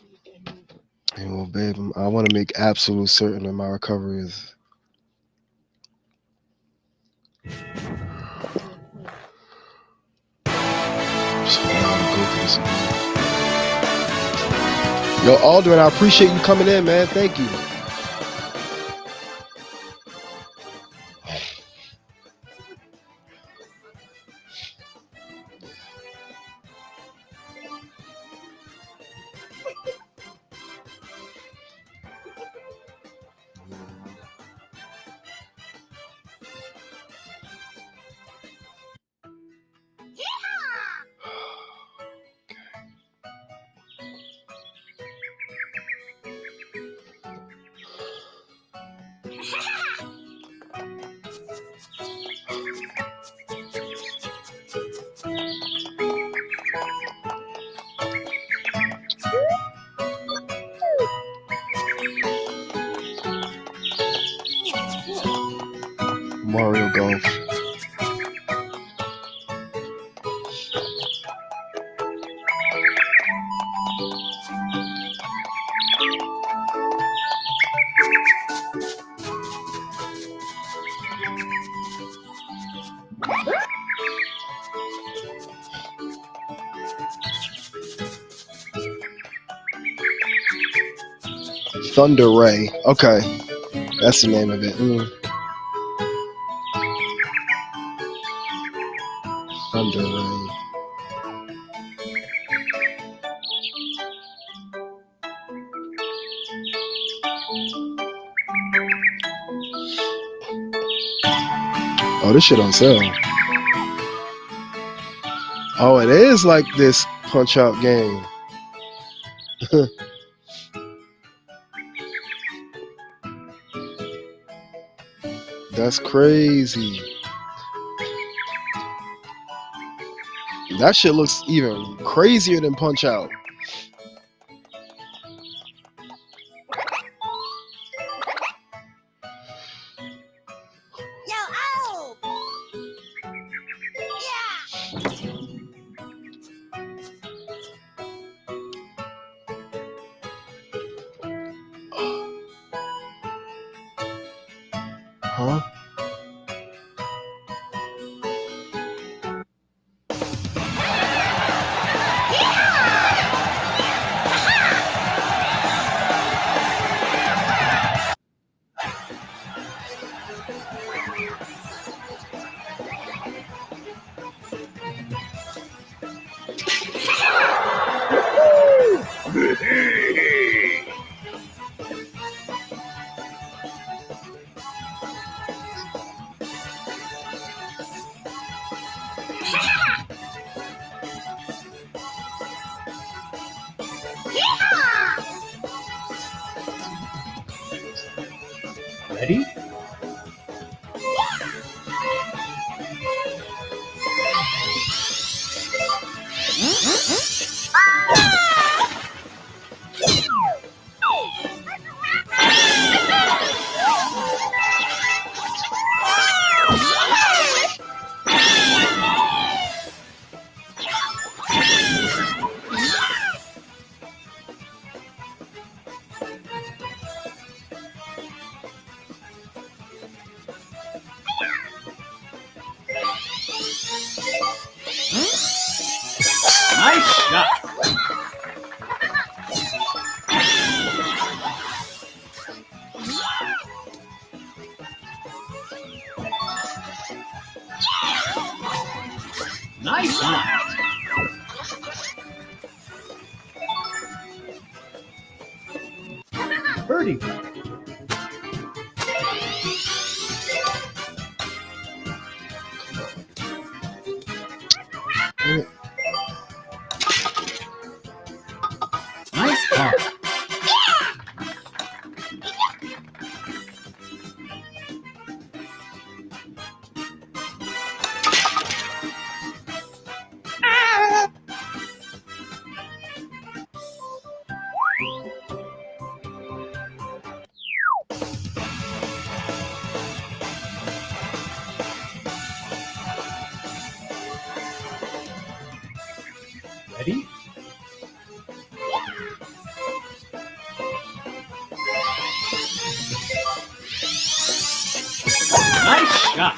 Hey, well, babe, I want to make absolute certain that my recovery is. So I gotta go through this again. Yo, Aldrin, I appreciate you coming in, man. Thank you. Mario Golf. Thunder Ray. Okay. That's the name of it. Thunder Ray. Oh, this shit on sale. Oh, it is like this Punch Out game. That's crazy. That shit looks even crazier than Punch Out. Huh? Ready? Nice shot. Nice shot. Birdie. Nice par. Ready? Nice shot.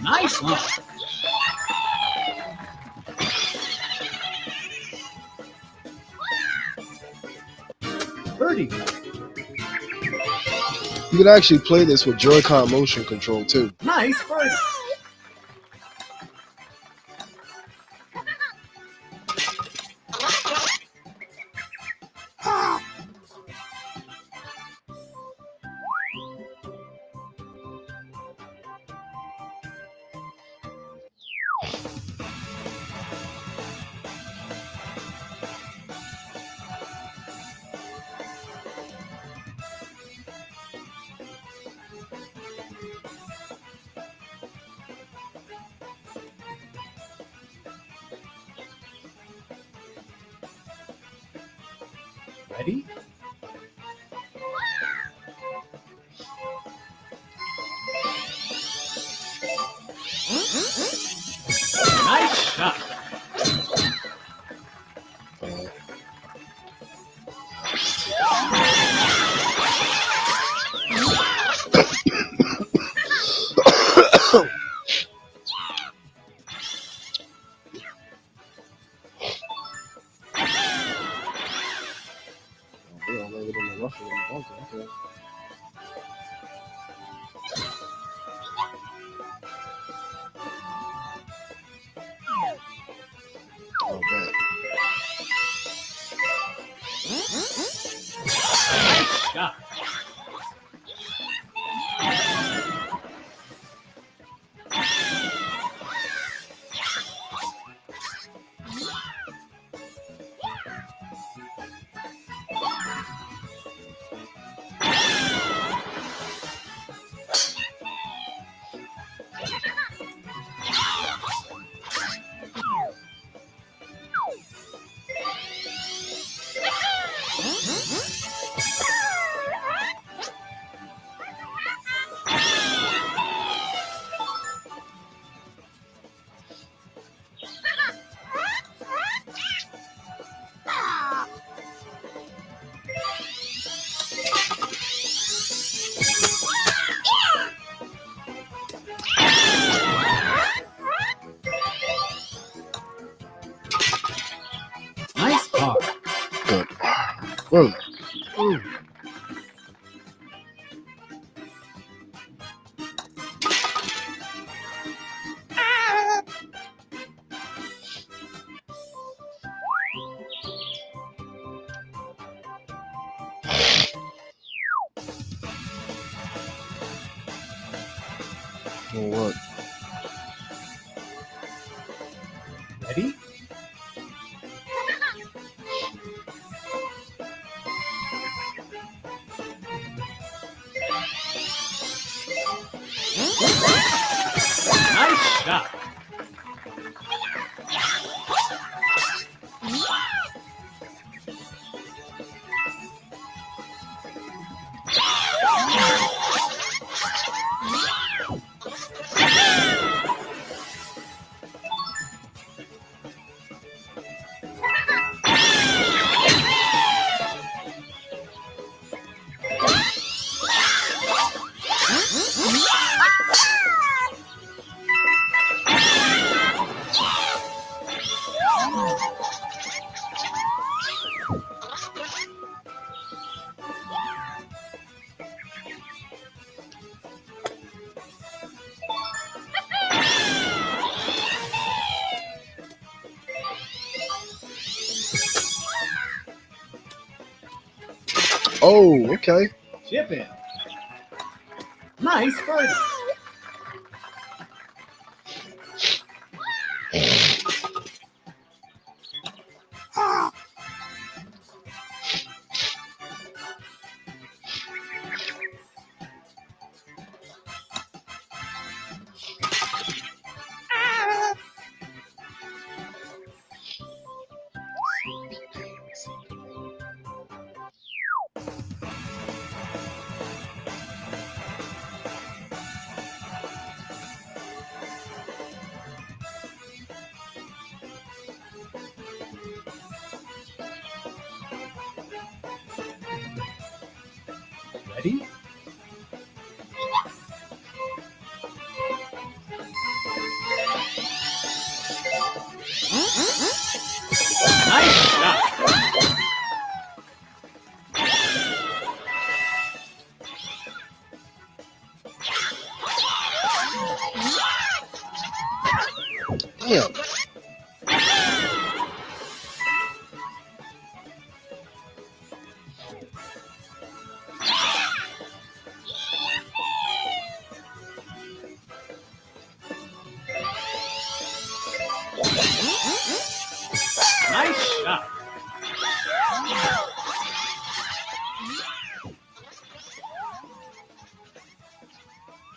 Nice one. Birdie. You can actually play this with Joy-Con motion control too. Nice birdie. Ready? Nice shot. Okay. Oh, bad. Nice shot. Nice par. Good. Mm. Oh, what? Ready? Nice shot. Oh, okay. Chip in. Nice birdie. Ready? Nice shot. Damn. Nice shot.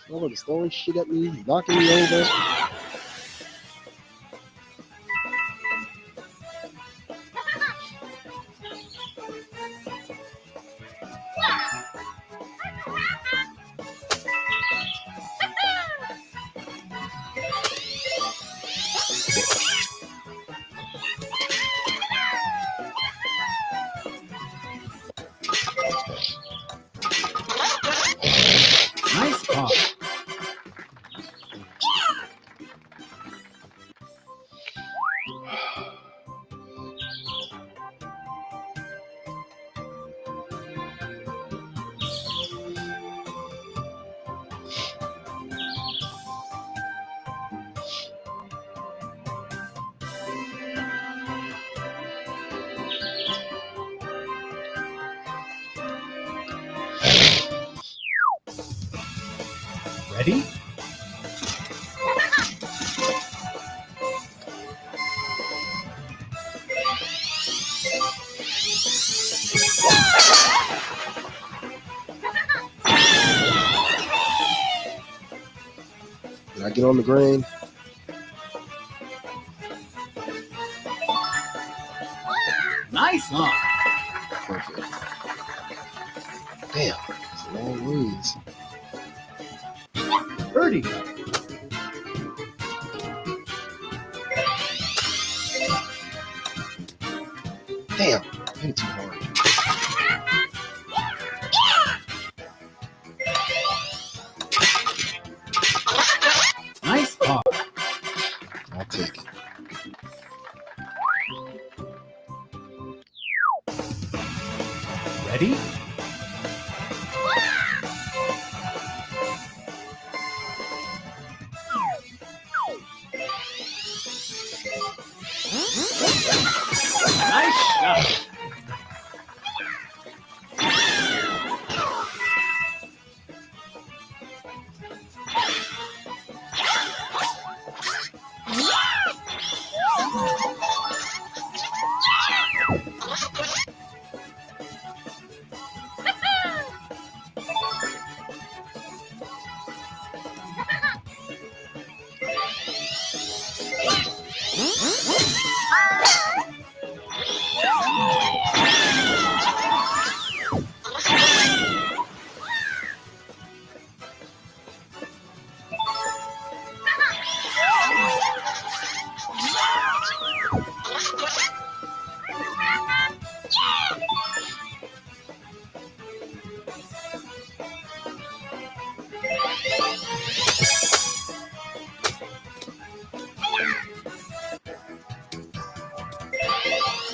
Someone's throwing shit at me, knocking me over. Nice pop. Ready? Did I get on the green? Nice launch. Perfect. Damn, it's a long ways. Birdie. Damn, I hit it too hard. Nice pop. I'll take it. Ready? Nice shot.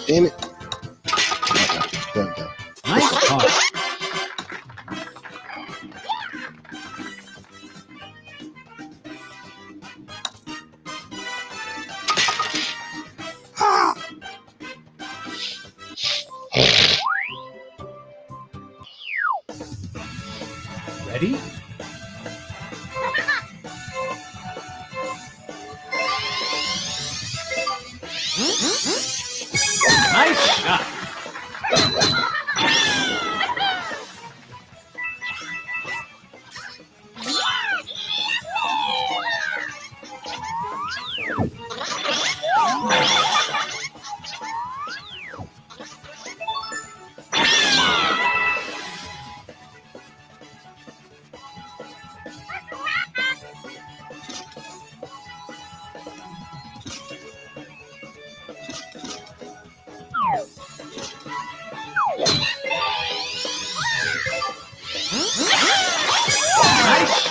Damn it. Okay, there we go. Nice pop. Ready? Nice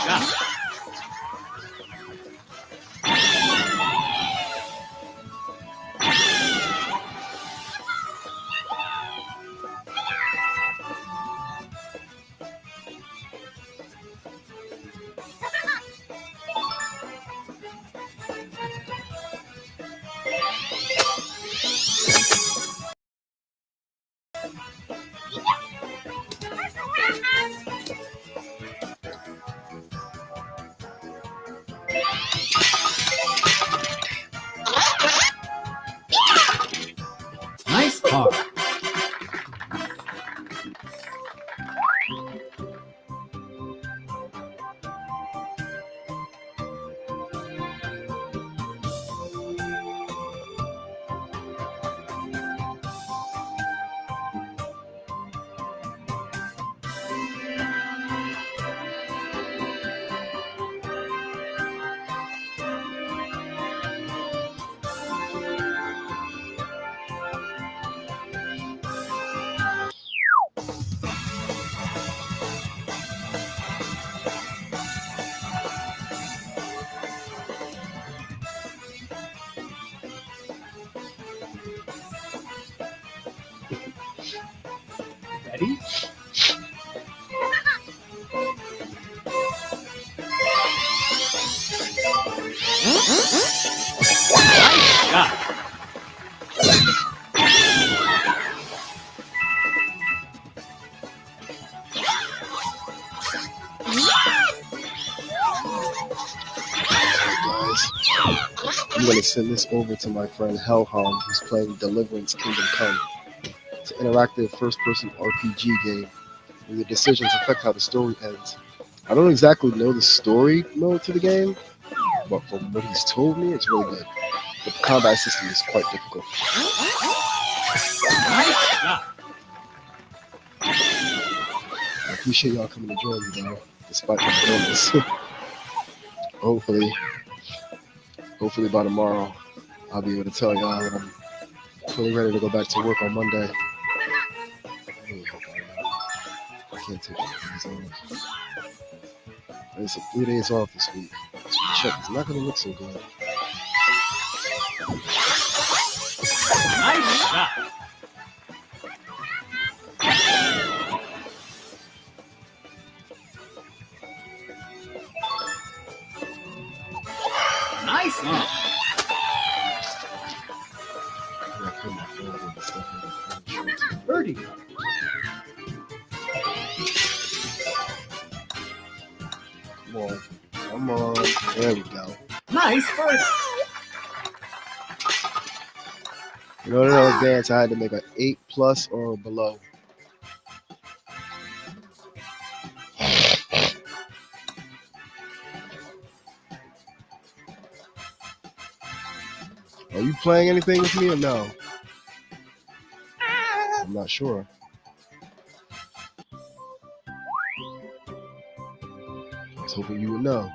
shot. Nice par. Ready? Nice shot. Guys, I'm gonna send this over to my friend Hellhound, who's playing Deliverance Kingdom Come. It's an interactive first-person RPG game where your decisions affect how the story ends. I don't exactly know the story mode to the game, but from what he's told me, it's really good. The combat system is quite difficult. Nice shot. I appreciate y'all coming to join me though, despite my illness. Hopefully by tomorrow, I'll be able to tell y'all that I'm fully ready to go back to work on Monday. I really hope I can't take days off. It's 3 days off this week. Check, it's not gonna look so good. Nice shot. Nice one. Yeah, I put my phone and stuff in the phone. Birdie. Come on. There we go. Nice birdie. In order to advance, I had to make an 8+ or below. Are you playing anything with me or no? I'm not sure. I was hoping you would know.